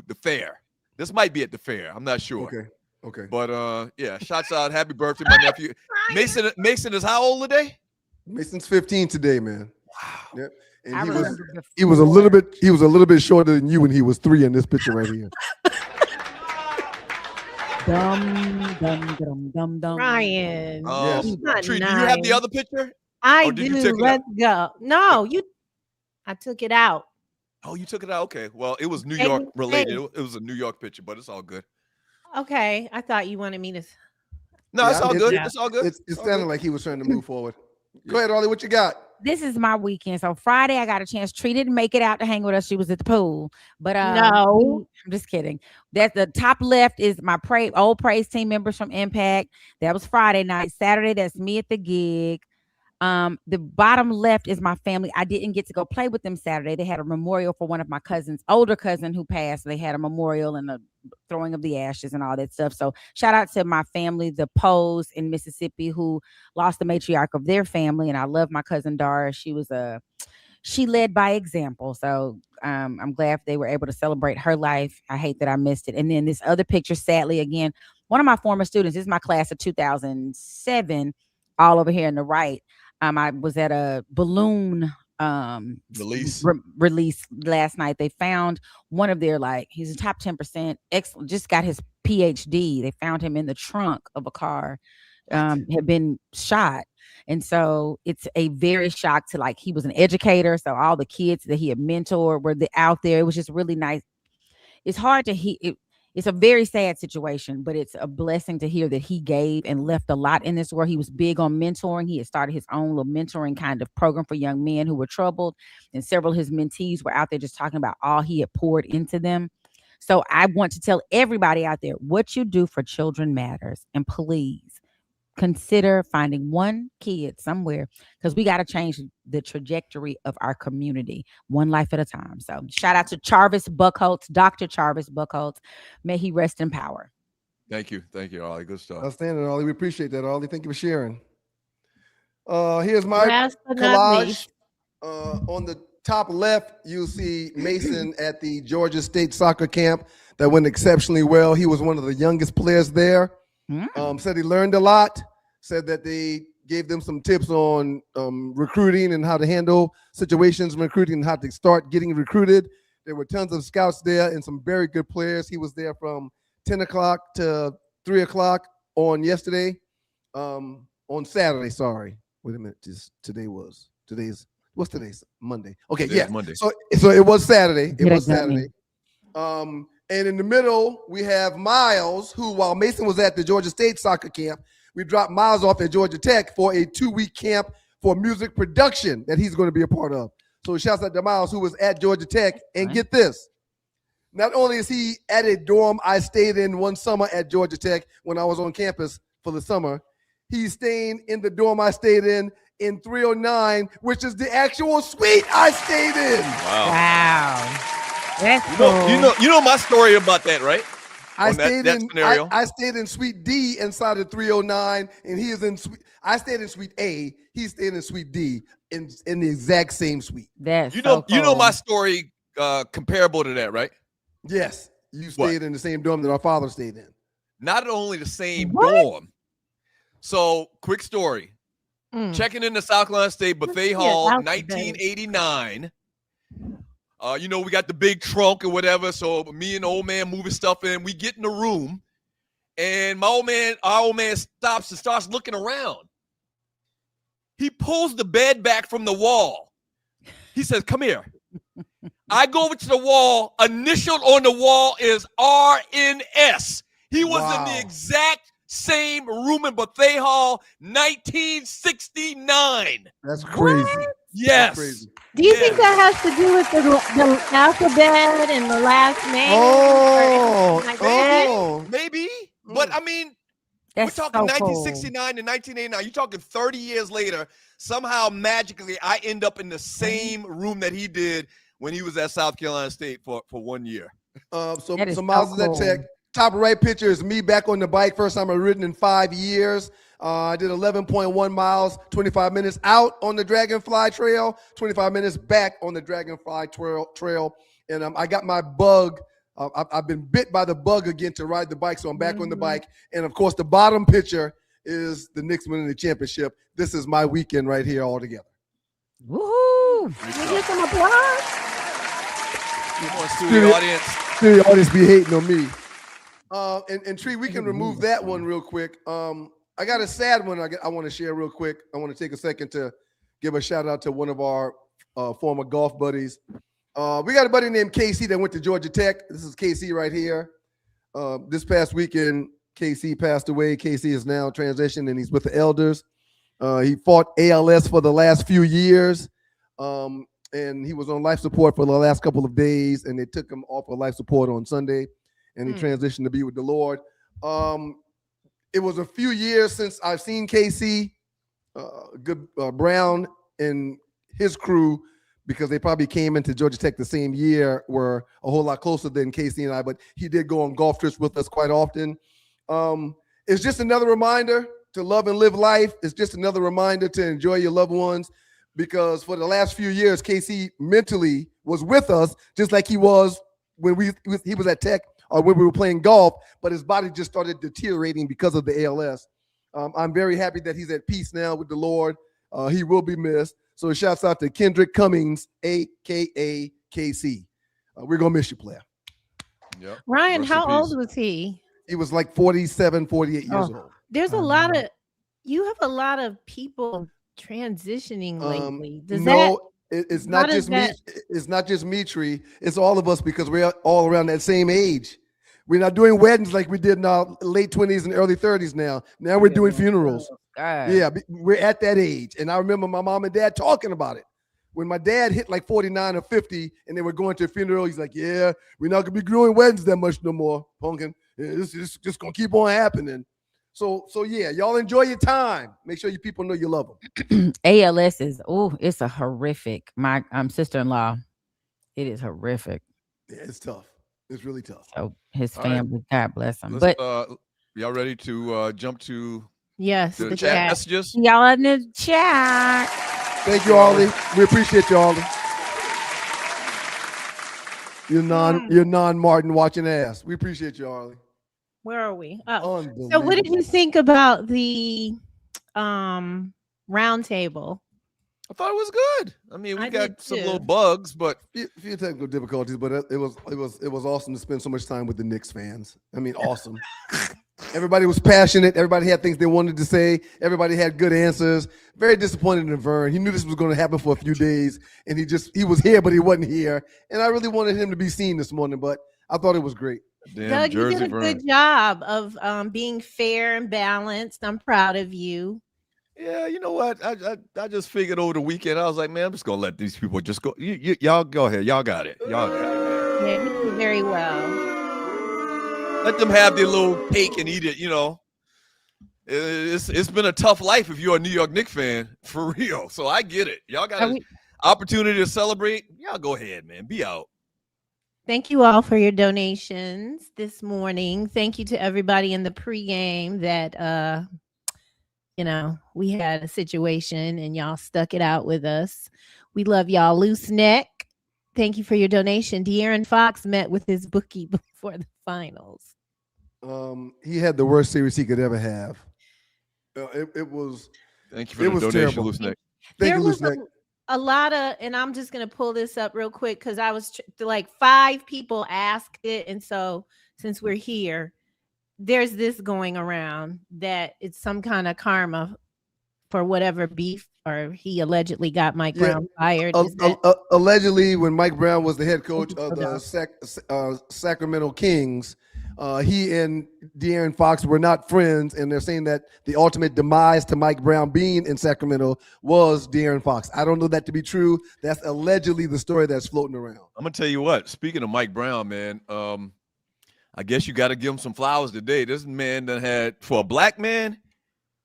the fair. This might be at the fair. I'm not sure. Okay. But yeah, shouts out. Happy birthday, my nephew. Mason is how old today? Mason's 15 today, man. Wow. Yep. And he was a little bit shorter than you when he was 3 in this picture right here. Ryan. Yes. Tree, do you have the other picture? I do. Let's go. No, I took it out. Oh, you took it out? Okay. Well, it was New York related. It was a New York picture, but it's all good. Okay. I thought you wanted me to. No, it's all good. It's all good. It sounded like he was trying to move forward. Go ahead, Ollie. What you got? This is my weekend. So Friday, I got a chance. Tree didn't make it out to hang with us. She was at the pool. But no, I'm just kidding. That's the top left is my old praise team members from Impact. That was Friday night. Saturday, that's me at the gig. The bottom left is my family. I didn't get to go play with them Saturday. They had a memorial for one of my cousins, older cousin who passed. They had a memorial and the throwing of the ashes and all that stuff. So shout out to my family, the Poes in Mississippi, who lost the matriarch of their family. And I love my cousin Dara. She led by example. So I'm glad they were able to celebrate her life. I hate that I missed it. And then this other picture, sadly, again, one of my former students, this is my class of 2007, all over here on the right. I was at a balloon release last night. They found one of their, he's a top 10%, just got his PhD. They found him in the trunk of a car, had been shot. And so it's a very shock to he was an educator. So all the kids that he had mentored were out there. It was just really nice. It's hard to hear. It's a very sad situation, but it's a blessing to hear that he gave and left a lot in this world. He was big on mentoring. He had started his own little mentoring kind of program for young men who were troubled. And several of his mentees were out there just talking about all he had poured into them. So I want to tell everybody out there, what you do for children matters. And please consider finding one kid somewhere, because we got to change the trajectory of our community one life at a time. So shout out to Charvis Buckholtz, Dr. Charvis Buckholtz. May he rest in power. Thank you, Ollie. Good stuff. Outstanding, Ollie. We appreciate that, Ollie. Thank you for sharing. Here's my collage. On the top left, you'll see Mason at the Georgia State soccer camp that went exceptionally well. He was one of the youngest players there. Said he learned a lot, said that they gave them some tips on recruiting and how to handle situations in recruiting and how to start getting recruited. There were tons of scouts there and some very good players. He was there from 10 o'clock to 3 o'clock on Saturday. Sorry. Wait a minute. What's today's Monday? Okay, yeah. Monday. So it was Saturday. It was Saturday. And in the middle, we have Miles, who, while Mason was at the Georgia State soccer camp, we dropped Miles off at Georgia Tech for a 2-week camp for music production that he's going to be a part of. So shouts out to Miles, who was at Georgia Tech. And get this, not only is he at a dorm I stayed in one summer at Georgia Tech when I was on campus for the summer, he's staying in the dorm I stayed in 309, which is the actual suite I stayed in. Wow. That's cool. You know my story about that, right? I stayed in Suite D inside of 309, and he is in Suite. I stayed in Suite A. He stayed in Suite D in the exact same suite. That's you know my story comparable to that, right? Yes, you stayed in the same dorm that our father stayed in. Not only the same dorm. So, quick story. Checking in the South Carolina State Buffet Hall, 1989. We got the big trunk or whatever. So me and the old man moving stuff in. We get in the room, and our old man stops and starts looking around. He pulls the bed back from the wall. He says, "Come here." I go over to the wall. Initial on the wall is RNS. He was in the exact same room in Buffet Hall, 1969. That's crazy. What? Yes. That's crazy. Do you think that has to do with the alphabet and the last name? Maybe. But I mean, we're talking 1969 to 1989. You're talking 30 years later. Somehow, magically, I end up in the same room that he did when he was at South Carolina State for 1 year. So Miles is at Tech. Top right picture is me back on the bike. First time I've ridden in 5 years. I did 11.1 miles, 25 minutes out on the Dragonfly Trail, 25 minutes back on the Dragonfly Trail. And I got my bug. I've been bit by the bug again to ride the bike, so I'm back on the bike. And, of course, the bottom picture is the Knicks winning the championship. This is my weekend right here all together. Woohoo! Can we get some applause? Studio audience. Studio audience be hating on me. And Tree, we can remove that one real quick. I got a sad one I want to share real quick. I want to take a second to give a shout out to one of our former golf buddies. We got a buddy named KC that went to Georgia Tech. This is KC right here. This past weekend, KC passed away. KC is now transitioned and he's with the elders. He fought ALS for the last few years. And he was on life support for the last couple of days, and they took him off of life support on Sunday, and he transitioned to be with the Lord. It was a few years since I've seen KC, Brown and his crew, because they probably came into Georgia Tech the same year, were a whole lot closer than KC and I, but he did go on golf trips with us quite often. It's just another reminder to love and live life. It's just another reminder to enjoy your loved ones, because for the last few years, KC mentally was with us, just like he was when he was at Tech or when we were playing golf, but his body just started deteriorating because of the ALS. I'm very happy that he's at peace now with the Lord. He will be missed. So shouts out to Kendrick Cummings, a.k.a. KC. We're going to miss you, player. Yep. Ryan, how old was he? He was like 47, 48 years old. There's you have a lot of people transitioning lately. It's not just me. It's not just me, Tree. It's all of us, because we're all around that same age. We're not doing weddings like we did in our late 20s and early 30s now. Now we're doing funerals. Yeah, we're at that age. And I remember my mom and dad talking about it. When my dad hit like 49 or 50 and they were going to a funeral, he's like, yeah, we're not going to be doing weddings that much no more, pumpkin. Yeah, this is just going to keep on happening. So yeah, y'all enjoy your time. Make sure you people know you love them. ALS is, it's a horrific. My sister-in-law, it is horrific. Yeah, it's tough. It's really tough. So his family, God bless him. Y'all ready to jump to the chat messages? Y'all in the chat. Thank you, Ollie. We appreciate you, Ollie. You're non-Martin watching ass. We appreciate you, Ollie. Where are we? Oh, so what did you think about the round table? I thought it was good. I mean, we got some little bugs, but a few technical difficulties. But it was awesome to spend so much time with the Knicks fans. I mean, awesome. Everybody was passionate. Everybody had things they wanted to say. Everybody had good answers. Very disappointed in Vern. He knew this was going to happen for a few days, and he was here, but he wasn't here. And I really wanted him to be seen this morning, but I thought it was great. Damn, Doug, you did a good job of being fair and balanced. I'm proud of you. Yeah, you know what? I just figured over the weekend, I was like, man, I'm just gonna let these people just go. Y'all go ahead. Y'all got it. Y'all got it. Yeah, you did very well. Let them have their little cake and eat it. You know, it's been a tough life if you're a New York Knicks fan, for real. So I get it. Y'all got an opportunity to celebrate. Y'all go ahead, man. Be out. Thank you all for your donations this morning. Thank you to everybody in the pregame that, we had a situation and y'all stuck it out with us. We love y'all. Loose Neck, thank you for your donation. De'Aaron Fox met with his bookie before the finals. He had the worst series he could ever have. It was. Thank you for the donation, terrible. Loose Neck. Thank you, Loose Neck. A lot of, and I'm just going to pull this up real quick because I was like 5 people asked it. And so since we're here, there's this going around that it's some kind of karma for whatever beef or he allegedly got Mike Brown fired. Allegedly, when Mike Brown was the head coach of the Sacramento Kings, he and De'Aaron Fox were not friends, and they're saying that the ultimate demise to Mike Brown being in Sacramento was De'Aaron Fox. I don't know that to be true. That's allegedly the story that's floating around. I'm gonna tell you what. Speaking of Mike Brown, man, I guess you got to give him some flowers today. This man done had, for a black man,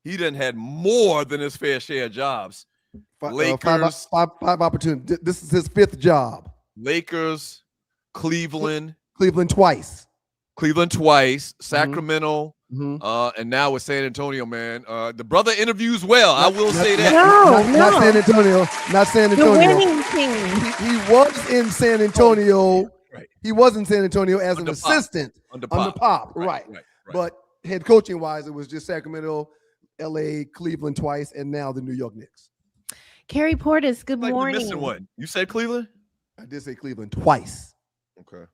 he done had more than his fair share of jobs. Lakers, five opportunities. This is his 5th job. Lakers, Cleveland twice. Sacramento, and now with San Antonio, man. The brother interviews well. I will say that. Not San Antonio. Not San Antonio. The winning team. He was in San Antonio. Right. He was in San Antonio as an assistant under Pop. Right. But head coaching wise, it was just Sacramento, LA, Cleveland twice, and now the New York Knicks. Carrie Portis, good morning. Missing one. You said Cleveland? I did say Cleveland twice. Okay.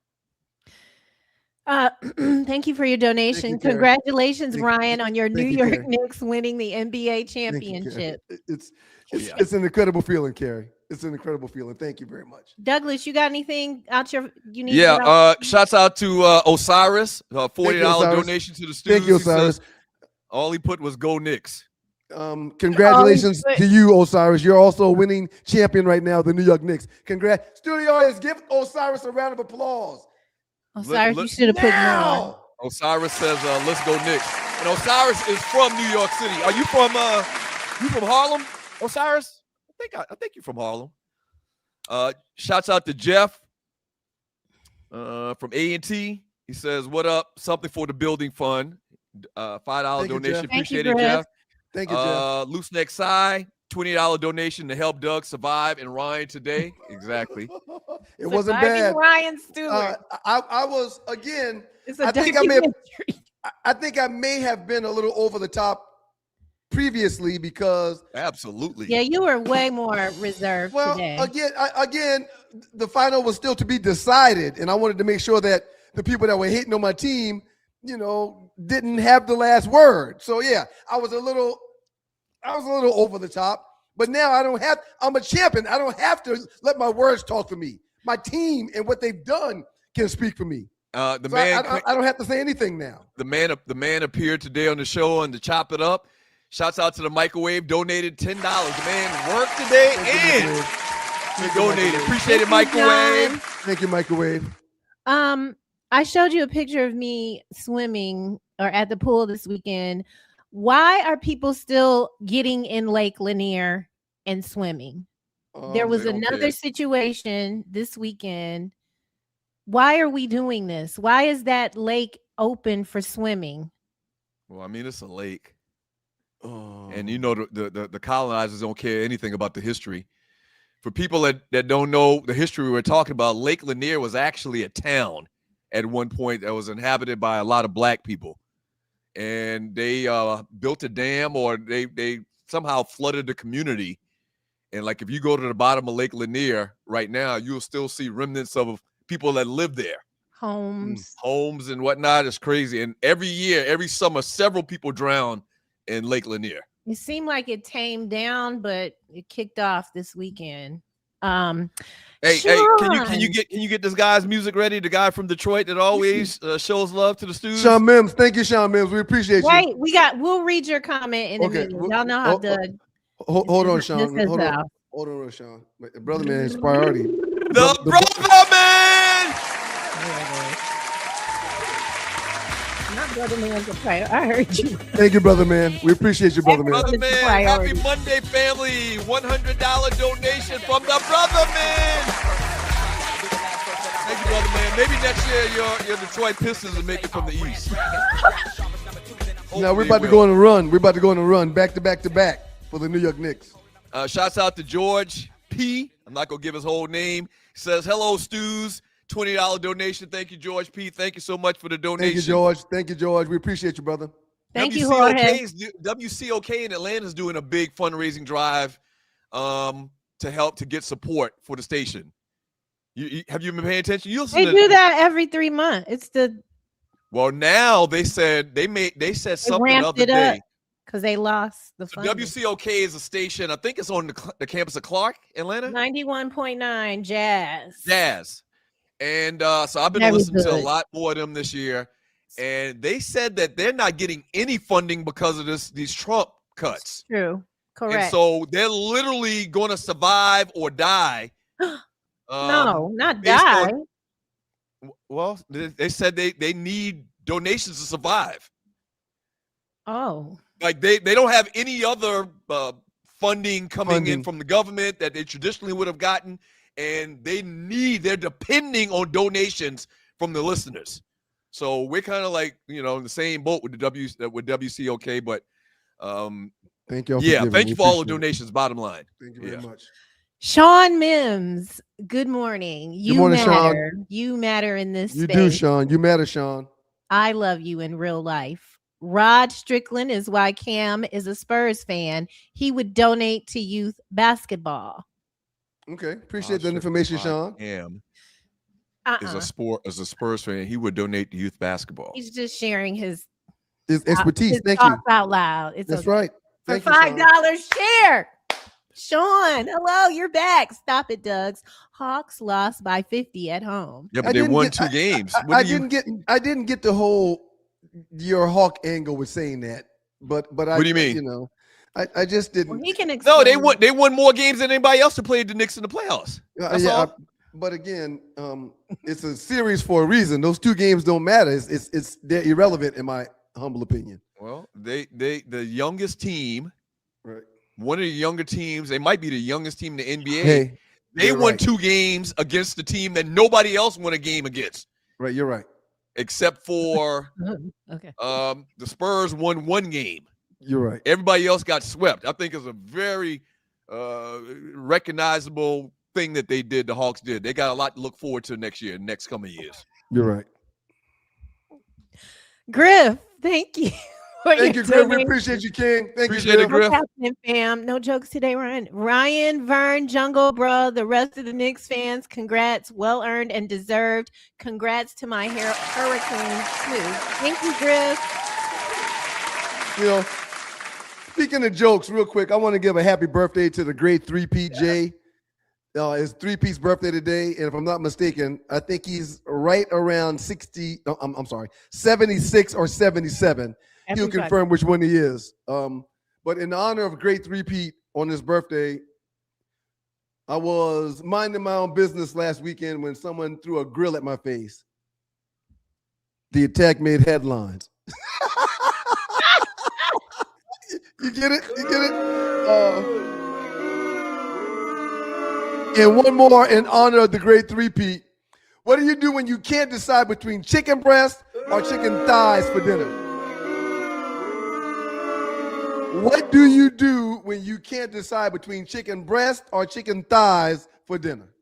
Thank you for your donation. you, Congratulations, Ryan, on your New York Carrie. Knicks winning the NBA championship. It's an incredible feeling, Carrie. It's an incredible feeling. Thank you very much. Douglas, you got anything out your you need? Yeah, shouts out to Osiris, $40 donation to the studio. Thank you, Osiris. All he put was "Go Knicks." Congratulations to you, Osiris. You're also a winning champion right now, the New York Knicks. Congrats. Studio audience, give Osiris a round of applause. Osiris, you should have put more. Osiris says, let's go Knicks. And Osiris is from New York City. Are you from Harlem, Osiris? I think you're from Harlem. Shouts out to Jeff from A&T. He says, what up? Something for the building fund. $5 donation. Appreciate it, Jeff. Thank you, Jeff. Loose Neck Psy, $20 donation to help Doug survive and Ryan today. Exactly. It wasn't bad. Ryan Stewart. I was, again, it's a I think I may have been a little over the top previously because absolutely. Yeah, you were way more reserved today. Again, the final was still to be decided, and I wanted to make sure that the people that were hating on my team, didn't have the last word. So yeah, I was a little over the top. But now I'm a champion. I don't have to let my words talk for me. My team and what they've done can speak for me. I don't have to say anything now. The man appeared today on the show and to chop it up. Shouts out to the Microwave, donated $10. The man worked today and he donated. Appreciate it, Microwave. Thank you, Microwave. I showed you a picture of me swimming or at the pool this weekend. Why are people still getting in Lake Lanier and swimming? There was another situation this weekend. Why are we doing this? Why is that lake open for swimming? Well, I mean, it's a lake. And the colonizers don't care anything about the history. For people that don't know the history we're talking about, Lake Lanier was actually a town at one point that was inhabited by a lot of black people. And they built a dam, or they somehow flooded the community. And like if you go to the bottom of Lake Lanier right now, you'll still see remnants of people that live there. Homes and whatnot. It's crazy. And every year, every summer, several people drown in Lake Lanier. It seemed like it tamed down, but it kicked off this weekend. Hey, can you get this guy's music ready? The guy from Detroit that always shows love to the students. Sean Mims, thank you, Sean Mims. We appreciate you. Wait, we'll read your comment in a minute. Y'all know how to. Hold on, Sean. Hold on, Sean. The brother man is priority. The brother man. Not brother man's a priority. I heard you. Thank you, brother man. We appreciate you, brother man. Brother man, happy Monday, family. $100 donation from the brother man. Thank you, brother man. Maybe next year your Detroit Pistons will make it from the East. Now we're about to go on a run. We're about to go on a run back to back to back for the New York Knicks. Shouts out to George P. I'm not going to give his whole name. He says, hello, Stews. $20 donation. Thank you, George P. Thank you so much for the donation. Thank you, George. Thank you, George. We appreciate you, brother. Thank you, Jorge. WCOK in Atlanta is doing a big fundraising drive to help to get support for the station. Have you been paying attention? They do that every 3 months. Well, now they said something the other day. Because they lost the funding. WCOK is a station. I think it's on the campus of Clark, Atlanta. 91.9 Jazz. And so I've been listening to a lot more of them this year. And they said that they're not getting any funding because of these Trump cuts. True. Correct. And so they're literally going to survive or die. No, not die. Well, they said they need donations to survive. Oh. Like they don't have any other funding coming in from the government that they traditionally would have gotten. And they're depending on donations from the listeners. So we're kind of like, in the same boat with WCOK, but thank you. Yeah, thank you for all the donations, bottom line. Thank you very much. Sean Mims, good morning. Good morning, matter. Sean. You matter in this space. You do, Sean. You matter, Sean. I love you in real life. Rod Strickland is why Cam is a Spurs fan. He would donate to youth basketball. Okay, appreciate that information, Sean. is a Spurs fan, he would donate to youth basketball. He's just sharing his expertise. His Thank thoughts you. out loud. That's right. For Thank you, $5 share. Sean, hello, you're back. Stop it, Dougs. Hawks lost by 50 at home. Yeah, but they won 2 games. I didn't get the whole your Hawk angle with saying that. But what do you mean? You know, I just didn't. Well, he can no, they won more games than anybody else to play the Knicks in the playoffs. That's all. But again, it's a series for a reason. Those 2 games don't matter. They're irrelevant in my humble opinion. Well, the youngest team, right? One of the younger teams. They might be the youngest team in the NBA. Hey, they won 2 games against the team that nobody else won a game against. Right, you're right. Except for okay. The Spurs won 1 game. You're right. Everybody else got swept. I think it's a very recognizable thing that they did. The Hawks did. They got a lot to look forward to next year, next coming years. You're right. Griff, thank you. Thank you, Griff. We appreciate you, King. Appreciate it, Griff. What's happening, fam? No jokes today, Ryan, Vern, Jungle, bro, the rest of the Knicks fans, congrats. Well earned and deserved. Congrats to my Hurricanes, too. Thank you, Griff. You know, speaking of jokes, real quick, I want to give a happy birthday to the great 3-Peat J. It's 3-Peat's birthday today, and if I'm not mistaken, I think he's right around 60. No, I'm sorry, 76 or 77. He'll confirm which one he is. But in honor of great 3-Peat on his birthday, I was minding my own business last weekend when someone threw a grill at my face. The attack made headlines. You get it? You get it? And one more in honor of the great 3-Peat. What do you do when you can't decide between chicken breast or chicken thighs for dinner? What do you do when you can't decide between chicken breast or chicken thighs for dinner?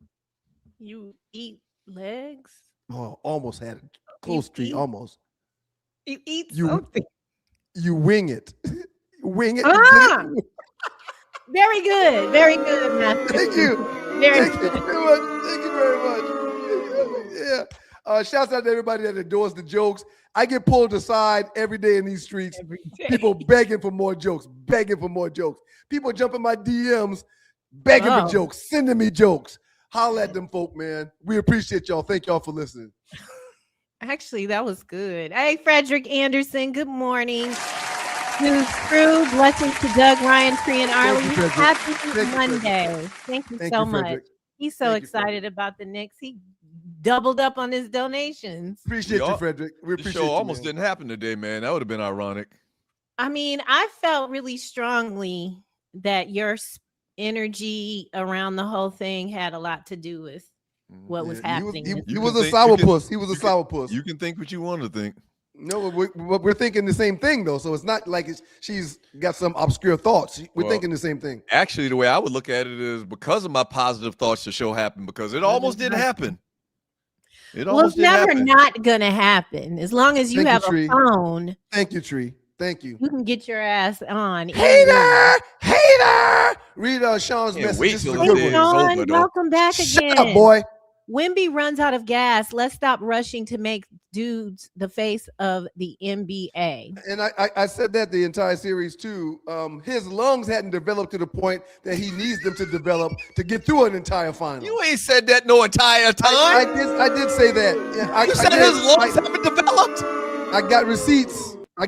You eat legs? Oh, almost had it. Close to almost. You eat something. You wing it. Wing it. Very good. Very good, Matthew. Thank you. Very Thank good. you very much. Thank you very much. Yeah. Shouts out to everybody that adores the jokes. I get pulled aside every day in these streets. People begging for more jokes, begging for more jokes. People jumping my DMs, begging for jokes, sending me jokes. Holla at them folk, man. We appreciate y'all. Thank y'all for listening. Actually, that was good. Hey, Frederick Anderson, good morning. News crew, blessings to Doug, Ryan, Cree, and Arlie. Happy Monday. Thank you so much. He's so excited about the Knicks. He doubled up on his donations. Appreciate you, Frederick. We appreciate the show you, almost man. didn't happen today, man. That would have been ironic. I mean, I felt really strongly that your energy around the whole thing had a lot to do with what was happening. He was a sourpuss. He was a sourpuss. You can think what you want to think. No, we're thinking the same thing, though. So it's not like she's got some obscure thoughts. We're thinking the same thing. Actually, the way I would look at it is because of my positive thoughts, the show happened because it almost didn't happen. It's never not gonna happen as long as you have a phone. Thank you, Tree. Thank you. You can get your ass on. Hater. Read Sean's message. Hey, Sean, welcome back again. Shut up, boy. Wemby runs out of gas. Let's stop rushing to make dudes the face of the NBA. And I said that the entire series too. His lungs hadn't developed to the point that he needs them to develop to get through an entire final. You ain't said that no entire time. I did say that. Yeah, you said his lungs haven't developed. I got receipts. I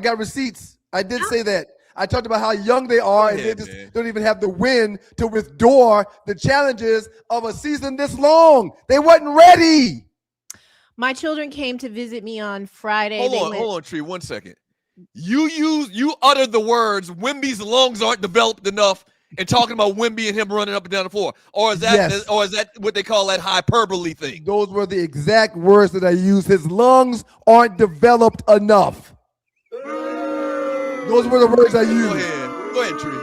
did say that. I talked about how young they are and they just don't even have the wind to withdraw the challenges of a season this long. They wasn't ready. My children came to visit me on Friday. Hold on, Tree, 1 second. You uttered the words, Wemby's lungs aren't developed enough, and talking about Wemby and him running up and down the floor. Or is that what they call that hyperbole thing? Those were the exact words that I used. His lungs aren't developed enough. Those were the words I used. Go ahead, Tree.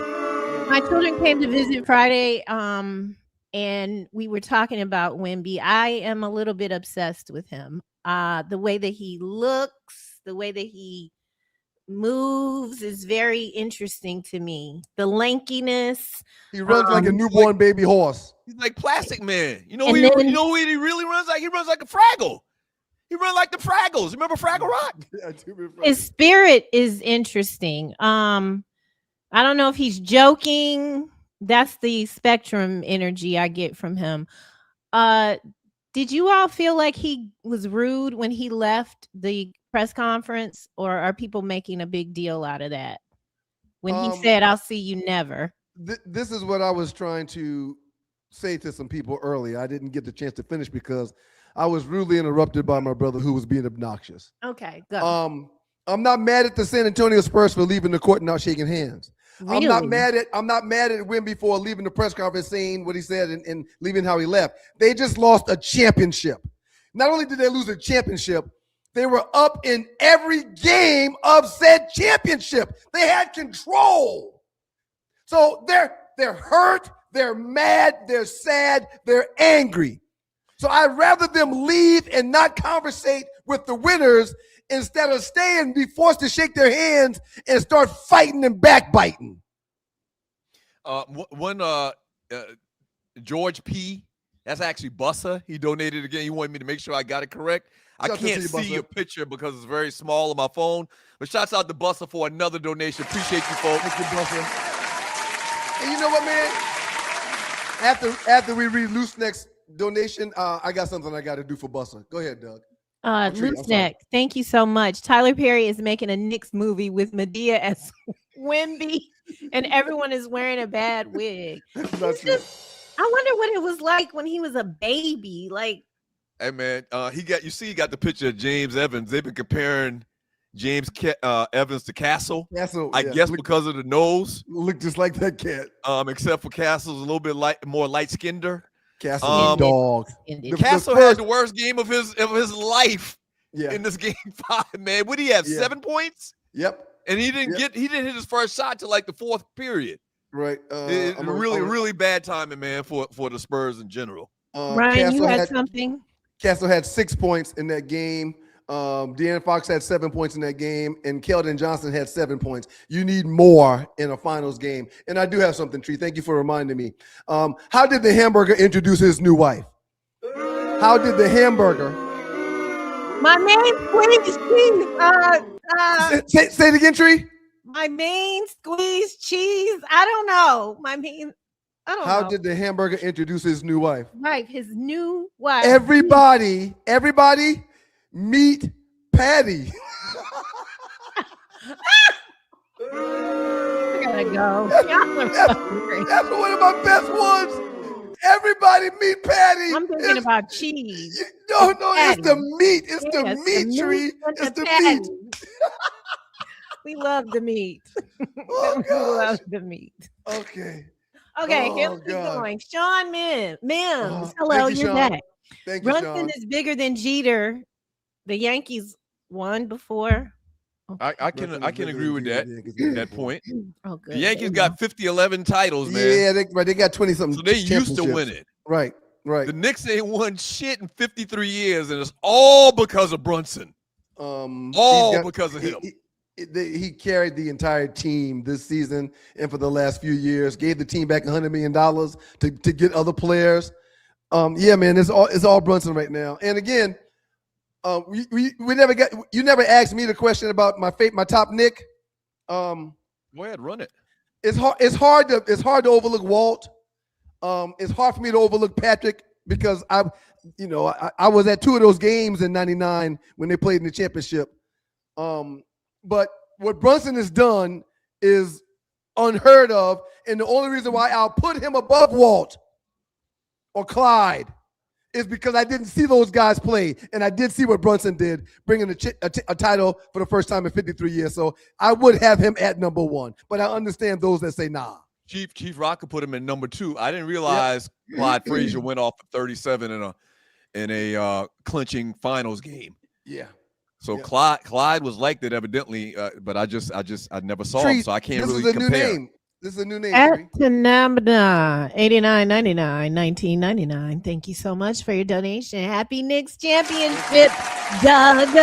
My children came to visit Friday, and we were talking about Wemby. I am a little bit obsessed with him. The way that he looks, the way that he moves is very interesting to me. The lankiness. He runs like a newborn baby horse. He's like Plastic Man. You know what he really runs like? He runs like a Fraggle. He runs like the Fraggles. Remember Fraggle Rock? Yeah, I do remember. His spirit is interesting. I don't know if he's joking. That's the spectrum energy I get from him. Did you all feel like he was rude when he left the press conference, or are people making a big deal out of that? When he said, "I'll see you never." This is what I was trying to say to some people earlier. I didn't get the chance to finish because I was rudely interrupted by my brother who was being obnoxious. Okay, go. I'm not mad at the San Antonio Spurs for leaving the court and not shaking hands. Really? I'm not mad at Wemby for leaving the press conference saying what he said and leaving how he left. They just lost a championship. Not only did they lose a championship, they were up in every game of said championship. They had control. So they're hurt, they're mad, they're sad, they're angry. So I'd rather them leave and not conversate with the winners instead of staying and be forced to shake their hands and start fighting and backbiting. George P., that's actually Bussa. He donated again. He wanted me to make sure I got it correct. I can't see your picture because it's very small on my phone. But shouts out to Bussa for another donation. Appreciate you, folks. Thank you, Bussa. And you know what, man? After we read Loose Neck's donation, I got something I got to do for Bussa. Go ahead, Doug. Loose Neck, thank you so much. Tyler Perry is making a Knicks movie with Medea as Wemby, and everyone is wearing a bad wig. I wonder what it was like when he was a baby. Like, hey man, he got the picture of James Evans. They've been comparing James Evans to Castle. I guess because of the nose. Look just like that cat. Except for Castle's a little bit more light-skinned. Castle's dog. Castle had the worst game of his life in this game 5, man. What did he have? 7 points? Yep. And he didn't hit his first shot till like the 4th period. Right. Really bad timing, man, for the Spurs in general. Ryan, you had something? Castle had 6 points in that game. De'Aaron Fox had 7 points in that game, and Keldon Johnson had 7 points. You need more in a finals game. And I do have something, Tree. Thank you for reminding me. How did the hamburger introduce his new wife? How did the hamburger? My main squeeze cheese. Say it again, Tree. My main squeeze cheese. I don't know. How did the hamburger introduce his new wife? Right, his new wife. Everybody, meet Patty. I gotta go. That's one of my best ones. Everybody meet Patty. I'm thinking about cheese. No, it's the meat. It's the meat, Tree. It's the meat. We love the meat. Oh, we love the meat. Okay. Okay, here we going. Sean Mims. Hello, you're back. Thank you, Brunson is bigger than Jeter. The Yankees won before. I can agree with that point. Oh, good. The Yankees got 50-11 titles, man. Yeah, they got 20-something. So they used to win it. Right. The Knicks ain't won shit in 53 years, and it's all because of Brunson. Because of him. He carried the entire team this season and for the last few years. Gave the team back $100 million to get other players. Yeah, man, it's all Brunson right now. And again, we never got. You never asked me the question about my top Knick. Go ahead, run it. It's hard to overlook Walt. It's hard for me to overlook Patrick because I was at 2 of those games in '99 when they played in the championship. But what Brunson has done is unheard of, and the only reason why I'll put him above Walt or Clyde is because I didn't see those guys play, and I did see what Brunson did, bringing a title for the first time in 53 years. So I would have him at number 1, but I understand those that say nah. Chief Rocker put him in number 2. I didn't realize Clyde Frazier went off for 37 in a clinching finals game. Yeah. So Clyde was like that evidently, but I never saw him, so I can't really compare. This is a new name. At Tanamda, $89.99, $19.99. Thank you so much for your donation. Happy Knicks championship, Doug,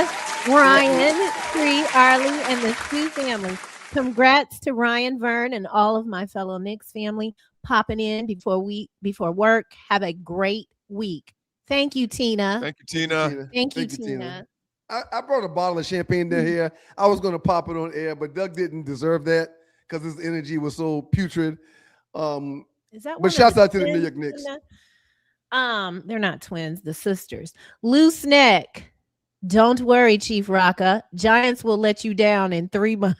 Ryan. Tree, Arlie, and the Stu family. Congrats to Ryan, Vern, and all of my fellow Knicks family popping in before work. Have a great week. Thank you, Tina. Thank you, Tina. Thank you, Tina. I brought a bottle of champagne down here. I was going to pop it on air, but Doug didn't deserve that because his energy was so putrid. Is that? But shouts out to the New York Knicks. They're not twins, the sisters. Loose neck. Don't worry, Chief Rocka. Giants will let you down in 3 months.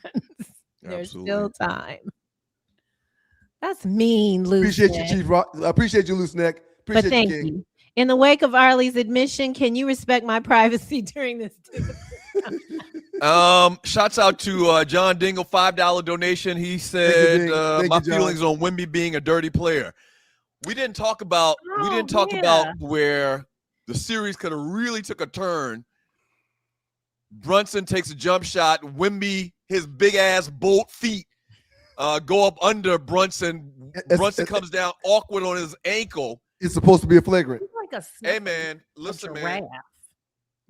There's still time. That's mean, Loose Appreciate neck. you, Chief Rock. I appreciate you, Loose neck. Appreciate But thank you, King. you. In the wake of Arlie's admission, can you respect my privacy during this? Shouts out to John Dingle, $5 donation. He said my feelings on Wemby being a dirty player. We didn't talk about about where the series could have really took a turn. Brunson takes a jump shot. Wemby, his big ass bolt feet go up under Brunson. Brunson comes down awkward on his ankle. It's supposed to be a flagrant. Hey man, listen, man.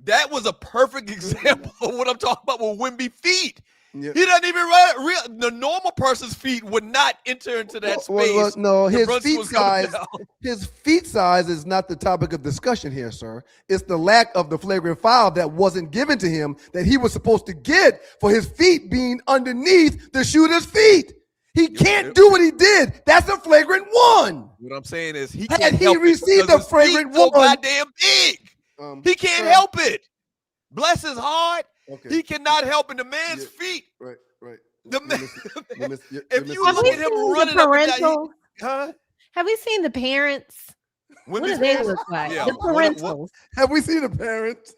That was a perfect example of what I'm talking about with Wemby feet. Yep. He doesn't even run. The normal person's feet would not enter into that space. No, his feet size is not the topic of discussion here, sir. It's the lack of the flagrant foul that wasn't given to him that he was supposed to get for his feet being underneath the shooter's feet. He can't do what he did. That's a flagrant one. What I'm saying is he had he received a flagrant one, so goddamn big. He can't help it. Bless his heart. Okay. He cannot help in the man's feet. Right. The man. If you look at him running up and down, have we seen the parents? What do they look like? Yeah, the parentals. Have we seen the parents?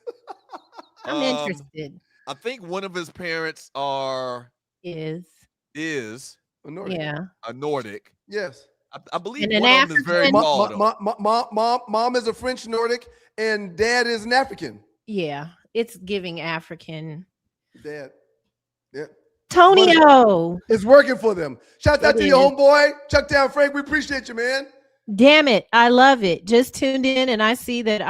I'm interested. I think one of his parents is a Nordic. Yeah, a Nordic. Yes. I believe and one of them is very tall. Mom is a French Nordic, and dad is an African. Yeah, it's giving African. Dad. Yeah. Tonio. It's working for them. Shout out to your homeboy, Chuck Down Frank. We appreciate you, man. Damn it. I love it. Just tuned in and I see that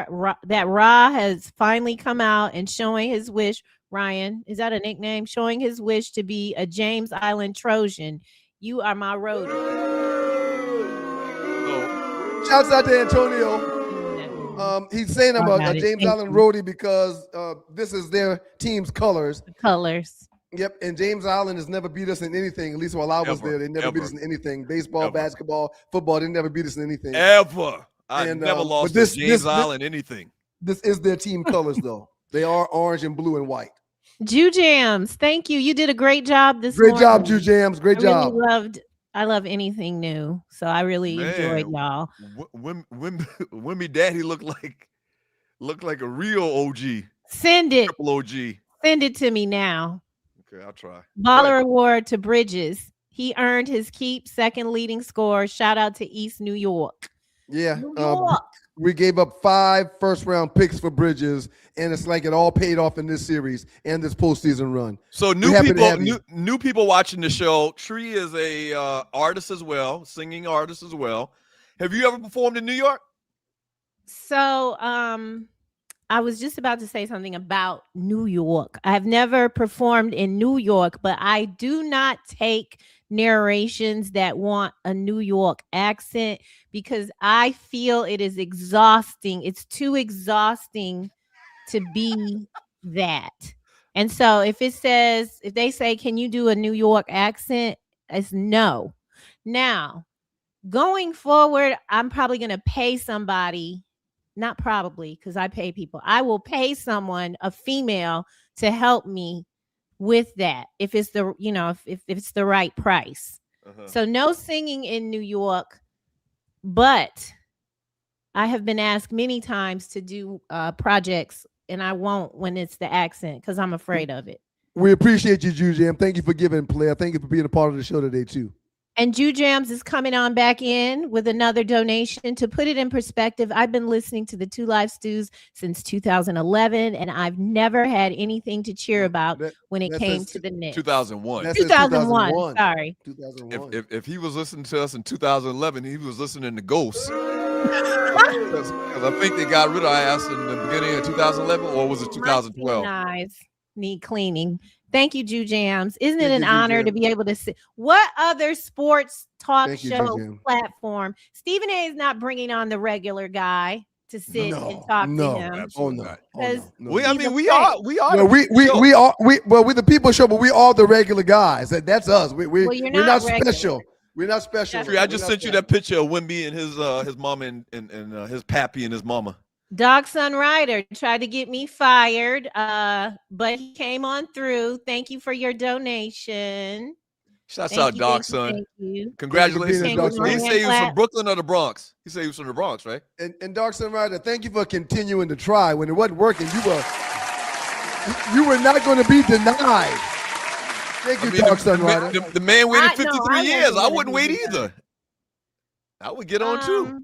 Ra has finally come out and showing his wish. Ryan, is that a nickname? Showing his wish to be a James Island Trojan. You are my roadie. Shouts out to Antonio. He's saying I'm a James Island roadie because this is their team's colors. The colors. Yep, and James Island has never beat us in anything. At least while I was there, they never beat us in anything. Baseball, basketball, football, they never beat us in anything. Ever. I've never lost to James Island anything. This is their team colors, though. They are orange and blue and white. Jew Jams, thank you. You did a great job this morning. Great job, Jew Jams. Great job. I love anything new, so I really enjoyed y'all. Wemby daddy looked like a real OG. Send it. Triple OG. Send it to me now. Okay, I'll try. Baller Award to Bridges. He earned his keep, second leading scorer. Shout out to East New York. Yeah. We gave up 5 first-round picks for Bridges, and it's like it all paid off in this series and this postseason run. So new people watching the show. Tree is a artist as well, singing artist as well. Have you ever performed in New York? So I was just about to say something about New York. I've never performed in New York, but I do not take narrations that want a New York accent because I feel it is exhausting. It's too exhausting to be that. And so if they say, can you do a New York accent? It's no. Now, going forward, I'm probably going to pay somebody. Not probably, because I pay people. I will pay someone, a female, to help me with that if it's the if it's the right price. So no singing in New York, but I have been asked many times to do projects, and I won't when it's the accent because I'm afraid of it. We appreciate you, Jew Jam. Thank you for giving, player. Thank you for being a part of the show today too. And Jew Jams is coming on back in with another donation. To put it in perspective, I've been listening to the Two Live Stews since 2011, and I've never had anything to cheer about when it came to the Knicks. 2001. 2001. Sorry. 2001. If he was listening to us in 2011, he was listening to Ghosts. Because I think they got rid of our ass in the beginning of 2011, or was it 2012? need cleaning. Thank you, Jew Jams. Isn't it Thank an you, Jew honor to Jam. be able to see what other sports talk Thank you, Jew show Jam. platform? Stephen A is not bringing on the regular guy to sit and talk to him. Absolutely not. Because We are. No, we we the people show, but we are the regular guys. That's us. We're you're not not regular. special. We're not special. I just sent you that picture of Wimby and his mama and his pappy and his mama. Dog Son Rider tried to get me fired, but he came on through. Thank you for your donation. Shouts out, Dog Son. Thank you. Congratulations. Thank you, Dog Son. He said he was from Brooklyn or the Bronx. He said he was from the Bronx, right? And Dog Son Rider, thank you for continuing to try. When it wasn't working, you were not going to be denied. Thank you, Dog Son Rider. The man waited 53 years. I wouldn't wait either. I would get on too.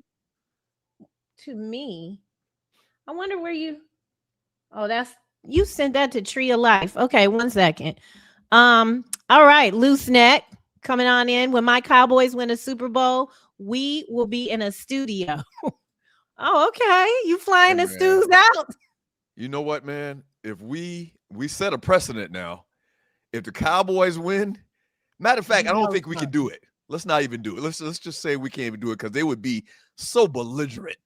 To me, I wonder where you. Oh, you sent that to Tree of Life. Okay, 1 second. All right, Loose Neck coming on in. When my Cowboys win a Super Bowl, we will be in a studio. Oh, okay. You flying the stews out? You know what, man? If we set a precedent now. If the Cowboys win, matter of fact, I don't think we can do it. Let's not even do it. Let's just say we can't even do it because they would be so belligerent.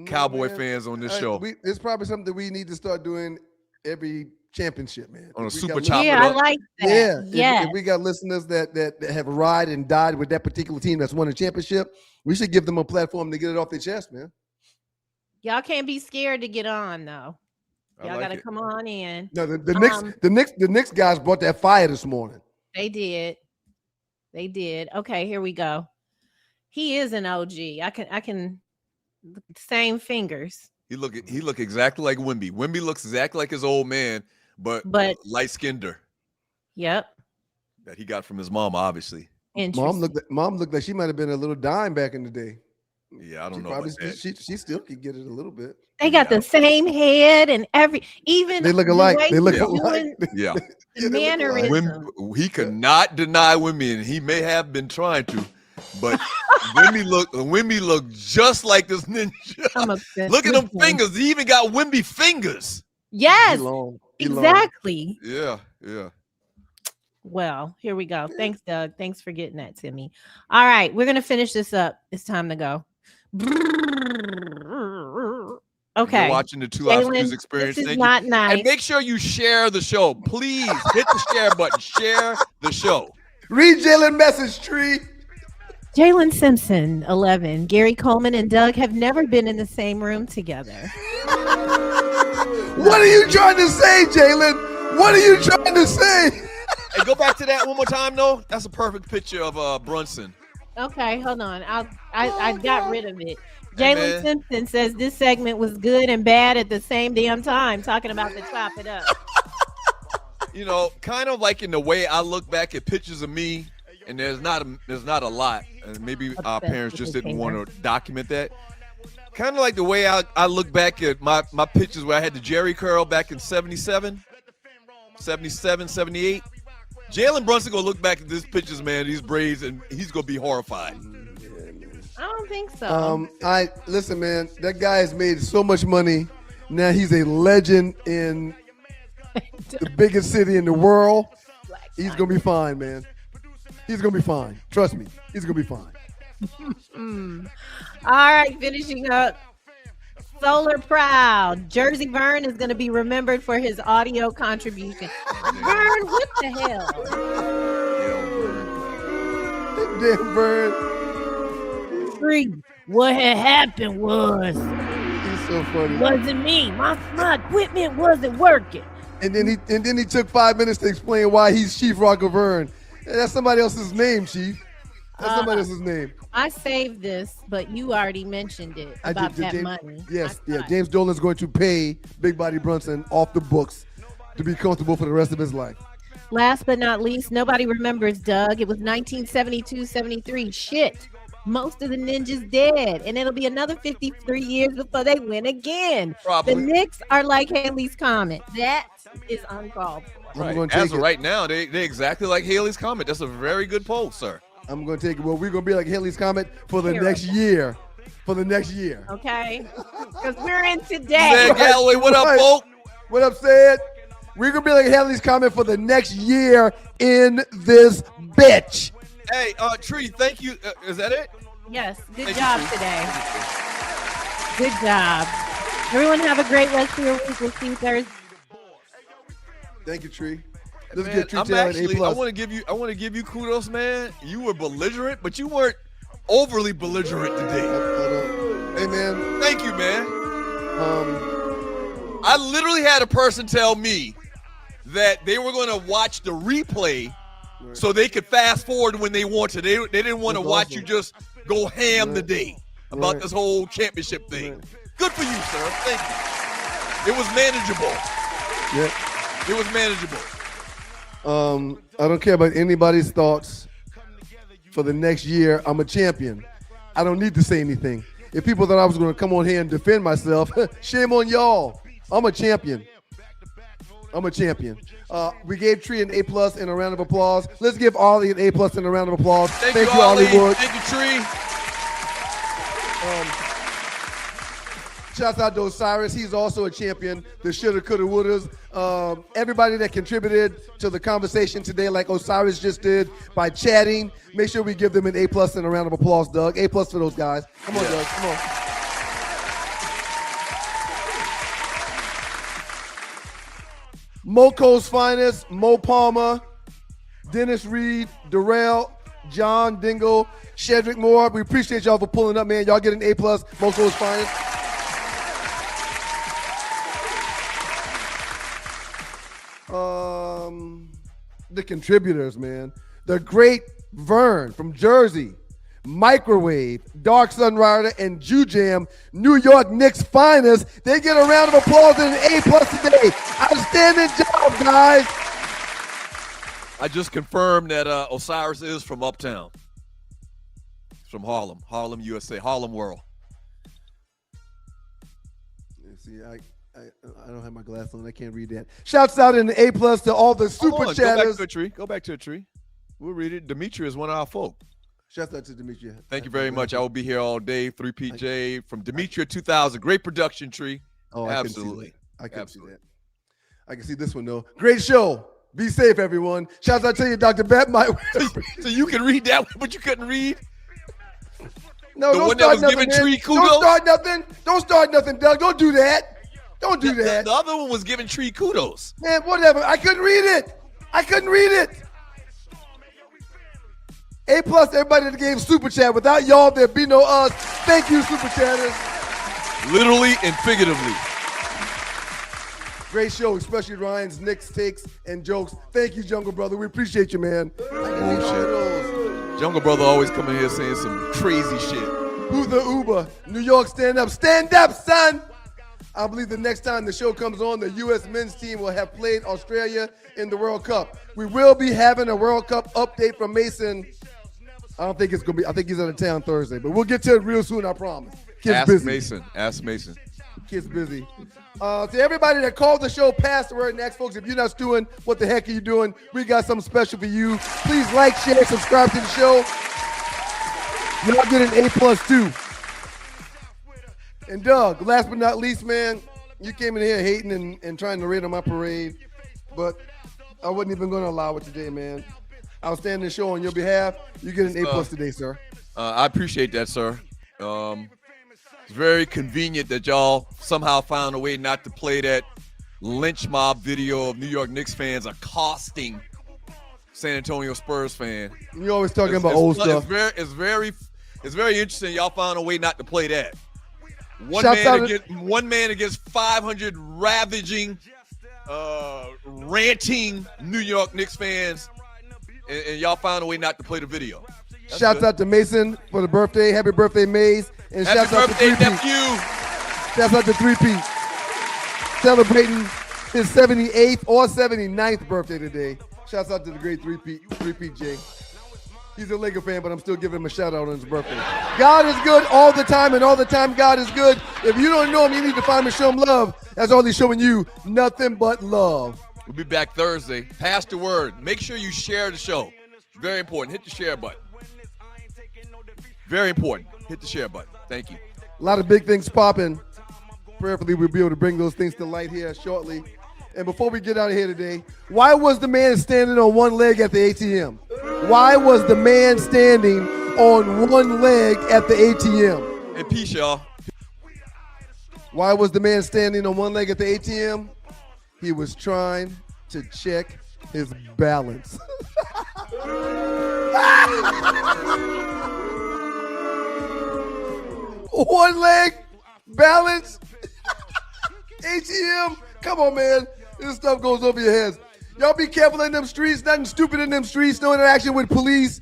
Cowboy fans on this show. It's probably something we need to start doing every championship, man. On a super chopper. Yeah, I like that. Yeah. If we got listeners that have ride and died with that particular team that's won a championship, we should give them a platform to get it off their chest, man. Y'all can't be scared to get on though. Y'all gotta come on in. No, the Knicks guys brought that fire this morning. They did. Okay, here we go. He is an OG. I can same fingers. He look exactly like Wimby. Wimby looks exactly like his old man, but light skinned. Yep. That he got from his mom, obviously. Mom looked like she might have been a little dime back in the day. Yeah, I don't know. Probably she still could get it a little bit. They got the same head and even they look alike. They look alike. Yeah. The mannerism. He could not deny Wimby, and he may have been trying to, but Wimby look just like this ninja. Look at them fingers. He even got Wimby fingers. Yes, exactly. Yeah. Well, here we go. Thanks, Doug. Thanks for getting that to me. All right, we're gonna finish this up. It's time to go. Okay. You're watching the 2 Hours News Experience. This is not nice. And make sure you share the show. Please hit the share button. Share the show. Read Jalen message, Tree. Jalen Simpson, 11. Gary Coleman and Doug have never been in the same room together. What are you trying to say, Jalen? What are you trying to say? Hey, go back to that one more time, though. That's a perfect picture of Brunson. Okay, hold on. I got rid of it. Jalen Simpson says this segment was good and bad at the same damn time, talking about the chop it up. You know, kind of like in the way I look back at pictures of me, and there's not a lot, and maybe our parents just didn't want to document that. Kind of like the way I look back at my pictures where I had the Jerry curl back in 77, 78. Jalen Brunson gonna look back at these pictures, man, these braids, and he's gonna be horrified. I don't think so. Listen, man, that guy has made so much money. Now he's a legend in the biggest city in the world. He's gonna be fine, man. He's gonna be fine. Trust me, he's gonna be fine. All right, finishing up. Solar Proud. Jersey Vern is going to be remembered for his audio contribution. Vern, what the hell? Damn Vern. Free. What had happened was. He's so funny. Wasn't me. My equipment wasn't working. And then he took 5 minutes to explain why he's Chief Rocker Vern. That's somebody else's name, Chief. That's somebody else's name. I saved this, but you already mentioned it about that money. Yes, James Dolan's going to pay Big Body Brunson off the books to be comfortable for the rest of his life. Last but not least, nobody remembers Doug. It was 1972-73. Shit. Most of the ninjas dead, and it'll be another 53 years before they win again. Probably. The Knicks are like Haley's Comet. That is uncalled for. Right. As of right now, they exactly like Haley's Comet. That's a very good poll, sir. I'm going to take it. Well, we're going to be like Haley's Comet for the next year. Okay? Because we're in today. Zed Galloway, what up, folk? What up, Sid? We're going to be like having these comments for the next year in this bitch. Hey, Tree, thank you. Is that it? Yes. Good job today. Good job. Everyone have a great rest of your week. We'll see you Thursday. Thank you, Tree. Man, I want to give you kudos, man. You were belligerent, but you weren't overly belligerent today. Hey, man. Thank you, man. I literally had a person tell me that they were going to watch the replay so they could fast forward when they wanted. They didn't want to watch you just go ham today about this whole championship thing. Good for you, sir. Thank you. It was manageable. Yeah. It was manageable. I don't care about anybody's thoughts for the next year. I'm a champion. I don't need to say anything. If people thought I was going to come on here and defend myself, shame on y'all. I'm a champion. I'm a champion. We gave Tree an A+ and a round of applause. Let's give Ollie an A+ and a round of applause. Thank you, Hollywood. Thank you, Tree. Shouts out to Osiris. He's also a champion. The shoulda, coulda, wouldas. Everybody that contributed to the conversation today, like Osiris just did by chatting, make sure we give them an A+ and a round of applause, Doug. A+ for those guys. Come on, Doug. Come on. Moco's finest, Mo Palmer, Dennis Reed, Darrell, John Dingle, Shedrick Moore. We appreciate y'all for pulling up, man. Y'all get an A+, Moco's finest. The contributors, man. The great Vern from Jersey, Microwave, Dark Sun Rider, and Jew Jam, New York Knicks finest. They get a round of applause and an A+ today. Outstanding job, guys. I just confirmed that Osiris is from Uptown. He's from Harlem, USA, Harlem World. See, I don't have my glasses on. I can't read that. Shouts out in the A+ to all the super chatters. Go back to a tree. We'll read it. Dimitri is one of our folk. Shouts out to Dimitri. Thank you very much. I will be here all day. 3PJ from Dimitri 2000. Great production, Tree. Oh, absolutely. I can see that. I can see this one, though. Great show. Be safe, everyone. Shouts out to you, Dr. Bet. So you can read that one, but you couldn't read? No, the don't one start that was nothing, giving man. Tree kudos? Don't start nothing, Doug. Don't do that. Don't do that. The other one was giving Tree kudos. Man, whatever. I couldn't read it. A+ everybody that gave Super Chat. Without y'all, there'd be no us. Thank you, Super Chatters. Literally and figuratively. Great show, especially Ryan's Knicks takes and jokes. Thank you, Jungle Brother. We appreciate you, man. Jungle Brother always coming here saying some crazy shit. Who's the Uber? New York, stand up. Stand up, son. I believe the next time the show comes on, the U.S. men's team will have played Australia in the World Cup. We will be having a World Cup update from Mason. I don't think it's going to be. I think he's out of town Thursday, but we'll get to it real soon, I promise. Ask Mason. Kid's busy. To everybody that called the show, pass the word next, folks. If you're not doing, what the heck are you doing? We got something special for you. Please like, share, subscribe to the show. Y'all get an A+ too. And Doug, last but not least, man, you came in here hating and trying to raid on my parade, but I wasn't even going to allow it today, man. Outstanding show on your behalf. You get an A+ today, sir. I appreciate that, sir. It's very convenient that y'all somehow found a way not to play that lynch mob video of New York Knicks fans accosting San Antonio Spurs fan. You're always talking about old stuff. It's very interesting. Y'all found a way not to play that. One man against 500 ravaging, ranting New York Knicks fans, and y'all found a way not to play the video. Shouts out to Mason for the birthday. Happy birthday, Maze. And happy birthday, nephew. Shouts out to 3P. Celebrating his 78th or 79th birthday today. Shouts out to the great 3P J. He's a Laker fan, but I'm still giving him a shout out on his birthday. God is good all the time, and all the time God is good. If you don't know him, you need to find him and show him love. That's all he's showing you. Nothing but love. We'll be back Thursday. Pass the word. Make sure you share the show. Very important. Hit the share button. Very important. Hit the share button. Thank you. A lot of big things popping. Prayerfully, we'll be able to bring those things to light here shortly. And before we get out of here today, why was the man standing on one leg at the ATM? Why was the man standing on one leg at the ATM? And peace, y'all. Why was the man standing on one leg at the ATM? He was trying to check his balance. One leg, balance, ATM. Come on, man. This stuff goes over your heads. Y'all be careful in them streets. Nothing stupid in them streets. No interaction with police.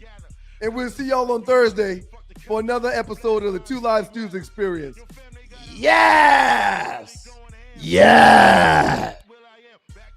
And we'll see y'all on Thursday for another episode of the Two Live Stews Experience. Yes! Yeah!